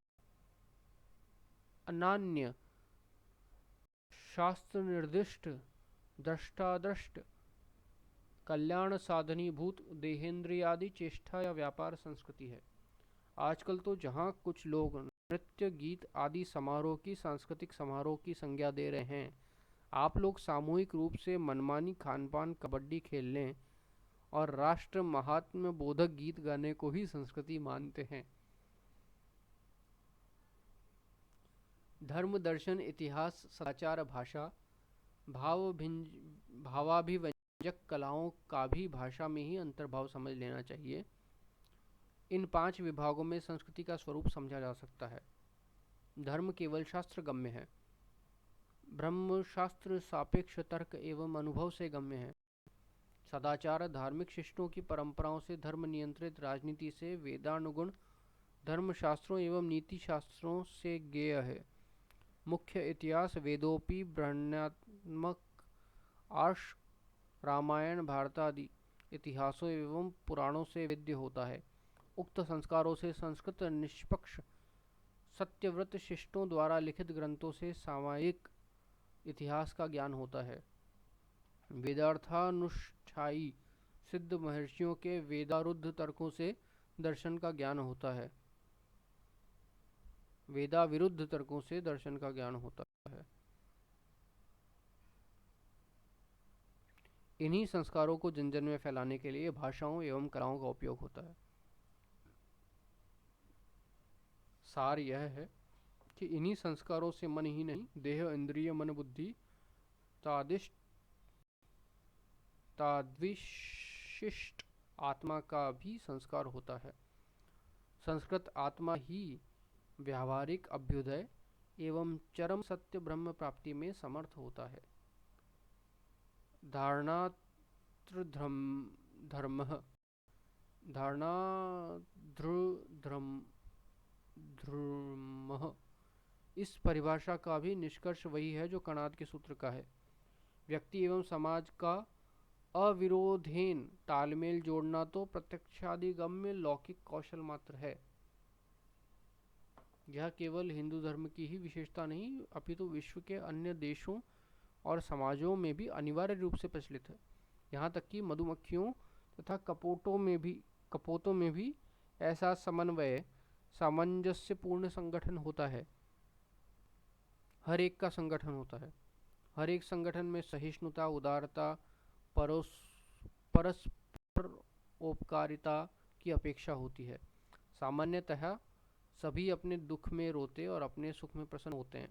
अनान्य शास्त्र निर्दिष्ट दृष्टादृष्ट कल्याण साधनीभूत देहेंद्रियादि चेष्टा या व्यापार संस्कृति है। आजकल तो जहाँ कुछ लोग नृत्य, गीत आदि समारोह की सांस्कृतिक समारोह की संज्ञा दे रहे हैं, आप लोग सामूहिक रूप से मनमानी खानपान, कबड्डी खेलने और राष्ट्र महात्म्य बोधक गीत गाने को ही संस्कृति मानते हैं। धर्म, दर्शन, इतिहास, सदाचार, भाषा, भावाभिव्यंजक कलाओं का भी भाषा में ही अंतर्भाव समझ लेना चाहिए। इन 5 विभागों में संस्कृति का स्वरूप समझा जा सकता है। धर्म केवल शास्त्र गम्य है। ब्रह्म शास्त्र सापेक्ष तर्क एवं अनुभव से गम्य है। सदाचार धार्मिक शिष्टों की परंपराओं से धर्म नियंत्रित राजनीति से वेदानुगुण धर्म शास्त्रों एवं नीति शास्त्रों से ज्ञेय है। मुख्य इतिहास वेदोपि ब्रह्मण्यात्मक आर्ष, रामायण, भारत आदि इतिहासों एवं पुराणों से वेद्य होता है। उक्त संस्कारों से संस्कृत निष्पक्ष सत्यव्रत शिष्टों द्वारा लिखित ग्रंथों से सामायिक इतिहास का ज्ञान होता है। वेदार्थानुष्ठायी सिद्ध महर्षियों के वेदारुद्ध तर्कों से दर्शन का ज्ञान होता है। वेदाविरुद्ध तर्कों से दर्शन का ज्ञान होता है। इन्हीं संस्कारों को जन जन में फैलाने के लिए भाषाओं एवं कलाओं का उपयोग होता है। सार यह है कि इन्हीं संस्कारों से मन ही नहीं, देह, इंद्रिय, मन, बुद्धि ताद्विशिष्ट आत्मा का भी संस्कार होता है। संस्कृत आत्मा ही व्यावहारिक अभ्युदय एवं चरम सत्य ब्रह्म प्राप्ति में समर्थ होता है। धारणाध्रुधर्म इस परिभाषा का भी निष्कर्ष वही है जो कणाद के सूत्र का है। व्यक्ति एवं समाज का अविरोधेन तालमेल जोड़ना तो प्रत्यक्षादिगम्य लौकिक कौशल मात्र है। यह केवल हिंदू धर्म की ही विशेषता नहीं, अपितु विश्व के अन्य देशों और समाजों में भी अनिवार्य रूप से प्रचलित है। यहाँ तक कि मधुमक्खियों तथा कपोतों में भी ऐसा समन्वय, सामंजस्यपूर्ण संगठन होता है। हर एक का संगठन होता है। हर एक संगठन में सहिष्णुता, उदारता, परस्पर उपकारिता की अपेक्षा होती है। सामान्यतः सभी अपने दुख में रोते और अपने सुख में प्रसन्न होते हैं।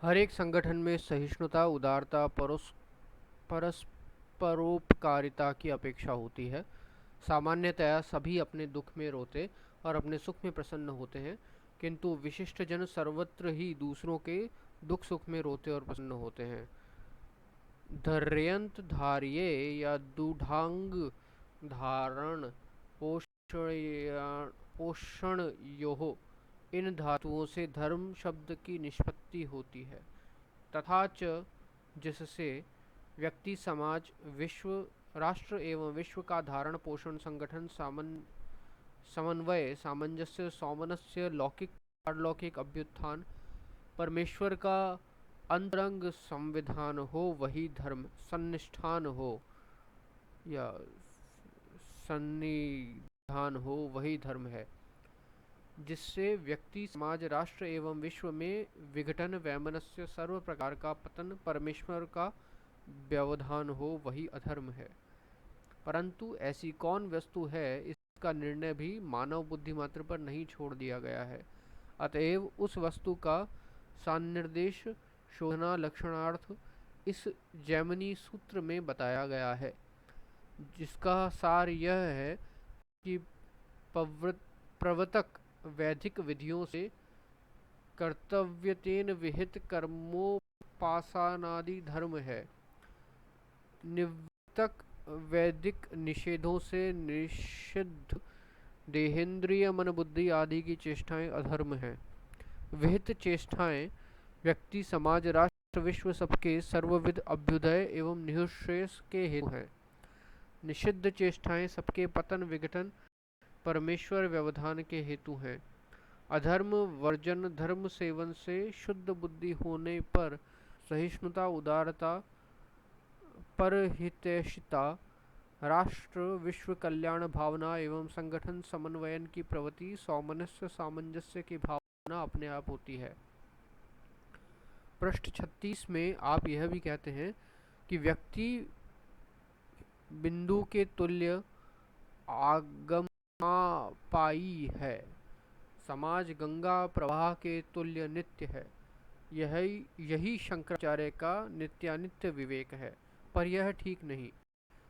हर एक संगठन में सहिष्णुता, उदारता, परस्परोपकारिता की अपेक्षा होती है। सामान्यतया सभी अपने दुख में रोते और अपने सुख में प्रसन्न होते हैं, किंतु विशिष्ट जन सर्वत्र ही दूसरों के दुख सुख में रोते और प्रसन्न होते हैं। धर्यंत धार्ये या दूढ़ांग धारण पोषण योः, इन धातुओं से धर्म शब्द की निष्पत्ति होती है। तथा च, जिससे व्यक्ति, समाज, विश्व, राष्ट्र एवं विश्व का धारण पोषण, संगठन, समन्वय, सामंजस्य, सौमनस्य, लौकिक पारलौकिक अभ्युत्थान, परमेश्वर का अंतरंग संविधान हो, वही धर्म, सन्निष्ठान हो या सन्निधान हो, वही धर्म है। जिससे व्यक्ति, समाज, राष्ट्र एवं विश्व में विघटन, वैमनस्य, सर्व प्रकार का पतन, परमेश्वर का व्यवधान हो, वही अधर्म है। परंतु ऐसी कौन वस्तु है, इसका निर्णय भी मानव बुद्धि मात्र पर नहीं छोड़ दिया गया है। अतएव उस वस्तु का सान्निर्देश शोधना लक्षणार्थ इस जैमिनी सूत्र में बताया गया है, जिसका सार यह है कि प्रवर्तक वैदिक विधियों से कर्तव्यतेन विहित कर्मोपासनादि धर्म है। निवृत्तक वैदिक निषेधों से निषिद्ध देहेंद्रिय, मन, बुद्धि आदि की चेष्टाएं अधर्म हैं। विहित चेष्टाएं व्यक्ति, समाज, राष्ट्र, विश्व सबके सर्वविध अभ्युदय एवं निःश्रेयस के हेतु हैं। निषिद्ध चेष्टाएं सबके पतन, विघटन, परमेश्वर व्यवधान के हेतु हैं। अधर्म वर्जन, धर्म सेवन से शुद्ध बुद्धि होने पर सहिष्णुता, उदारता, परहितैषिता, राष्ट्र विश्व कल्याण भावना एवं संगठन समन्वयन की प्रवृत्ति, सौमनस्य, सामंजस्य की भावना अपने आप होती है। पृष्ठ 36 में आप यह भी कहते हैं कि व्यक्ति बिंदु के तुल्य आगमापायी है, समाज गंगा प्रवाह के तुल्य नित्य है। यही शंकराचार्य का नित्यानित्य विवेक है, पर यह ठीक नहीं।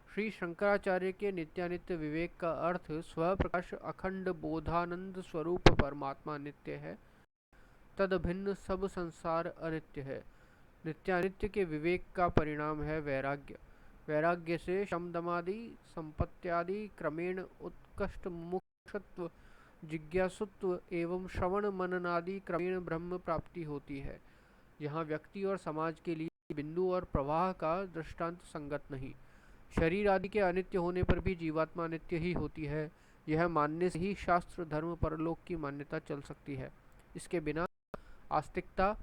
श्री शंकराचार्य के नित्यानित्य विवेक का अर्थ स्वप्रकाश अखंड बोधानंद स्वरूप परमात्मा नित्य है, तदभिन्न सब संसार अनित्य है। नित्यानित्य के विवेक का परिणाम है वैराग्य। वैराग्य से शमदमादि संपत्त्यादि क्रमेण उत्कृष्ट मुमुक्षुत्व, जिज्ञासुत्व एवं श्रवण मननादि क्रमेण ब्रह्म प्राप्ति होती है। यहाँ व्यक्ति और समाज के लिए बिंदु और प्रवाह का दृष्टांत संगत नहीं। शरीर आदि के अनित्य होने पर भी जीवात्मा नित्य ही होती है, यह मानने से ही शास्त्र, धर्म, परलोक की मान्यता चल सकती है। इसके बिना आस्तिकता,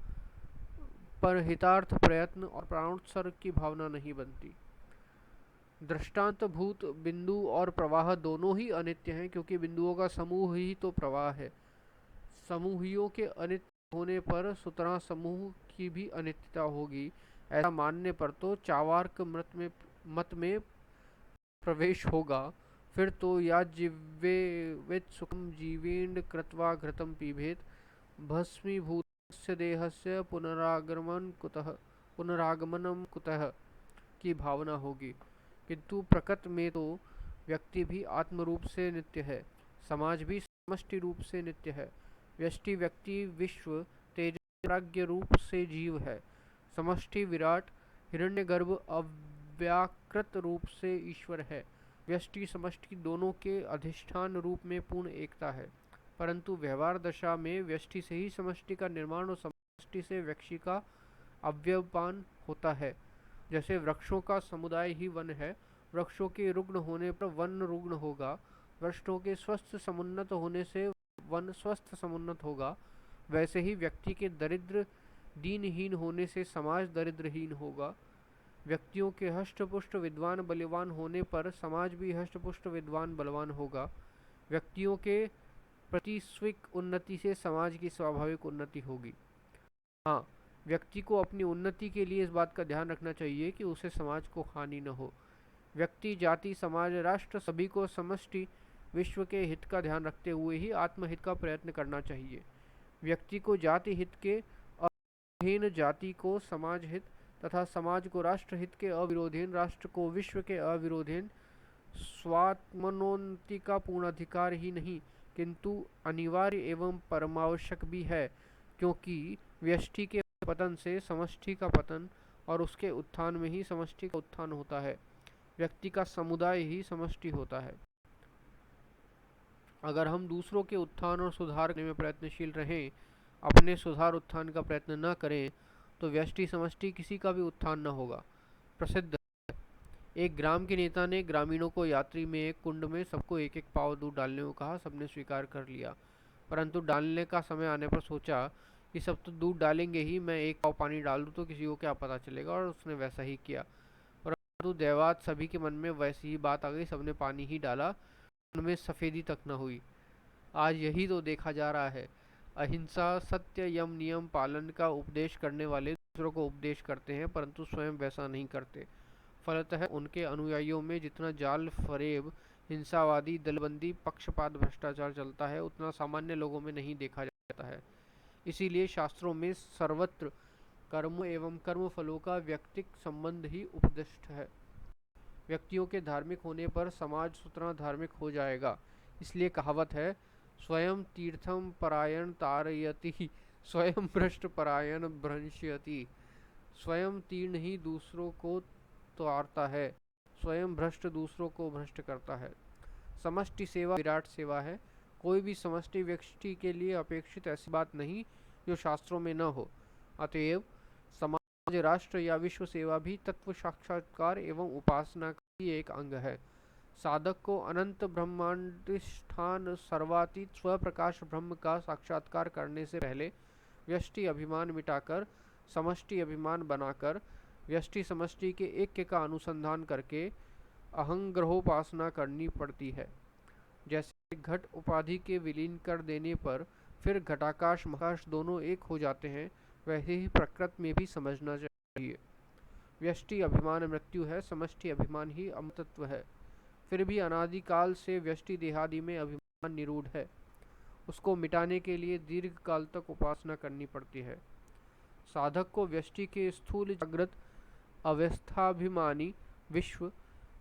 परहितार्थ प्रयत्न और प्राणोत्सर्ग की भावना नहीं बनती। दृष्टांत भूत बिंदु और प्रवाह दोनों ही अनित्य हैं, क्योंकि बिंदुओं का समूह ही तो प्रवाह है। समूहियों के अनित्य होने पर सुतरां समूह की भी अनित्यता होगी। ऐसा मानने पर तो चावार्क मत में प्रवेश होगा। फिर तो या जीवेत सुखम जीवेन्द्र कृत्वा घृतम पीभेत, भस्मीभूतस्य देहस्य पुनरागमनम कुतः की भावना होगी। किंतु प्रकृति में तो व्यक्ति भी आत्म रूप से नित्य है, समाज भी समष्टि रूप से नित्य है। व्यष्टि व्यक्ति विश्व तेज प्राज्ञ रूप से जीव है, समष्टि विराट हिरण्यगर्भ अव्याकृत रूप से ईश्वर है। व्यष्टि समष्टि दोनों के अधिष्ठान रूप में पूर्ण एकता है, परंतु व्यवहार दशा में व्यष्टि से ही समष्टि का निर्माण और समष्टि से व्यक्ति का अव्यवपान होता है। जैसे वृक्षों का समुदाय ही वन है, वृक्षों के रुग्ण होने पर वन रुग्ण होगा, वृक्षों के स्वस्थ समुन्नत होने से वन स्वस्थ समुन्नत होगा, वैसे ही व्यक्ति के दरिद्र दीनहीन होने से समाज दरिद्रहीन होगा। व्यक्तियों के हष्टपुष्ट विद्वान बलवान होने पर समाज भी हष्टपुष्ट विद्वान बलवान होगा। व्यक्तियों के प्रतिस्विक उन्नति से समाज की स्वाभाविक उन्नति होगी। हाँ, व्यक्ति को अपनी उन्नति के लिए इस बात का ध्यान रखना चाहिए कि उसे समाज को हानि न हो। व्यक्ति, जाति, समाज, राष्ट्र सभी को समष्टि विश्व के हित का ध्यान रखते हुए ही आत्महित का प्रयत्न करना चाहिए। व्यक्ति को जाति हित के अधीन जाति को समाज हित तथा समाज को राष्ट्र हित के अविरोधीन, राष्ट्र को विश्व के अविरोधीन स्वात्मनोन्नति का पूर्ण अधिकार ही नहीं किंतु अनिवार्य एवं परमावश्यक भी है, क्योंकि व्यष्टि के पतन से समष्टि का पतन और उसके उत्थान में ही समष्टि का उत्थान होता है। व्यक्ति का समुदाय ही समष्टि होता है। अगर हम दूसरों के उत्थान और सुधार करने में प्रयत्नशील रहें, अपने सुधार उत्थान का प्रयत्न न करें, तो व्यष्टि समष्टि किसी का भी उत्थान न होगा। प्रसिद्ध एक ग्राम के नेता ने ग्रामीणों को यात्री में एक कुंड में सबको एक एक पाव दूध डालने को कहा। सबने स्वीकार कर लिया, परंतु डालने का समय आने पर सोचा कि सब तो दूध डालेंगे ही, मैं एक पाव पानी डाल दूं तो किसी को क्या पता चलेगा, और उसने वैसा ही किया। परंतु दैवात सभी के मन में वैसी ही बात आ गई, सबने पानी ही डाला, उनमें सफेदी तक न हुई। आज यही तो देखा जा रहा है। अहिंसा, सत्य, यम नियम पालन का उपदेश करने वाले दूसरों को उपदेश करते हैं, परंतु स्वयं वैसा नहीं करते। फलतः उनके अनुयायियों में जितना जाल फरेब, हिंसावादी, दलबंदी, पक्षपात, भ्रष्टाचार चलता है, उतना सामान्य लोगों में नहीं देखा जाता है। इसीलिए शास्त्रों में सर्वत्र कर्म एवं कर्म फलों का व्यक्तिक संबंध ही उपदिष्ट है। व्यक्तियों के धार्मिक होने पर समाज स्वतः धार्मिक हो जाएगा। इसलिए कहावत है, स्वयं तीर्थम परायण तारयति, स्वयं भ्रष्ट परायण भ्रंशयति। स्वयं तीर्ण ही दूसरों को तारता है, स्वयं भ्रष्ट दूसरों को भ्रष्ट करता है। समष्टि सेवा विराट सेवा है। कोई भी समष्टि व्यक्ति के लिए अपेक्षित ऐसी बात नहीं जो शास्त्रों में न हो। अतएव समाज, राष्ट्र या विश्व सेवा भी तत्व साक्षात्कार एवं उपासना का ही एक अंग है। साधक को अनंत ब्रह्मांडिष्ठान सर्वातीत स्वप्रकाश ब्रह्म का साक्षात्कार करने से पहले व्यष्टि अभिमान मिटाकर समष्टि अभिमान बनाकर व्यष्टि समष्टि के ऐक्य का अनुसंधान करके अहंग्रहोपासना करनी पड़ती है। जैसे घट उपाधि के विलीन कर देने पर फिर घटाकाश महाकाश दोनों एक हो जाते हैं, वैसे ही प्रकृति में भी समझना चाहिए। व्यष्टि अभिमान मृत्यु है, समष्टि अभिमान ही अमृतत्व है। फिर भी अनादिकाल से व्यष्टि देहादि में अभिमान निरूढ़ है। उसको मिटाने के लिए दीर्घ काल तक उपासना करनी पड़ती है। साधक को व्यष्टि के स्थूल जागृत अवस्थाभिमानी विश्व,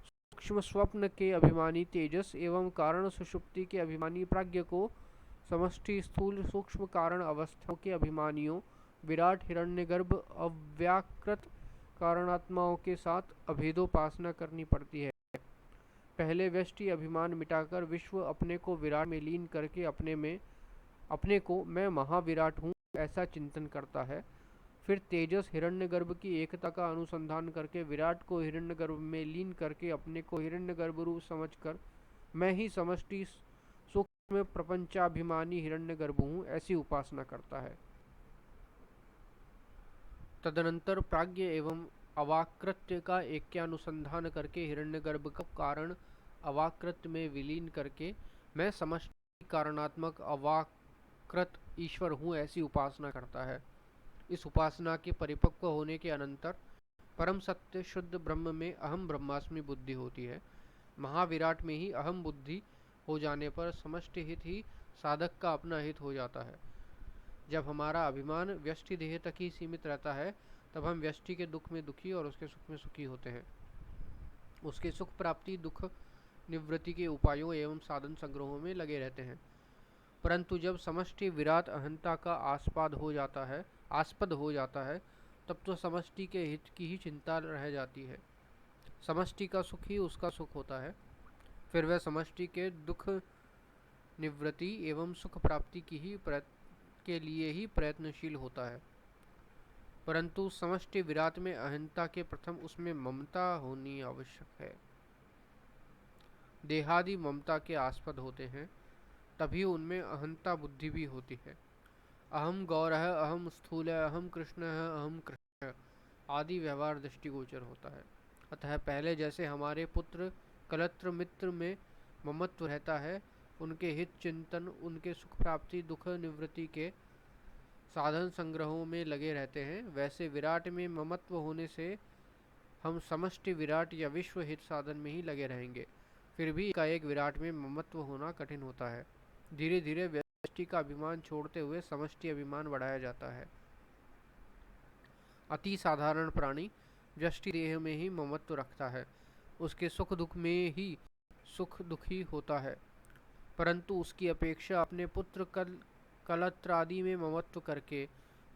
सूक्ष्म स्वप्न के अभिमानी तेजस एवं कारण सुषुप्ति के अभिमानी प्राज्ञ को समष्टि स्थूल सूक्ष्म कारण अवस्थाओं के अभिमानियों विराट हिरण्यगर्भ अव्याकृत कारणात्माओं के साथ अभेदोपासना करनी पड़ती है। पहले व्यष्टि अभिमान मिटाकर विश्व अपने को विराट में लीन करके अपने को मैं महाविराट हूँ ऐसा चिंतन करता है। फिर तेजस हिरण्यगर्भ की एकता का अनुसंधान करके विराट को हिरण्यगर्भ में लीन करके अपने को हिरण्यगर्भ रूप समझकर मैं ही समष्टि सूक्ष्म प्रपंचाभिमानी हिरण्यगर्भ हूँ ऐसी उपासना करता है। तदनंतर प्राज्ञ एवं अवाकृत्य का ऐक्यानुसंधान करके हिरण्यगर्भ का कारण अवाकृत में विलीन करके मैं समष्टि कारणात्मक अवाकृत ईश्वर हूँ ऐसी उपासना करता है। इस उपासना के परिपक्व होने के अनंतर परम सत्य शुद्ध ब्रह्म में अहम ब्रह्मास्मि बुद्धि होती है। महाविराट में ही अहम बुद्धि हो जाने पर समष्टि हित ही साधक का अपना हित हो जाता है। जब हमारा अभिमान व्यष्टि देह तक ही सीमित रहता है, तब हम व्यष्टि के दुख में दुखी और उसके सुख में सुखी होते हैं। उसके सुख प्राप्ति, दुख निवृत्ति के उपायों एवं साधन संग्रहों में लगे रहते हैं। परंतु जब समष्टि विराट अहंता का आस्पद हो जाता है, तब तो समष्टि के हित की ही चिंता रह जाती है। समष्टि का सुख ही उसका सुख होता है। फिर वह समष्टि के दुख निवृत्ति एवं सुख प्राप्ति के लिए ही प्रयत्नशील होता है। परंतु समष्टि विराट में अहंता के प्रथम उसमें ममता होनी आवश्यक है। देहादि ममता के आस्पद होते हैं, तभी उनमें अहंता बुद्धि भी होती है। अहम गौरः, अहम स्थूलः, अहम कृष्णः, अहम कृष्णः आदि व्यवहार दृष्टिगोचर होता है। अतः पहले जैसे हमारे पुत्र कलत्र मित्र में ममत्व रहता है, उनके हित चिंतन, उनके सुख प्राप्ति, दुख निवृत्ति के साधन संग्रहों में लगे रहते हैं, वैसे विराट में ममत्व होने से हम समष्टि विराट या विश्व हित साधन में ही लगे रहेंगे। फिर भी एकाएक विराट में ममत्व होना कठिन होता है। धीरे धीरे व्यष्टि का अभिमान छोड़ते हुए समष्टि अभिमान बढ़ाया जाता है। अति साधारण प्राणी व्यष्टि देह में ही ममत्व रखता है, उसके सुख दुख में ही सुख दुखी होता है, परंतु उसकी अपेक्षा अपने पुत्र कलत्र आदि में ममत्व करके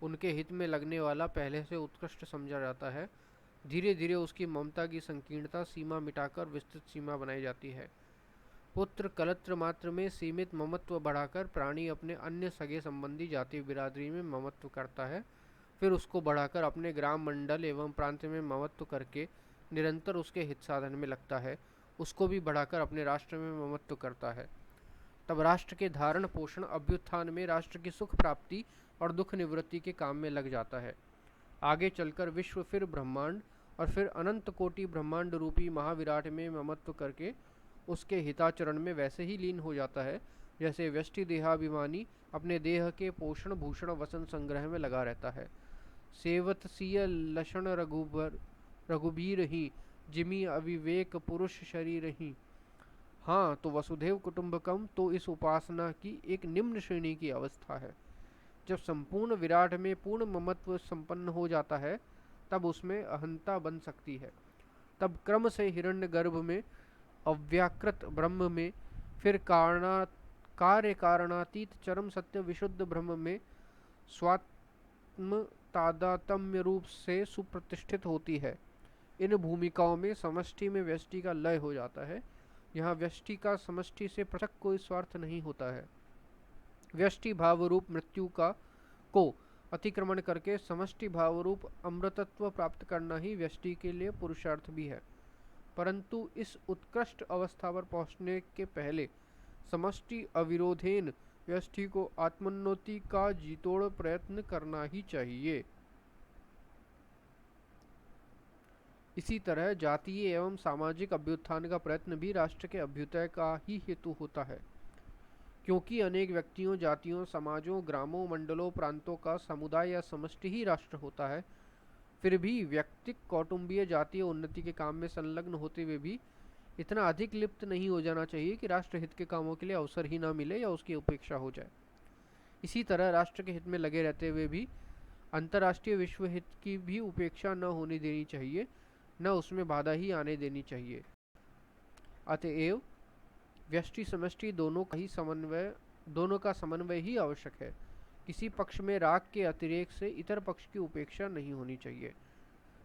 उनके हित में लगने वाला पहले से उत्कृष्ट समझा जाता है। धीरे धीरे उसकी ममता की संकीर्णता सीमा मिटाकर विस्तृत सीमा बनाई जाती है। पुत्र कलत्र मात्र में सीमित ममत्व बढ़ाकर प्राणी अपने अन्य सगे संबंधी जाति बिरादरी में ममत्व करता है, फिर उसको बढ़ाकर अपने ग्राम मंडल एवं प्रांत में ममत्व करके निरंतर उसके हित साधन में लगता है, उसको भी बढ़ाकर अपने राष्ट्र में ममत्व करता है। तब राष्ट्र के धारण पोषण अभ्युत्थान में राष्ट्र की सुख प्राप्ति और दुख निवृत्ति के काम में लग जाता है। आगे चलकर विश्व फिर ब्रह्मांड और फिर अनंत कोटि ब्रह्मांड रूपी महाविराट में ममत्व करके उसके हिताचरण में वैसे ही लीन हो जाता है जैसे व्यष्टि देहाभिमानी अपने देह के पोषण भूषण वसन संग्रह में लगा रहता है। सेवतसीय लक्षण रघुबीर ही जिमी अविवेक पुरुष शरीर ही। हाँ, तो वसुधैव कुटुंबकम तो इस उपासना की एक निम्न श्रेणी की अवस्था है। जब संपूर्ण विराट में पूर्ण ममत्व संपन्न हो जाता है तब उसमें अहंता बन सकती है। तब क्रम से हिरण्य गर्भ में, अव्याकृत ब्रह्म में, फिर कार्य कारणातीत चरम सत्य विशुद्ध ब्रह्म में स्वात्म तादात्म्य रूप से सुप्रतिष्ठित होती है। इन भूमिकाओं में समष्टि में व्यष्टि का लय हो जाता है। यहाँ व्यष्टि का समष्टि से पृथक कोई स्वार्थ नहीं होता है। व्यष्टि भाव रूप मृत्यु को अतिक्रमण करके समष्टि भाव रूप अमृतत्व प्राप्त करना ही व्यष्टि के लिए पुरुषार्थ भी है। परंतु इस उत्कृष्ट अवस्था पर पहुंचने के पहले समष्टि अविरोधेन व्यष्टि को आत्मोन्नति का जीतोड़ प्रयत्न करना ही चाहिए। इसी तरह जातीय एवं सामाजिक अभ्युत्थान का प्रयत्न भी राष्ट्र के अभ्युदय का ही हेतु होता है, क्योंकि अनेक व्यक्तियों, जातियों, समाजों, ग्रामों, मंडलों, प्रांतों का समुदाय या समष्टि ही राष्ट्र होता है। फिर भी व्यक्तिक कौटुंबीय जातीय उन्नति के काम में संलग्न होते हुए भी इतना अधिक लिप्त नहीं हो जाना चाहिए कि राष्ट्र हित के कामों के लिए अवसर ही ना मिले या उसकी उपेक्षा हो जाए। इसी तरह राष्ट्र के हित में लगे रहते हुए भी अंतर्राष्ट्रीय विश्व हित की भी उपेक्षा न होने देनी चाहिए, न उसमें बाधा ही आने देनी चाहिए। अतएव व्यष्टि समष्टि दोनों का समन्वय ही आवश्यक है। किसी पक्ष में राग के अतिरेक से इतर पक्ष की उपेक्षा नहीं होनी चाहिए।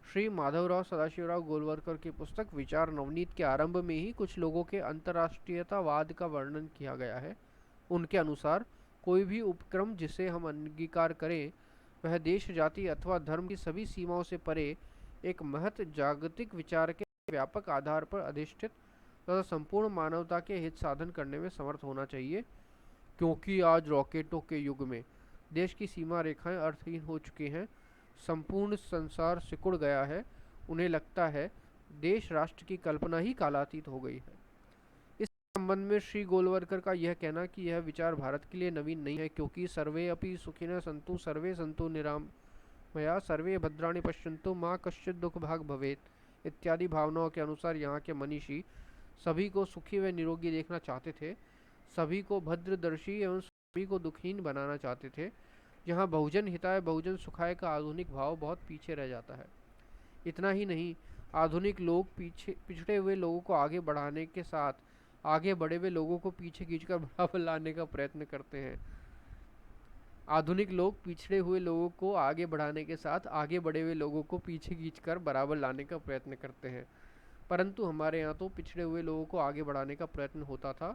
श्री माधवराव सदाशिवराव गोलवलकर की पुस्तक विचार नवनीत के आरंभ में ही कुछ लोगों के अंतर्राष्ट्रीयतावाद का वर्णन किया गया है। उनके अनुसार कोई भी उपक्रम जिसे हम अंगीकार करें वह देश, जाति अथवा धर्म की सभी सीमाओं से परे एक महत जागतिक विचार के व्यापक आधार पर अधिष्ठित तथा संपूर्ण मानवता के हित साधन करने में समर्थ होना चाहिए। क्योंकि आज रॉकेटों के युग में देश की सीमा रेखाएं अर्थहीन हो चुकी हैं, संपूर्ण संसार सिकुड़ गया है, उन्हें लगता है देश राष्ट्र की कल्पना ही कालातीत हो गई है। इस संबंध में श्री गोलवलकर का यह कहना कि यह विचार भारत के लिए नवीन नहीं है, क्योंकि सर्वे अपि सुखिनः सन्तु सर्वे सन्तु निरामया सर्वे भद्राणि पश्यन्तु माँ कश्चित् दुख भाग भवेत् इत्यादि भावनाओं के अनुसार यहाँ के मनीषी सभी को सुखी व निरोगी देखना चाहते थे, सभी को भद्रदर्शी एवं सभी को दुखहीन बनाना चाहते थे। यहाँ बहुजन हिताय बहुजन सुखाय का आधुनिक भाव बहुत पीछे रह जाता है। इतना ही नहीं, आधुनिक लोग पिछड़े हुए लोगों को आगे बढ़ाने के साथ आगे बढ़े हुए लोगों को पीछे खींचकर बराबर लाने का प्रयत्न करते हैं। आधुनिक लोग पिछड़े हुए लोगों को आगे बढ़ाने के साथ आगे बढ़े हुए लोगों को पीछे खींचकर बराबर लाने का प्रयत्न करते हैं, परंतु हमारे यहाँ तो पिछड़े हुए लोगों को आगे बढ़ाने का प्रयत्न होता था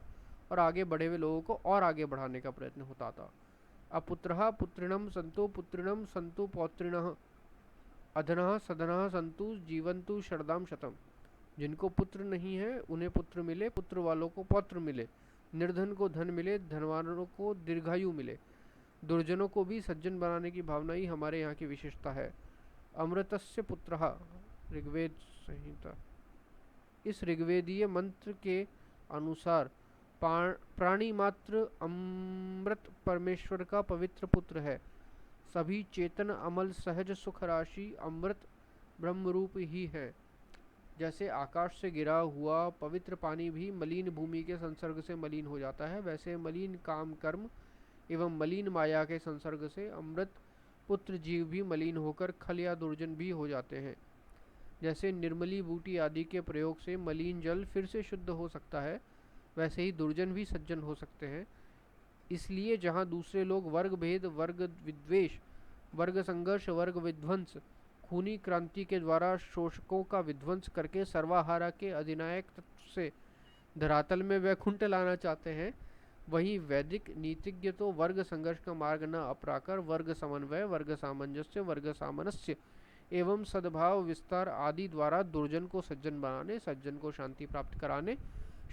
और आगे बढ़े हुए लोगों को और आगे बढ़ाने का प्रयत्न होता था। अपुत्रः पुत्रिणं सन्तु पौत्रिणः अधनः सधनः सन्तु जीवन्तु शरदां शतम्। जिनको पुत्र नहीं है उन्हें पुत्र मिले, पुत्र वालों को पौत्र मिले, निर्धन को धन मिले, धनवानों को दीर्घायु मिले। दुर्जनों को भी सज्जन बनाने की भावना ही हमारे यहाँ की विशेषता है। अमृतस्य पुत्रः ऋग्वेद संहिता। इस ऋग्वेदीय मंत्र के अनुसार प्राणी मात्र अमृत परमेश्वर का पवित्र पुत्र है। सभी चेतन अमल सहज सुख राशि अमृत ब्रह्म रूप ही है। जैसे आकाश से गिरा हुआ पवित्र पानी भी मलिन भूमि के संसर्ग से मलिन हो जाता है, वैसे मलिन काम कर्म एवं मलिन माया के संसर्ग से अमृत पुत्र जीव भी मलिन होकर खल या दुर्जन भी हो जाते हैं। जैसे निर्मली बूटी आदि के प्रयोग से मलिन जल फिर से शुद्ध हो सकता है, वैसे ही दुर्जन भी सज्जन हो सकते हैं। इसलिए जहाँ दूसरे लोग वर्ग भेद, वर्ग विद्वेष, वर्ग संघर्ष, वर्ग विध्वंस, खूनी क्रांति के द्वारा शोषकों का विध्वंस करके सर्वाहारा के अधिनायक तत्व से धरातल में वैकुंठ लाना चाहते हैं, वहीं वैदिक नीतिज्ञ तो वर्ग संघर्ष का मार्ग न अपनाकर वर्ग समन्वय, वर्ग सामंजस्य, वर्ग सामनस्य एवं सद्भाव विस्तार आदि द्वारा दुर्जन को सज्जन बनाने, सज्जन को शांति प्राप्त कराने,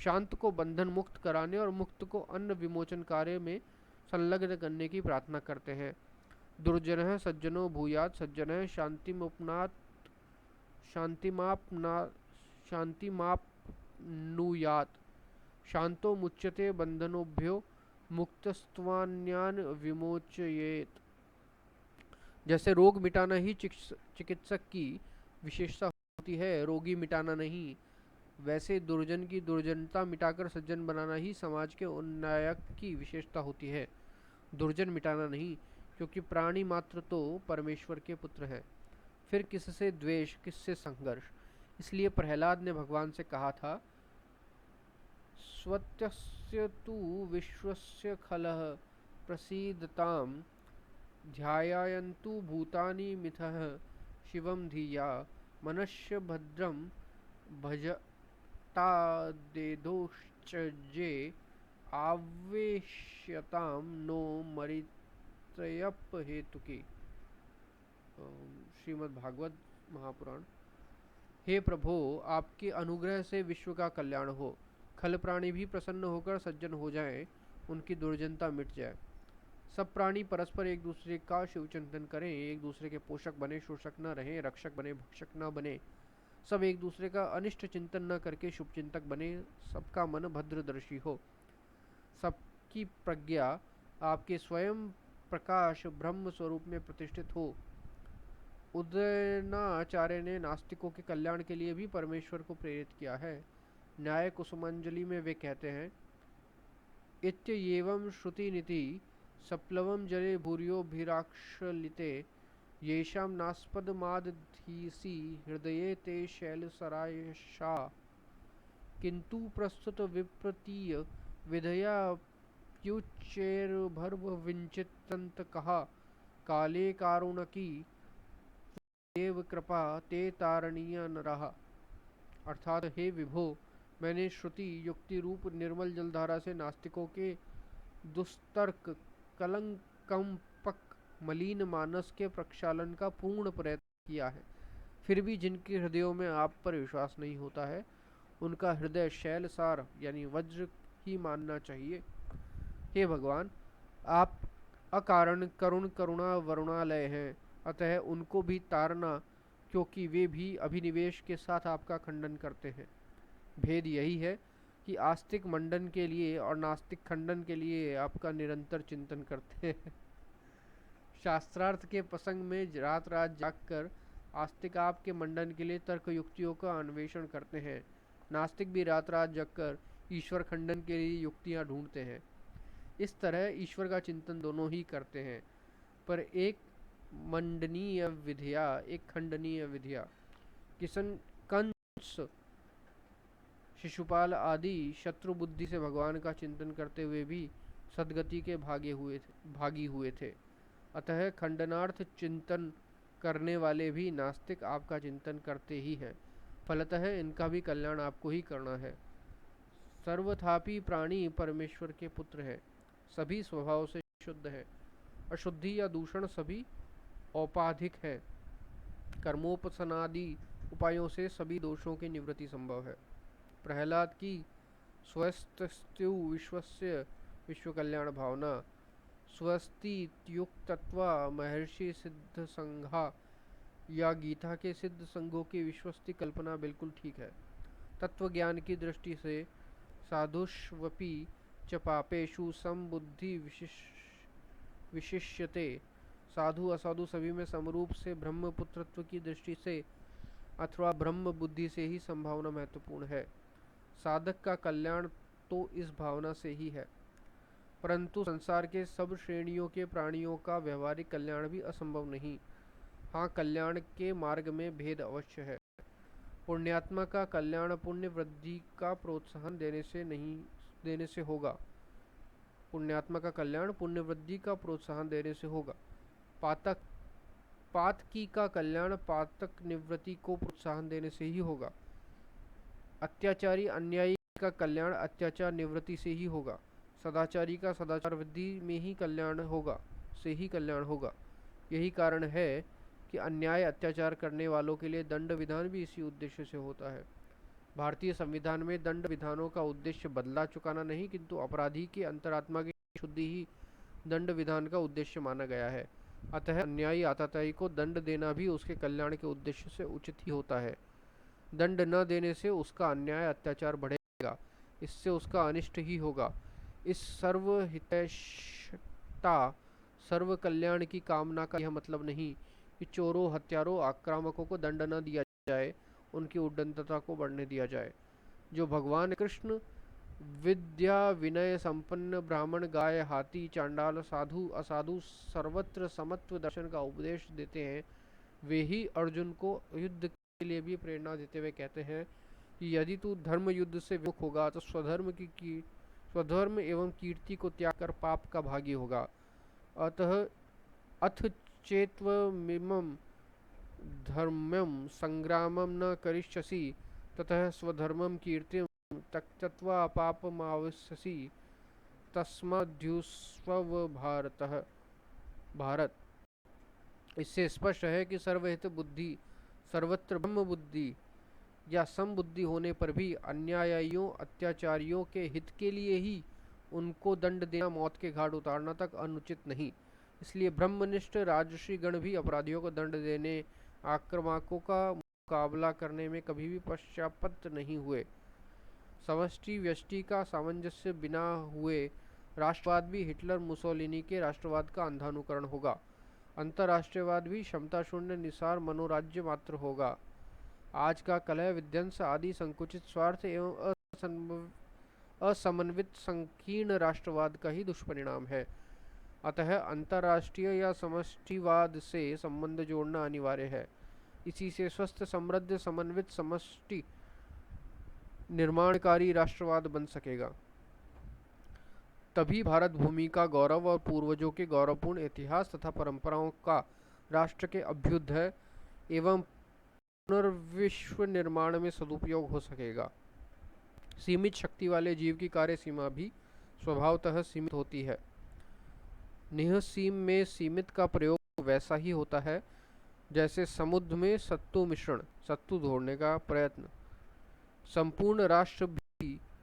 शांत को बंधन मुक्त कराने और मुक्त को अन्न विमोचन कार्य में संलग्न करने की प्रार्थना करते हैं। दुर्जनः सज्जनो भूयात्, सज्जनः शांतिमाप्नुयात्, शांतो मुच्यते बंधनोभ्यो, मुक्तस्त्वान्यान विमोचयेत्। जैसे रोग मिटाना ही चिकित्सक की विशेषता होती है, रोगी मिटाना नहीं, वैसे दुर्जन की दुर्जनता मिटाकर सज्जन बनाना ही समाज के उन्नयक की विशेषता होती है, दुर्जन मिटाना नहीं, क्योंकि प्राणी मात्र तो परमेश्वर के पुत्र हैं। फिर किससे द्वेष, किससे संघर्ष? इसलिए प्रहलाद ने भगवान से कहा था, स्वत्यस्य तु विश्वस्य खलः प्रसीदताम्, ध्यायन्तु भूतानि मिथः शिवं धिया, मनस्य भद्रं भजतादेदोश्चर्ये आवेश्यतां नो मरितयप हेतुकी। श्रीमद् भागवत महापुराण। हे प्रभो, आपके अनुग्रह से विश्व का कल्याण हो, खल प्राणी भी प्रसन्न होकर सज्जन हो जाएं, उनकी दुर्जनता मिट जाए। सब प्राणी परस्पर एक दूसरे का शिव चिंतन करें, एक दूसरे के पोषक बने, शोषक न रहें, रक्षक बने, भक्षक न बने, सब एक दूसरे का अनिष्ट चिंतन न करके शुभ चिंतक बने, सबका मन भद्रदर्शी हो, सबकी प्रज्ञा आपके स्वयं प्रकाश ब्रह्म स्वरूप में प्रतिष्ठित हो। उदयनाचार्य ने नास्तिकों के कल्याण के लिए भी परमेश्वर को प्रेरित किया है। न्याय कुसुमांजलि में वे कहते हैं, इत्येवं श्रुति नीति सप्लवं जले भूर्यो भिराक्षलिते, येषां नास्पदमादधीसि हृदये ते शैलसरायशा, किंतु प्रस्तुत विप्रतीय विधया प्युच्चैर्भर्वविंचितंत कहा, काले कारुणकी देव कृपा ते तारणीय नरः। अर्थात, हे विभो, मैंने श्रुति युक्ति रूप निर्मल जलधारा से नास्तिकों के दुस्तर्क कलंकंपक मलिन मानस के प्रक्षालन का पूर्ण प्रयत्न किया है। फिर भी जिनके हृदयों में आप पर विश्वास नहीं होता है, उनका हृदय शैलसार यानी वज्र ही मानना चाहिए। हे भगवान, आप अकारण करुण करुणा वरुणालय हैं, अतः उनको भी तारना, क्योंकि वे भी अभिनिवेश के साथ आपका खंडन करते हैं। भेद यही है कि आस्तिक मंडन के लिए और नास्तिक खंडन के लिए आपका निरंतर चिंतन करते हैं। शास्त्रार्थ के प्रसंग में रात रात जागकर आस्तिक आपके मंडन के लिए तर्क युक्तियों का अन्वेषण करते हैं, नास्तिक भी रात रात जगकर ईश्वर खंडन के लिए युक्तियां ढूंढते हैं। इस तरह ईश्वर का चिंतन दोनों ही करते हैं, पर एक मंडनीय विधिया, एक खंडनीय विधिया। किशन कंस, शिशुपाल आदि शत्रु बुद्धि से भगवान का चिंतन करते हुए भी सदगति के भागी हुए थे। अतः खंडनार्थ चिंतन करने वाले भी नास्तिक आपका चिंतन करते ही हैं, फलतः इनका भी कल्याण आपको ही करना है। सर्वथापि प्राणी परमेश्वर के पुत्र है, सभी स्वभाव से शुद्ध है, अशुद्धि या दूषण सभी औपाधिक है, कर्मोपसनादि उपायों से सभी दोषों की निवृत्ति संभव है। प्रहलाद की स्वस्त्यु विश्वस्य विश्व कल्याण भावना, स्वस्तियुक्तत्वा महर्षि सिद्ध संघा या गीता के सिद्ध संघों की विश्वस्ति कल्पना बिल्कुल ठीक है। तत्व ज्ञान की दृष्टि से साधुष्वपि च पापेषु समबुद्धि विशिष्यते, साधु असाधु सभी में समरूप से ब्रह्मपुत्रत्व की दृष्टि से अथवा ब्रह्म बुद्धि से ही संभावना महत्वपूर्ण है। साधक का कल्याण तो इस भावना से ही है, परंतु संसार के सब श्रेणियों के प्राणियों का व्यवहारिक कल्याण भी असंभव नहीं। हाँ, कल्याण के मार्ग में भेद अवश्य है। पुण्यात्मा का कल्याण पुण्य वृद्धि का प्रोत्साहन देने से होगा। पुण्यात्मा का कल्याण पुण्य वृद्धि का प्रोत्साहन देने से होगा। पातकी का कल्याण पातक निवृत्ति को प्रोत्साहन देने से ही होगा। अत्याचारी अन्यायी का कल्याण अत्याचार निवृत्ति से ही होगा। सदाचारी का सदाचार वृद्धि में ही कल्याण होगा। यही कारण है कि अन्याय अत्याचार करने वालों के लिए दंड विधान भी इसी उद्देश्य से होता है। भारतीय संविधान में दंड विधानों का उद्देश्य बदला चुकाना नहीं, किंतु अपराधी के अंतरात्मा की शुद्धि ही दंड विधान का उद्देश्य माना गया है। अतः अन्यायी आततायी को दंड देना भी उसके कल्याण के उद्देश्य से उचित ही होता है। दंड न देने से उसका अन्याय अत्याचार बढ़ेगा, इससे उसका अनिष्ट ही होगा। इस सर्वहितैषता सर्व कल्याण की कामना का यह मतलब नहीं कि चोरों, हत्यारों, आक्रामकों को दंड न दिया जाए, उनकी उद्दंडता को बढ़ने दिया जाए। जो भगवान कृष्ण विद्या विनय संपन्न ब्राह्मण, गाय, हाथी, चांडाल, साधु, असाधु सर्वत्र समत्व दर्शन का उपदेश देते हैं, वे ही अर्जुन को युद्ध के लिए भी प्रेरणा देते हुए कहते हैं कि यदि तू धर्म युद्ध से विमुख होगा तो स्वधर्म एवं कीर्ति को त्याग कर पाप का भागी होगा। अथ चेत्त्वमिमं धर्म्यं संग्रामं न करिष्यसि ततः स्वधर्मं कीर्तिं त्यक्त्वा पापमावस्यसि तस्माद्युत्सव भारत। इससे स्पष्ट है कि सर्वहित बुद्धि, सर्वत्र ब्रह्म बुद्धि या समबुद्धि होने पर भी अन्यायियों, अत्याचारियों के हित के लिए ही उनको दंड देना, मौत के घाट उतारना तक अनुचित नहीं। इसलिए ब्रह्मनिष्ठ राजर्षि गण भी अपराधियों को दंड देने, आक्रामकों का मुकाबला करने में कभी भी पश्चात्पद नहीं हुए। समष्टि व्यष्टि का सामंजस्य बिना हुए राष्ट्रवाद भी हिटलर मुसोलिनी के राष्ट्रवाद का अंधानुकरण होगा। अंतर्राष्ट्रीयवाद भी क्षमता शून्य निसार मनोराज्य मात्र होगा। आज का कलह, विध्वंस आदि संकुचित स्वार्थ एवं असमन्वित संकीर्ण राष्ट्रवाद का ही दुष्परिणाम है। अतः अंतर्राष्ट्रीय या समष्टिवाद से संबंध जोड़ना अनिवार्य है। इसी से स्वस्थ, समृद्ध, समन्वित, समष्टि निर्माणकारी राष्ट्रवाद बन सकेगा। तभी भारत भूमि का गौरव और पूर्वजों के गौरवपूर्ण इतिहास तथा परंपराओं का राष्ट्र के अभ्युदय एवं पुनर्विश्व निर्माण में सदुपयोग हो सकेगा। सीमित शक्ति वाले जीव की कार्य सीमा भी स्वभावतः सीमित होती है। निःसीम में सीमित का प्रयोग वैसा ही होता है जैसे समुद्र में सत्तू मिश्रण, सत्तू ढोड़ने का प्रयत्न। संपूर्ण राष्ट्र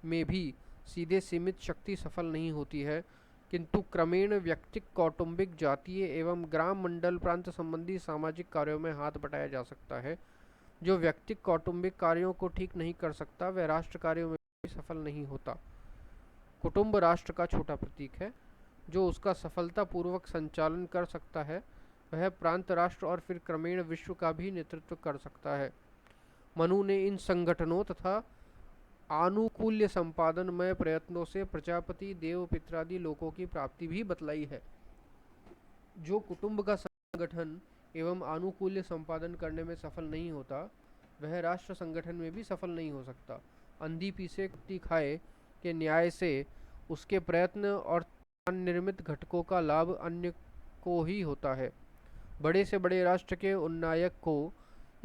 में भी सीधे सीमित शक्ति सफल नहीं होती है, किंतु क्रमेण व्यक्तिक, कौटुंबिक, जातीय एवं ग्राम, मंडल, प्रांत संबंधी सामाजिक कार्यों में हाथ बटाया जा सकता है। जो व्यक्तिक कौटुंबिक कार्यों को ठीक नहीं कर सकता, वह राष्ट्र कार्यों में भी सफल नहीं होता। कुटुंब राष्ट्र का छोटा प्रतीक है। जो उसका सफलतापूर्वक संचालन कर सकता है, वह प्रांत राष्ट्र और फिर क्रमेण विश्व का भी नेतृत्व कर सकता है। मनु ने इन संगठनों तथा आनुकूल्य संपादनमय प्रयत्नों से प्रजापति, देव, पितरादि लोकों की प्राप्ति भी बतलाई है। जो कुटुंब का संगठन एवं आनुकूल्य संपादन करने में सफल नहीं होता, वह राष्ट्र संगठन में भी सफल नहीं हो सकता। अंधी पीसे कुत्ती खाए के न्याय से उसके प्रयत्न और निर्मित घटकों का लाभ अन्य को ही होता है। बड़े से बड़े राष्ट्र के उन्नायक को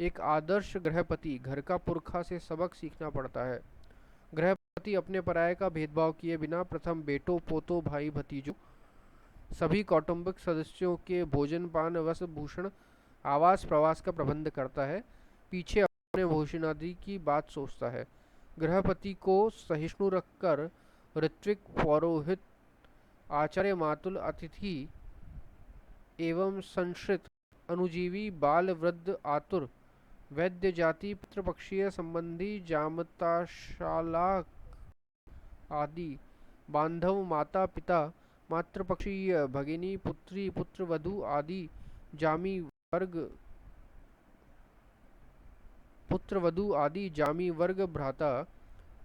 एक आदर्श गृहपति, घर का पुरखा से सबक सीखना पड़ता है। गृहपति अपने पराये का भेदभाव किए बिना प्रथम बेटों, पोतों, भाई, भतीजों सभी कौटुंबिक सदस्यों के भोजन, पान, वस्त्र, भूषण, आवास, प्रवास का प्रबंध करता है। पीछे अपने भोजनादि की बात सोचता है। गृहपति को सहिष्णु रखकर ऋत्विक, पौरोहित, आचार्य, मातुल, अतिथि एवं संश्रित, अनुजीवी, बाल, वृद्ध, आतुर, वैद्य, जाति, पितृपक्षीय संबंधी, जामताशालाक आदि बांधव, माता पिता, मातृपक्षीय, भगिनी, पुत्री, पुत्रवधू आदि जामी वर्ग पुत्र वधू आदि जामी वर्ग भ्राता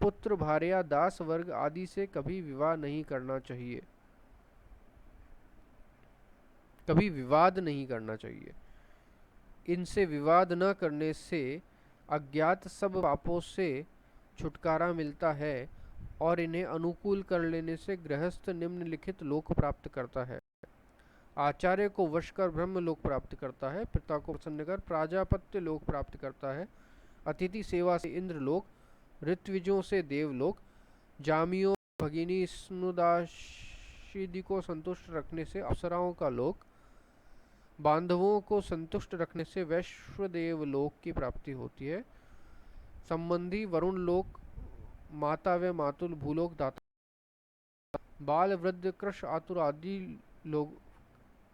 पुत्र भार्या दास वर्ग आदि से कभी विवाह नहीं करना चाहिए, कभी विवाद नहीं करना चाहिए। इनसे विवाद न करने से अज्ञात सब पापों से छुटकारा मिलता है और इन्हें अनुकूल कर लेने से गृहस्थ निम्नलिखित लोक प्राप्त करता है। आचार्य को वश कर ब्रह्म लोक प्राप्त करता है, पिता को प्रसन्न कर प्राजापत्य लोक प्राप्त करता है, अतिथि सेवा से इंद्र लोक, ऋत्विजों से देवलोक, जामियों भगिनी स्नुदाशिदि को संतुष्ट रखने से अप्सराओं का लोक, बांधवों को संतुष्ट रखने से वैश्वदेव लोक की प्राप्ति होती है। संबंधी वरुण लोक, माता व मातुल भूलोक दाता, बाल वृद्ध कृष आतुर आदि लोग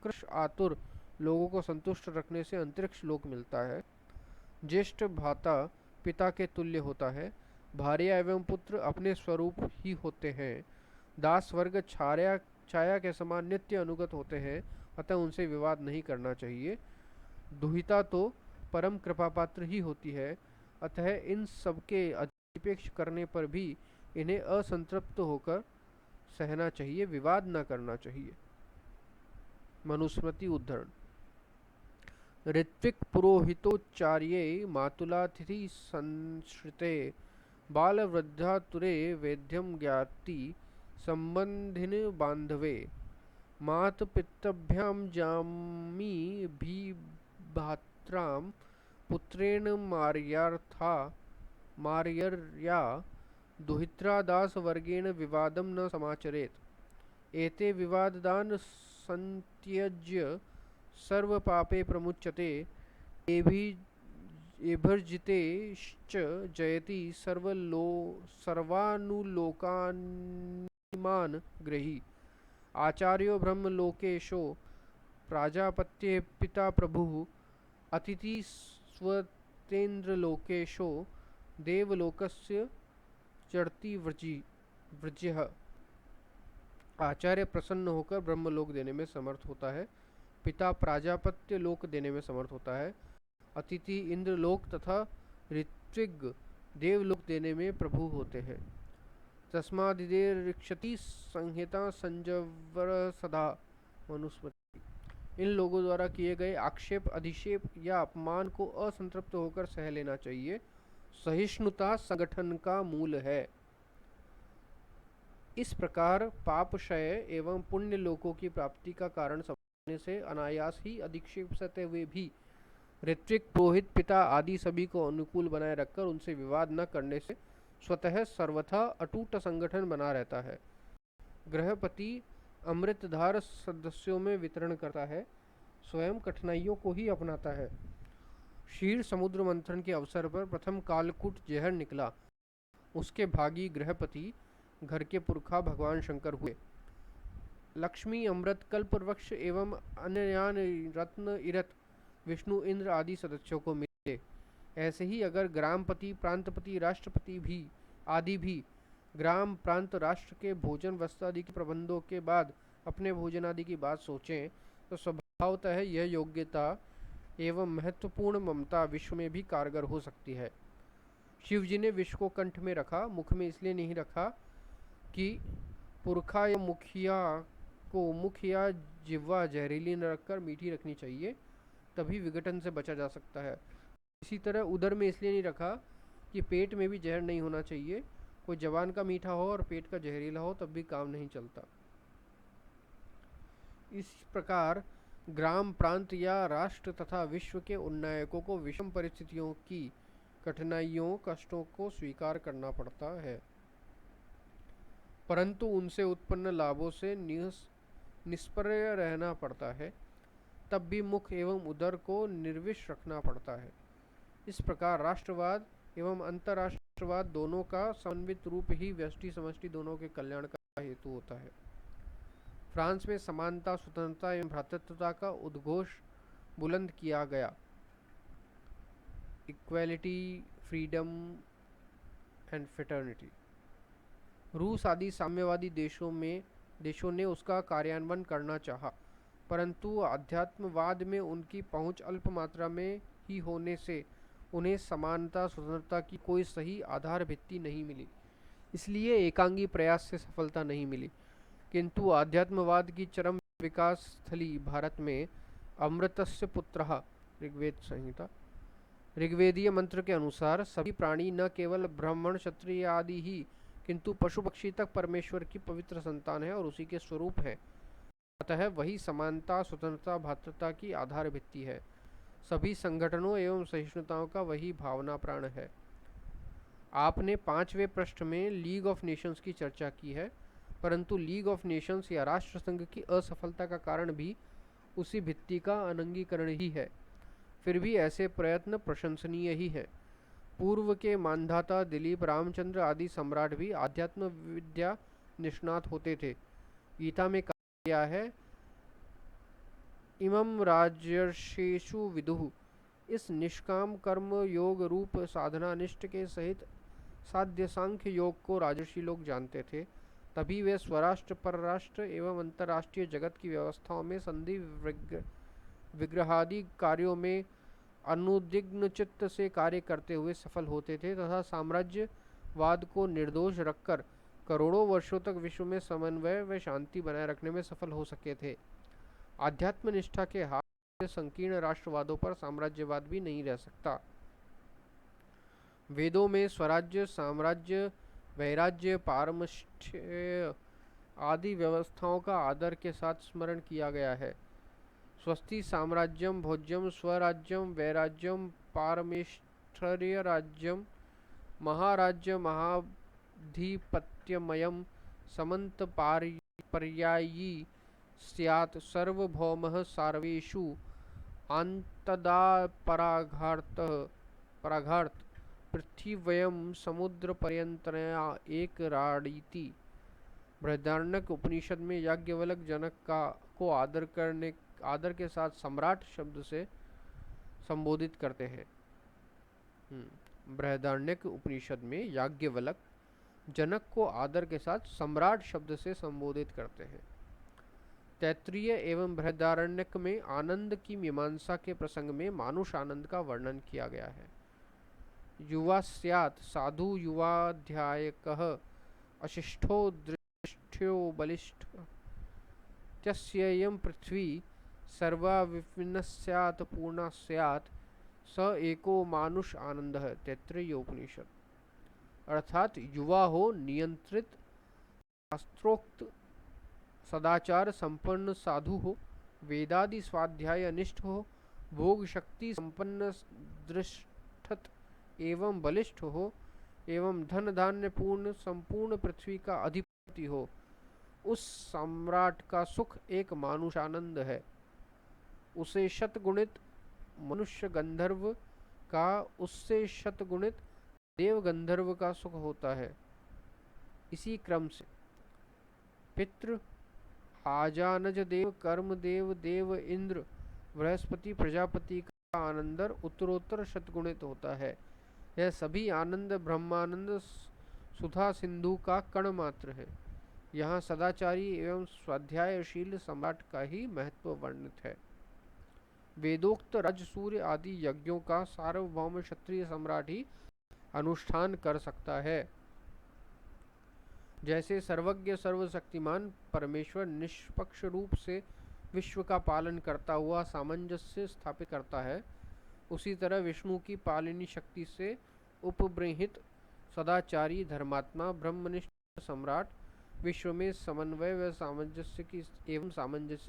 कृष आतुर लोगों को संतुष्ट रखने से अंतरिक्ष लोक मिलता है। ज्येष्ठ भाता पिता के तुल्य होता है, भार्या एवं पुत्र अपने स्वरूप ही होते हैं। दास वर्ग छाया के समान नित्य अनुगत होते हैं, अतः उनसे विवाद नहीं करना चाहिए। दुहिता तो परम कृपा पात्र ही होती है, अतः इन सबके अतिपेक्ष करने पर भी इन्हें असंतृप्त होकर सहना चाहिए, विवाद न करना चाहिए। मनुस्मृति उद्धरण। ऋत्विक पुरोहितोच्चार्ये मातुलातिथि संश्रिते बाल वृद्धातुरे वेद्यम ज्ञाति संबंधिन बांधवे मात पितृभ्याम जामी भी भात्राम पुत्रेण मार्यर्या दुहित्रा दास वर्गेण विवादम न समाचरेत। एते विवाददान संत्यज्य सर्व पापे प्रमुच्यते। एभिर्जितेश्च जयति सर्वानुलोकानिमान् गृही। आचार्यो ब्रह्मलोकेशो प्राजापत्ये पिता प्रभुः अतिथि स्वतेन्द्रलोकेशो देवलोकस्य चरति व्रजः। आचार्य प्रसन्न होकर ब्रह्मलोक देने में समर्थ होता है, पिता प्राजापत्य लोक देने में समर्थ होता है, अतिथि इंद्रलोक तथा ऋत्विग देवलोक देने में प्रभु होते हैं। तस्मादिदेर्क्षति संहिता संजवर सदा। मनुस्मृति। इन लोगों द्वारा किए गए आक्षेप, अधिक्षेप या अपमान को असंतृप्त होकर सह लेना चाहिए। सहिष्णुता संगठन का मूल है। इस प्रकार पापक्षय एवं पुण्य लोकों की प्राप्ति का कारण समझने से अनायास ही अधिक्षेप सते हुए भी ऋत्विक, पुरोहित, पिता आदि सभी को अनुकूल बनाए रखकर उनसे विवाद न करने से स्वतः सर्वथा अटूट संगठन बना रहता है। गृहपति अमृतधार सदस्यों में वितरण करता है, स्वयं कठिनाइयों को ही अपनाता है। क्षीर समुद्र मंथन के अवसर पर प्रथम कालकूट जहर निकला, उसके भागी गृहपति घर के पुरखा भगवान शंकर हुए। लक्ष्मी, अमृत, कल्पवृक्ष एवं अन्य रत्न, इरत विष्णु, इंद्र आदि सदस्यों को मिले। ऐसे ही अगर ग्रामपति, प्रांतपति, राष्ट्रपति भी आदि भी ग्राम, प्रांत, राष्ट्र के भोजन वस्त्र आदि के प्रबंधों के बाद अपने भोजन आदि की बात सोचें तो स्वभावतः यह योग्यता एवं महत्वपूर्ण ममता विश्व में भी कारगर हो सकती है। शिव जी ने विश्व को कंठ में रखा, मुख में इसलिए नहीं रखा कि पुरखा या मुखिया को मुख या जिह्वा जहरीली न रखकर मीठी रखनी चाहिए, तभी विघटन से बचा जा सकता है। इसी तरह उदर में इसलिए नहीं रखा कि पेट में भी जहर नहीं होना चाहिए। कोई जवान का मीठा हो और पेट का जहरीला हो तब भी काम नहीं चलता। इस प्रकार ग्राम, प्रांत या राष्ट्र तथा विश्व के उन्नयकों को विषम परिस्थितियों की कठिनाइयों, कष्टों को स्वीकार करना पड़ता है, परंतु उनसे उत्पन्न लाभों से निष्प्रय रहना पड़ता है। तब भी मुख एवं उदर को निर्विष रखना पड़ता है। इस प्रकार राष्ट्रवाद एवं अंतर्राष्ट्रवाद दोनों का समन्वित रूप ही व्यष्टि समष्टि दोनों के कल्याण का हेतु होता है। फ्रांस में समानता, स्वतंत्रता एवं भ्रातृत्वता का उद्घोष बुलंद किया गया। Equality, freedom and fraternity. रूस आदि साम्यवादी देशों ने उसका कार्यान्वयन करना चाहा, परंतु अध्यात्मवाद में उनकी पहुंच अल्प मात्रा में ही होने से उन्हें समानता स्वतंत्रता की कोई सही आधार भित्ति नहीं मिली, इसलिए एकांगी प्रयास से सफलता नहीं मिली। किंतु आध्यात्मवाद की चरम विकास स्थली भारत में अमृतस्य पुत्रः ऋग्वेद संहिता ऋग्वेदीय मंत्र के अनुसार सभी प्राणी न केवल ब्राह्मण क्षत्रिय आदि ही किंतु पशु पक्षी तक परमेश्वर की पवित्र संतान है और उसी के स्वरूप है। अतः वही समानता स्वतंत्रता भ्रातृता की आधार भित्ति है। सभी संगठनों एवं सहिष्णुताओं का वही भावना प्राण है। आपने 5वें पृष्ठ में लीग ऑफ नेशंस की चर्चा की है, परंतु लीग ऑफ नेशंस या राष्ट्र संघ की असफलता का कारण भी उसी भित्ति का अनंगीकरण ही है। फिर भी ऐसे प्रयत्न प्रशंसनीय ही है। पूर्व के मानधाता दिलीप रामचंद्र आदि सम्राट भी आध्यात्म विद्या निष्णात होते थे। गीता में कहा गया है, इमं राजर्षेषु विदुः, इस निष्काम कर्म योग रूप साधना निष्ठ के सहित साध्य सांख्य योग को राजर्षि लोग जानते थे। तभी वे स्वराष्ट्र परराष्ट्र एवं अंतर्राष्ट्रीय जगत की व्यवस्थाओं में संधि विग्रहादि कार्यों में अनुदिग्न चित्त से कार्य करते हुए सफल होते थे तथा साम्राज्यवाद को निर्दोष रखकर करोड़ों वर्षों तक विश्व में समन्वय व शांति बनाए रखने में सफल हो सके थे। आध्यात्म निष्ठा के हाथ से संकीर्ण राष्ट्रवादों पर साम्राज्यवाद भी नहीं रह सकता। वेदों में स्वराज्य साम्राज्य वैराज्य पारमष्ठ्य आदि व्यवस्थाओं का आदर के साथ स्मरण किया गया है। स्वस्ति साम्राज्यम भोज्यम स्वराज्यम वैराज्यम पारमेष्ठर्य राज्यम महाराज्य महाधिपत्यमयम समंत पर्यायी स्यात् सर्वभौमः सर्वेषु आन्तदा पराघार्त पृथ्वीवयं समुद्रपर्यन्तया एक राडीति। बृहदारण्यक उपनिषद में याज्ञवल्क्य जनक को आदर के साथ सम्राट शब्द से संबोधित करते हैं। बृहदारण्यक उपनिषद में याज्ञवल्क्य जनक को आदर के साथ सम्राट शब्द से संबोधित करते हैं। तैत्तिरीय एवं बृहदारण्यक में आनंद की मीमांसा के प्रसंग में मानुष आनंद का वर्णन किया गया है। युवा स्यात् साधु युवाध्यायकः अशिष्ठो दृष्टो बलिष्ठ त्यस्येयं पृथ्वी सर्वा विपिन्न स्यात् पूर्णा स्यात् स एको मानुष आनंद है। तैत्तिरीय उपनिषद। अर्थात युवा हो, नियंत्रित शास्त्रोक्त सदाचार संपन्न साधु हो, वेदादि स्वाध्याय निष्ठ हो, भोग शक्ति संपन्न दृष्टत एवं बलिष्ठ हो, एवं धन धान्य पूर्ण संपूर्ण पृथ्वी का अधिपति हो, उस सम्राट का सुख एक मानुषानंद है। उसे शतगुणित मनुष्य गंधर्व का, उससे शतगुणित देव गंधर्व का सुख होता है। इसी क्रम से पितृ आजानज देव कर्म देव देव इंद्र बृहस्पति प्रजापति का आनंद उत्तरोत्तर शतगुणित होता है। यह सभी आनंद ब्रह्मानंद सुधा सिंधु का कण मात्र है। यहाँ सदाचारी एवं स्वाध्यायशील सम्राट का ही महत्व वर्णित है। वेदोक्त राजसूर्य आदि यज्ञों का सार्वभौम क्षत्रिय सम्राट ही अनुष्ठान कर सकता है। जैसे सर्वज्ञ सर्वशक्तिमान परमेश्वर निष्पक्ष रूप से विश्व का पालन करता हुआ सामंजस्य स्थापित करता है, उसी तरह विष्णु की पालनी शक्ति से उपबृंहित सदाचारी धर्मात्मा ब्रह्मनिष्ठ सम्राट विश्व में समन्वय व सामंजस्य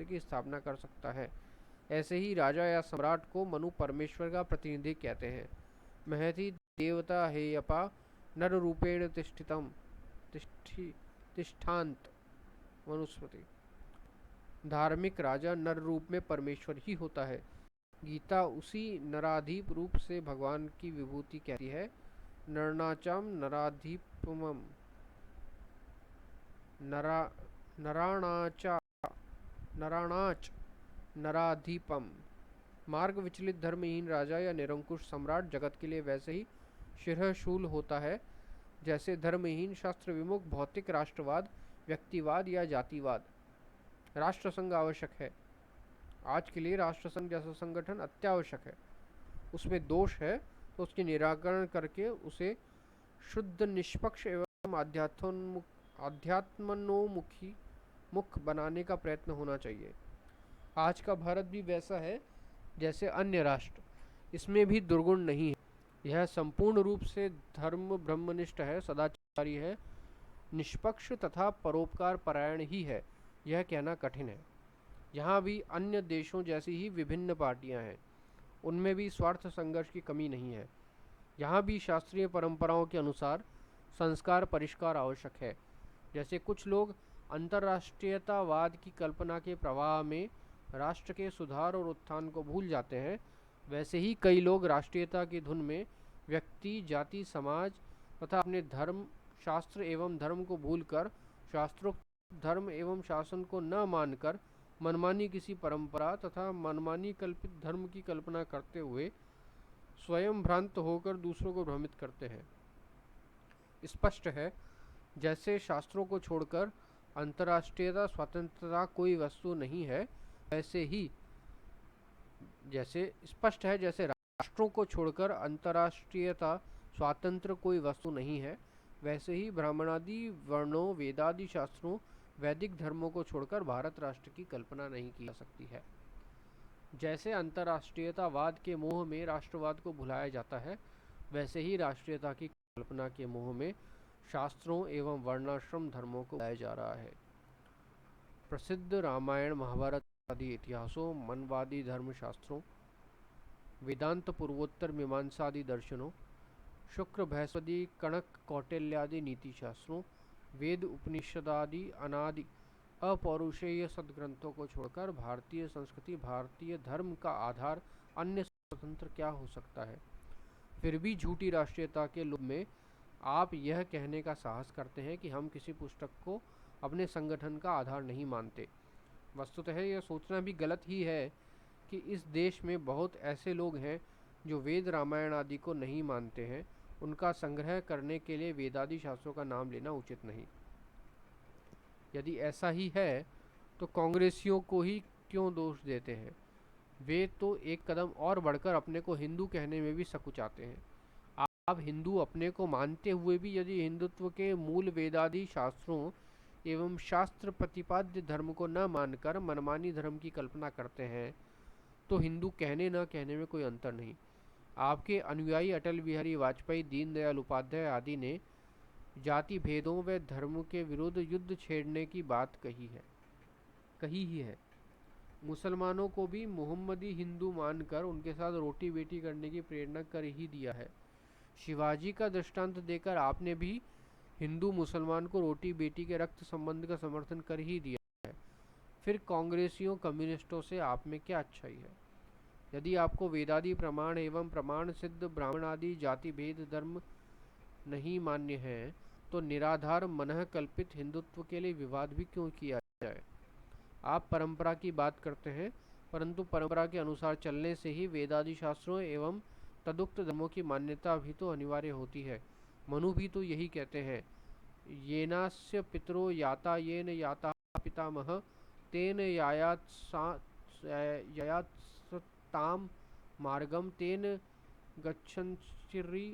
की स्थापना कर सकता है। ऐसे ही राजा या सम्राट को मनु परमेश्वर का प्रतिनिधि कहते हैं। महति देवता हेयपा नर रूपेण तिष्ठांत मनुस्मृति। धार्मिक राजा नर रूप में परमेश्वर ही होता है। गीता उसी नराधीप रूप से भगवान की विभूति कहती है। नरणाचाम नराधीपमम नराणाच नराधीपम। मार्ग विचलित धर्महीन राजा या निरंकुश सम्राट जगत के लिए वैसे ही शिरःशूल होता है जैसे धर्महीन शास्त्र विमुख भौतिक राष्ट्रवाद, व्यक्तिवाद या जातिवाद। राष्ट्रसंघ आवश्यक है। आज के लिए राष्ट्रसंघ जैसा संगठन अत्यावश्यक है। उसमें दोष है तो उसके निराकरण करके उसे शुद्ध, निष्पक्ष एवं आध्यात्मनोमुखी मुख बनाने का प्रयत्न होना चाहिए। आज का भारत भी वैसा है जैसे अन्य राष्ट्र, इसमें भी दुर्गुण नहीं है। यह संपूर्ण रूप से धर्म ब्रह्मनिष्ठ है, सदाचारी है, निष्पक्ष तथा परोपकार परायण ही है, यह कहना कठिन है। यहाँ भी अन्य देशों जैसी ही विभिन्न पार्टियां हैं, उनमें भी स्वार्थ संघर्ष की कमी नहीं है। यहाँ भी शास्त्रीय परंपराओं के अनुसार संस्कार परिष्कार आवश्यक है। जैसे कुछ लोग अंतर्राष्ट्रीयतावाद की कल्पना के प्रवाह में राष्ट्र के सुधार और उत्थान को भूल जाते हैं, वैसे ही कई लोग राष्ट्रीयता की धुन में व्यक्ति, जाति, समाज तथा अपने धर्म, शास्त्र एवं धर्म को भूलकर, शास्त्रोक्त धर्म एवं शासन को न मानकर मनमानी किसी परंपरा तथा मनमानी कल्पित धर्म की कल्पना करते हुए स्वयं भ्रांत होकर दूसरों को भ्रमित करते हैं। स्पष्ट है, जैसे शास्त्रों को छोड़कर अंतर्राष्ट्रीयता स्वतंत्रता कोई वस्तु नहीं है, वैसे ही जैसे राष्ट्रों को छोड़कर अंतर्राष्ट्रीयता स्वातंत्र कोई वस्तु नहीं है, वैसे ही ब्राह्मणादि वर्णों, वेदादि शास्त्रों, वैदिक धर्मों को छोड़कर भारत राष्ट्र की कल्पना नहीं की जा सकती है। जैसे अंतर्राष्ट्रीयतावाद के मोह में राष्ट्रवाद को भुलाया जाता है, वैसे ही राष्ट्रीयता की कल्पना के मोह में शास्त्रों एवं वर्णाश्रम धर्मों को भुलाया जा रहा है। प्रसिद्ध रामायण, महाभारत आदि इतिहासों, मनवादी धर्मशास्त्रों, वेदांत, पूर्वोत्तर मीमांसादि दर्शनों, शुक्र बृहस्पति कणक कौटिल्यादि नीति शास्त्रों, वेद उपनिषदादि अनादि अपौरुषेय सदग्रंथों को छोड़कर भारतीय संस्कृति, भारतीय धर्म का आधार अन्य स्वतंत्र क्या हो सकता है। फिर भी झूठी राष्ट्रीयता के लोभ में आप यह कहने का साहस करते हैं कि हम किसी पुस्तक को अपने संगठन का आधार नहीं मानते। वस्तुतः यह सोचना भी गलत ही है कि इस देश में बहुत ऐसे लोग हैं जो वेद, रामायण आदि को नहीं मानते हैं। उनका संग्रह करने के लिए वेदादि शास्त्रों का नाम लेना उचित नहीं। यदि ऐसा ही है तो कांग्रेसियों को ही क्यों दोष देते हैं? वे तो एक कदम और बढ़कर अपने को हिंदू कहने में भी सकुचाते हैं। आप हिंदू अपने को मानते हुए भी यदि हिंदुत्व के मूल वेदादि शास्त्रों एवं शास्त्र प्रतिपाद्य धर्म को न मानकर मनमानी धर्म की कल्पना करते हैं, तो हिंदू कहने न कहने में कोई अंतर नहीं। आपके अनुयायी अटल बिहारी वाजपेयी, दीनदयाल उपाध्याय आदि ने जाति भेदों व धर्म के विरुद्ध युद्ध छेड़ने की बात कही ही है। मुसलमानों को भी मोहम्मदी हिंदू मानकर उनके साथ रोटी बेटी करने की प्रेरणा कर ही दिया है। शिवाजी का दृष्टांत देकर आपने भी हिंदू मुसलमान को रोटी बेटी के रक्त संबंध का समर्थन कर ही दिया है। फिर कांग्रेसियों, कम्युनिस्टों से आप में क्या अच्छाई है? यदि आपको वेदादि प्रमाण एवं प्रमाण सिद्ध ब्राह्मण आदि जाति भेद धर्म नहीं मान्य है, तो निराधार मनः कल्पित हिंदुत्व के लिए विवाद भी क्यों किया जाए? आप परंपरा की बात करते हैं, परंतु परंपरा के अनुसार चलने से ही वेदादि शास्त्रों एवं तदुक्त धर्मों की मान्यता भी तो अनिवार्य होती है। मनु भी तो यही कहते हैं, येनास्य पितरो याता येन याता पितामह तेन यायात्सताम मार्गम तेन गच्छन्त्यति।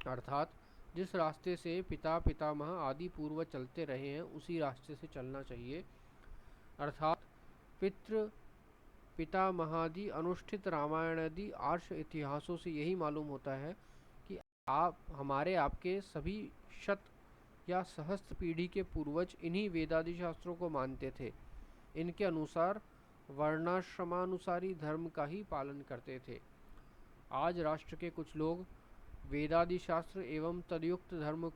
अर्थात जिस रास्ते से पिता पितामह आदि पूर्वज चलते रहे हैं, उसी रास्ते से चलना चाहिए। अर्थात पितामहादि अनुष्ठित रामायण आदि आर्ष इतिहासों से यही मालूम होता है कि आपके सभी शत या सहस्त्र पीढ़ी के पूर्वज इन्हीं वेदादि शास्त्रों को मानते थे। इनके अनुसार वर्णाश्रमानुसारी धर्म का ही पालन करते थे। आज राष्ट्र के कुछ लोग वेदादि शास्त्र एवं तदुक्त धर्म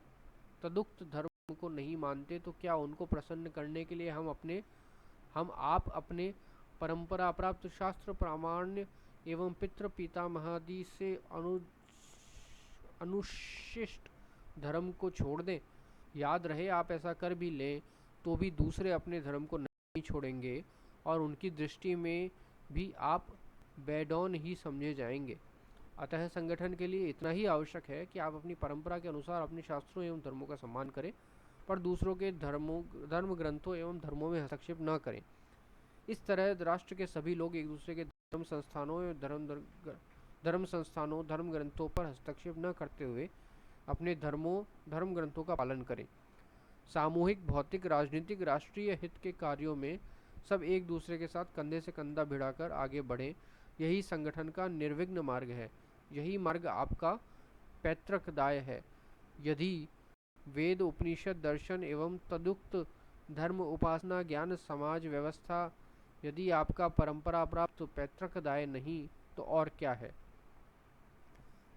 को नहीं मानते, तो क्या उनको प्रसन्न करने के लिए आप अपने परंपरा प्राप्त शास्त्र प्रामाण्य एवं पितृ पितामहादि से अनुशिष्ट धर्म को छोड़ दें? याद रहे, आप ऐसा कर भी लें तो भी दूसरे अपने धर्म को नहीं छोड़ेंगे और उनकी दृष्टि में भी आप बैडॉन ही समझे जाएंगे। अतः संगठन के लिए इतना ही आवश्यक है कि आप अपनी परंपरा के अनुसार अपने शास्त्रों एवं धर्मों का सम्मान करें, पर दूसरों के धर्म ग्रंथों एवं धर्मों में हस्तक्षेप न करें। इस तरह राष्ट्र के सभी लोग एक दूसरे के धर्म संस्थानों एवं धर्म संस्थानों धर्म ग्रंथों पर हस्तक्षेप न करते हुए अपने धर्म ग्रंथों का पालन करें। सामूहिक भौतिक राजनीतिक राष्ट्रीय हित के कार्यों में सब एक दूसरे के साथ कंधे से कंधा भिड़ाकर आगे बढ़ें। यही संगठन का निर्विघ्न मार्ग है। यही मार्ग आपका पैतृक दाय है। यदि वेद उपनिषद दर्शन एवं तदुक्त धर्म उपासना ज्ञान समाज व्यवस्था यदि आपका परंपरा प्राप्त पैतृक दाय नहीं तो और क्या है।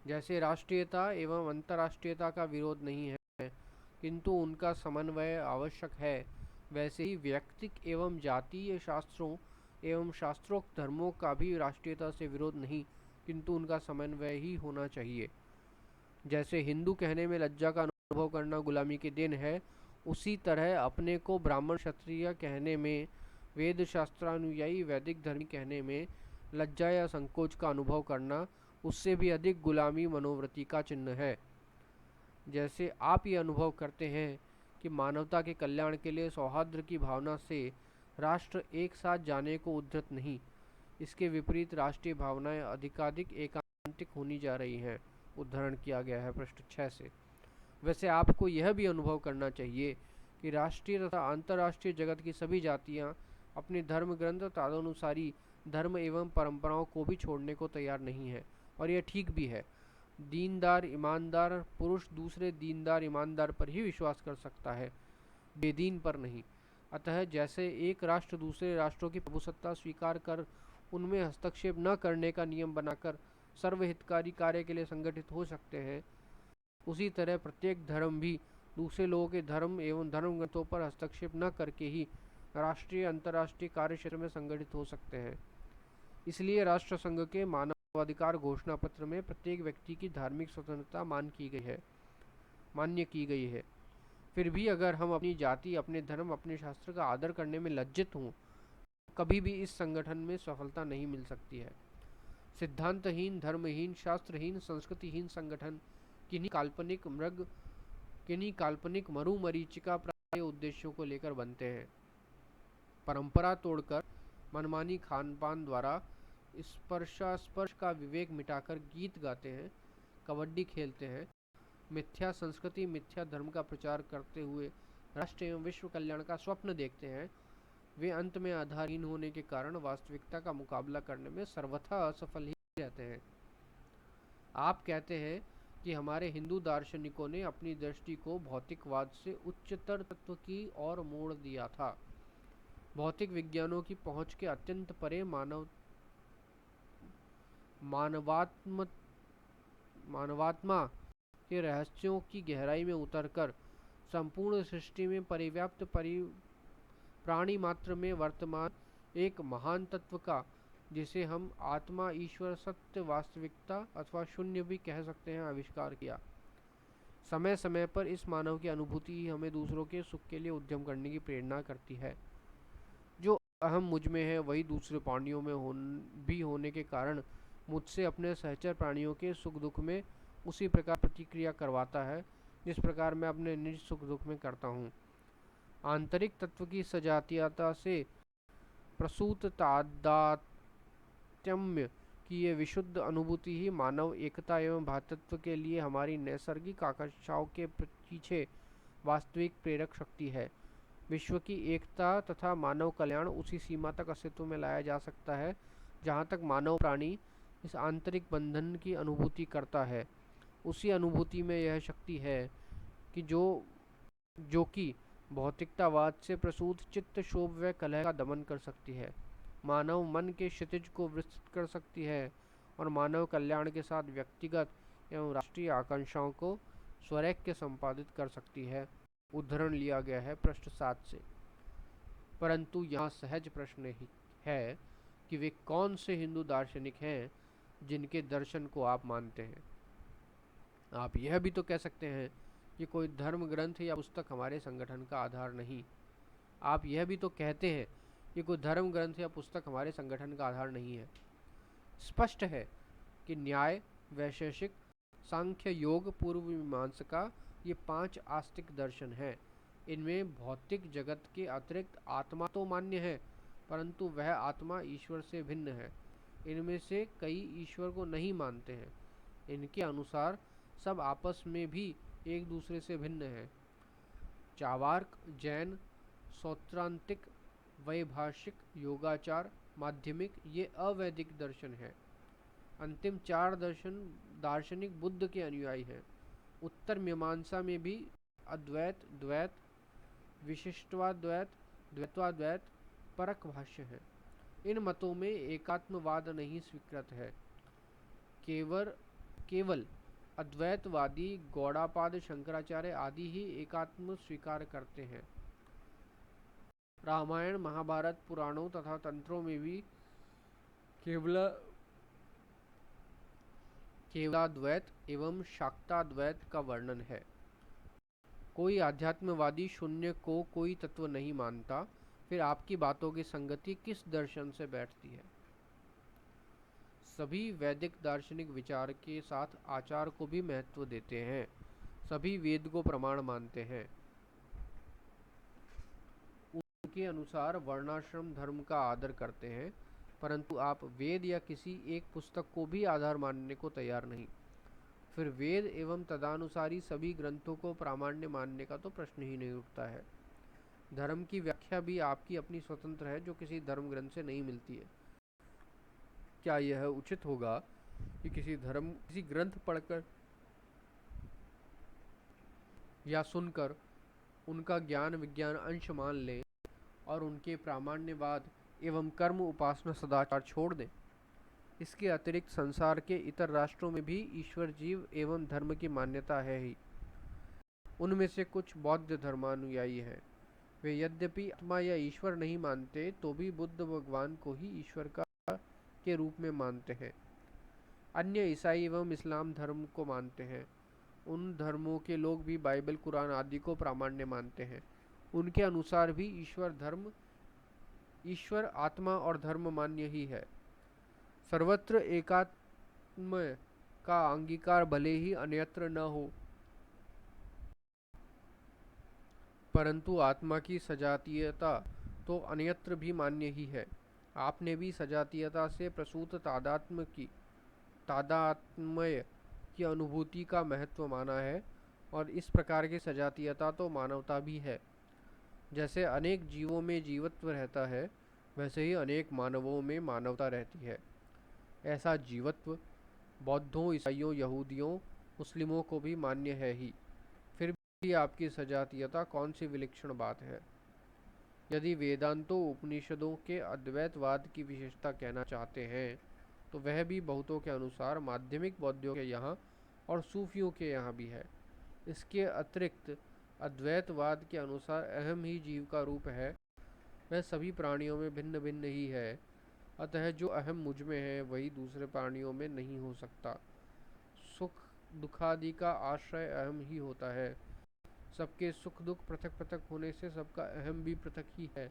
जैसे राष्ट्रीयता एवं अंतर्राष्ट्रीयता का विरोध नहीं है किंतु उनका समन्वय आवश्यक है, वैसे ही व्यक्तिक एवं जातीय शास्त्रों एवं शास्त्रोक्त धर्मों का भी राष्ट्रीयता से विरोध नहीं किंतु उनका समन्वय ही होना चाहिए। जैसे हिंदू कहने में लज्जा का अनुभव करना गुलामी की देन है, उसी तरह अपने को ब्राह्मण क्षत्रिय कहने में, वेद शास्त्रानुयायी वैदिक धर्मी कहने में लज्जा या संकोच का अनुभव करना उससे भी अधिक गुलामी मनोवृत्ति का चिन्ह है। जैसे आप ये अनुभव करते हैं कि मानवता के कल्याण के लिए सौहार्द की भावना से राष्ट्र एक साथ जाने को उद्धत नहीं, इसके विपरीत राष्ट्रीय भावनाएं अधिकाधिक एकांतिक होनी जा रही हैं। उद्धरण किया गया है पृष्ठ 6 से। वैसे आपको यह भी अनुभव करना चाहिए कि राष्ट्रीय तथा अंतर्राष्ट्रीय जगत की सभी जातियां अपने धर्म ग्रंथ तदनुसारी धर्म एवं परंपराओं को भी छोड़ने को तैयार नहीं है, और यह ठीक भी है। दीनदार ईमानदार पुरुष दूसरे दीनदार ईमानदार पर ही विश्वास कर सकता है, बेदीन पर नहीं। अतः जैसे एक राष्ट्र दूसरे राष्ट्रों की प्रभुसत्ता स्वीकार कर उनमें हस्तक्षेप न करने का नियम बनाकर सर्वहितकारी कार्य के लिए संगठित हो सकते हैं, उसी तरह प्रत्येक धर्म भी दूसरे लोगों के धर्म एवं धर्म ग्रंथों पर हस्तक्षेप न करके ही राष्ट्रीय अंतर्राष्ट्रीय कार्य क्षेत्र में संगठित हो सकते हैं। इसलिए राष्ट्र संघ के मानवाधिकार घोषणा पत्र में प्रत्येक व्यक्ति की धार्मिक स्वतंत्रता मान्य की गई है। फिर भी अगर हम अपनी जाति अपने धर्म अपने शास्त्र का आदर करने में लज्जित हों, कभी भी इस संगठन में सफलता नहीं मिल सकती है। सिद्धांतहीन धर्महीन शास्त्रहीन संस्कृतिहीन संगठन किन्हीं काल्पनिक मरुमरीचिका प्राय उद्देश्यों को लेकर बनते हैं। परंपरा तोड़कर मनमानी खानपान द्वारा स्पर्श का विवेक मिटाकर गीत गाते हैं, कबड्डी खेलते हैं, मिथ्या संस्कृति मिथ्या धर्म का प्रचार करते हुए राष्ट्र एवं विश्व कल्याण का स्वप्न देखते हैं, वे अंत में आधारहीन होने के कारण वास्तविकता का मुकाबला करने में सर्वथा असफल ही रहते हैं। आप कहते हैं कि हमारे हिंदू दार्शनिकों ने अपनी दृष्टि को भौतिकवाद से उच्चतर तत्व की ओर मोड़ दिया था। भौतिक विज्ञानों की पहुंच के अत्यंत परे मानवात्मा के रहस्यों की गहराई में उतरकर संपूर्ण सृष्टि में परिव्याप्त प्राणी मात्र में वर्तमान एक महान तत्व का, जिसे हम आत्मा ईश्वर सत्य वास्तविकता अथवा शून्य भी कह सकते हैं, आविष्कार किया। समय समय पर इस मानव की अनुभूति ही हमें दूसरों के सुख के लिए उद्यम करने की प्रेरणा करती है। जो अहम मुझ में है वही दूसरे प्राणियों में भी होने के कारण मुझसे अपने सहचर प्राणियों के सुख दुख में उसी प्रकार प्रतिक्रिया करवाता है जिस प्रकार मैं अपने निज सुख दुख में करता हूँ। आंतरिक तत्व की सजातीयता से प्रसूत तादात्म्य की ये विशुद्ध अनुभूति ही मानव एकता एवं भातृत्व के लिए हमारी नैसर्गिक आकांक्षाओं के पीछे वास्तविक प्रेरक शक्ति है। विश्व की एकता तथा मानव कल्याण उसी सीमा तक अस्तित्व में लाया जा सकता है जहाँ तक मानव प्राणी इस आंतरिक बंधन की अनुभूति करता है। उसी अनुभूति में यह शक्ति है कि जो कि भौतिकतावाद से प्रसूत चित्त शोभ व कलह का दमन कर सकती है, मानव मन के क्षितिज को विस्तृत कर सकती है और मानव कल्याण के साथ व्यक्तिगत एवं राष्ट्रीय आकांक्षाओं को स्वैक्य संपादित कर सकती है। उद्धरण लिया गया है पृष्ठ 7 से। परंतु यहाँ सहज प्रश्न ही है कि वे कौन से हिंदू दार्शनिक हैं जिनके दर्शन को आप मानते हैं। आप यह भी तो कह सकते हैं कि कोई धर्म ग्रंथ या पुस्तक हमारे संगठन का आधार नहीं। आप यह भी तो कहते हैं कि कोई धर्म ग्रंथ या पुस्तक हमारे संगठन का आधार नहीं है। स्पष्ट है कि न्याय वैशेषिक सांख्य योग पूर्व मीमांसा ये 5 आस्तिक दर्शन हैं। इनमें भौतिक जगत के अतिरिक्त आत्मा तो मान्य है, परंतु वह आत्मा ईश्वर से भिन्न है। इनमें से कई ईश्वर को नहीं मानते हैं। इनके अनुसार सब आपस में भी एक दूसरे से भिन्न हैं। चावार्क, जैन, सौत्रांतिक, वैभाषिक, योगाचार, माध्यमिक ये अवैदिक दर्शन है। अंतिम चार दार्शनिक बुद्ध के अनुयायी हैं। उत्तर मीमांसा में भी अद्वैत, द्वैत, विशिष्टवाद्वैत, द्वैतवाद्वैत, परक भाष्य है। इन मतों में एकात्मवाद नहीं स्वीकृत है। केवल अद्वैतवादी गौड़ापाद, शंकराचार्य आदि ही एकात्म स्वीकार करते हैं। रामायण, महाभारत, पुराणों तथा तंत्रों में भी केवलाद्वैत एवं शाक्ताद्वैत का वर्णन है। कोई आध्यात्मवादी शून्य को कोई तत्व नहीं मानता, फिर आपकी बातों की संगति किस दर्शन से बैठती है? सभी वैदिक दार्शनिक विचार के साथ आचार को भी महत्व देते हैं। सभी वेद को प्रमाण मानते हैं। उनके अनुसार वर्णाश्रम धर्म का आदर करते हैं, परंतु आप वेद या किसी एक पुस्तक को भी आधार मानने को तैयार नहीं। फिर वेद एवं तदानुसारी सभी ग्रंथों को प्रामाण्य मानने का तो प्रश्न ही नहीं उठता है। धर्म की व्याख्या भी आपकी अपनी स्वतंत्र है, जो किसी धर्म ग्रंथ से नहीं मिलती है। क्या यह उचित होगा कि किसी ग्रंथ पढ़कर या सुनकर उनका ज्ञान विज्ञान अंश मान लें और उनके प्रामाण्यवाद एवं कर्म उपासना सदाचार छोड़ दें? इसके अतिरिक्त संसार के इतर राष्ट्रों में भी ईश्वर, जीव एवं धर्म की मान्यता है ही। उनमें से कुछ बौद्ध धर्मानुयायी हैं। वे यद्यपि आत्मा या ईश्वर नहीं मानते, तो भी बुद्ध भगवान को ही ईश्वर के रूप में मानते हैं। अन्य ईसाई एवं इस्लाम धर्म को मानते हैं। उन धर्मों के लोग भी बाइबल, कुरान आदि को प्रामाण्य मानते हैं। उनके अनुसार भी ईश्वर, आत्मा और धर्म मान्य ही है। सर्वत्र एकात्म का अंगीकार भले ही अन्यत्र न हो, परंतु आत्मा की सजातीयता तो अन्यत्र भी मान्य ही है। आपने भी सजातीयता से प्रसूत तादात्म्य की अनुभूति का महत्व माना है, और इस प्रकार की सजातीयता तो मानवता भी है। जैसे अनेक जीवों में जीवत्व रहता है, वैसे ही अनेक मानवों में मानवता रहती है। ऐसा जीवत्व बौद्धों, ईसाइयों, यहूदियों, मुस्लिमों को भी मान्य है ही। फिर भी आपकी सजातीयता कौन सी विलक्षण बात है? यदि वेदांतों उपनिषदों के अद्वैतवाद की विशेषता कहना चाहते हैं, तो वह भी बहुतों के अनुसार माध्यमिक बौद्धों के यहाँ और सूफियों के यहाँ भी है। इसके अतिरिक्त अद्वैतवाद के अनुसार अहम ही जीव का रूप है। वह सभी प्राणियों में भिन्न भिन्न ही है। अतः जो अहम मुझ में है, वही दूसरे प्राणियों में नहीं हो सकता। सुख दुखादि का आश्रय अहम ही होता है। सबके सुख दुख पृथक पृथक होने से सबका अहम भी पृथक ही है।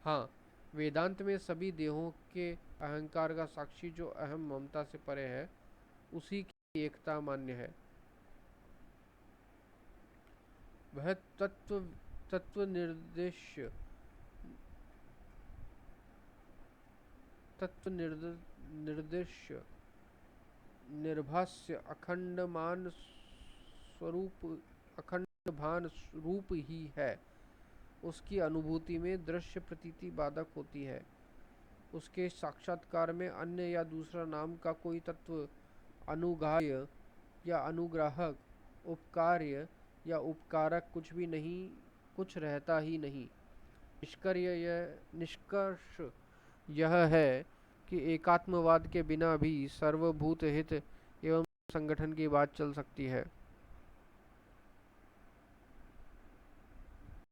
हाँ, वेदांत में सभी देहों के अहंकार का साक्षी जो अहम ममता से परे है, उसी की एकता मान्य है। वह तत्व निर्देश्य निर्भास्य अखंड भान रूप ही है। उसकी अनुभूति में दृश्य प्रतीति बाधक होती है। उसके साक्षात्कार में अन्य या दूसरा नाम का कोई तत्व अनुगाह्य या अनुग्राहक, उपकार्य या उपकारक कुछ रहता ही नहीं। निष्कर्ष यह है कि एकात्मवाद के बिना भी सर्वभूत हित एवं संगठन की बात चल सकती है।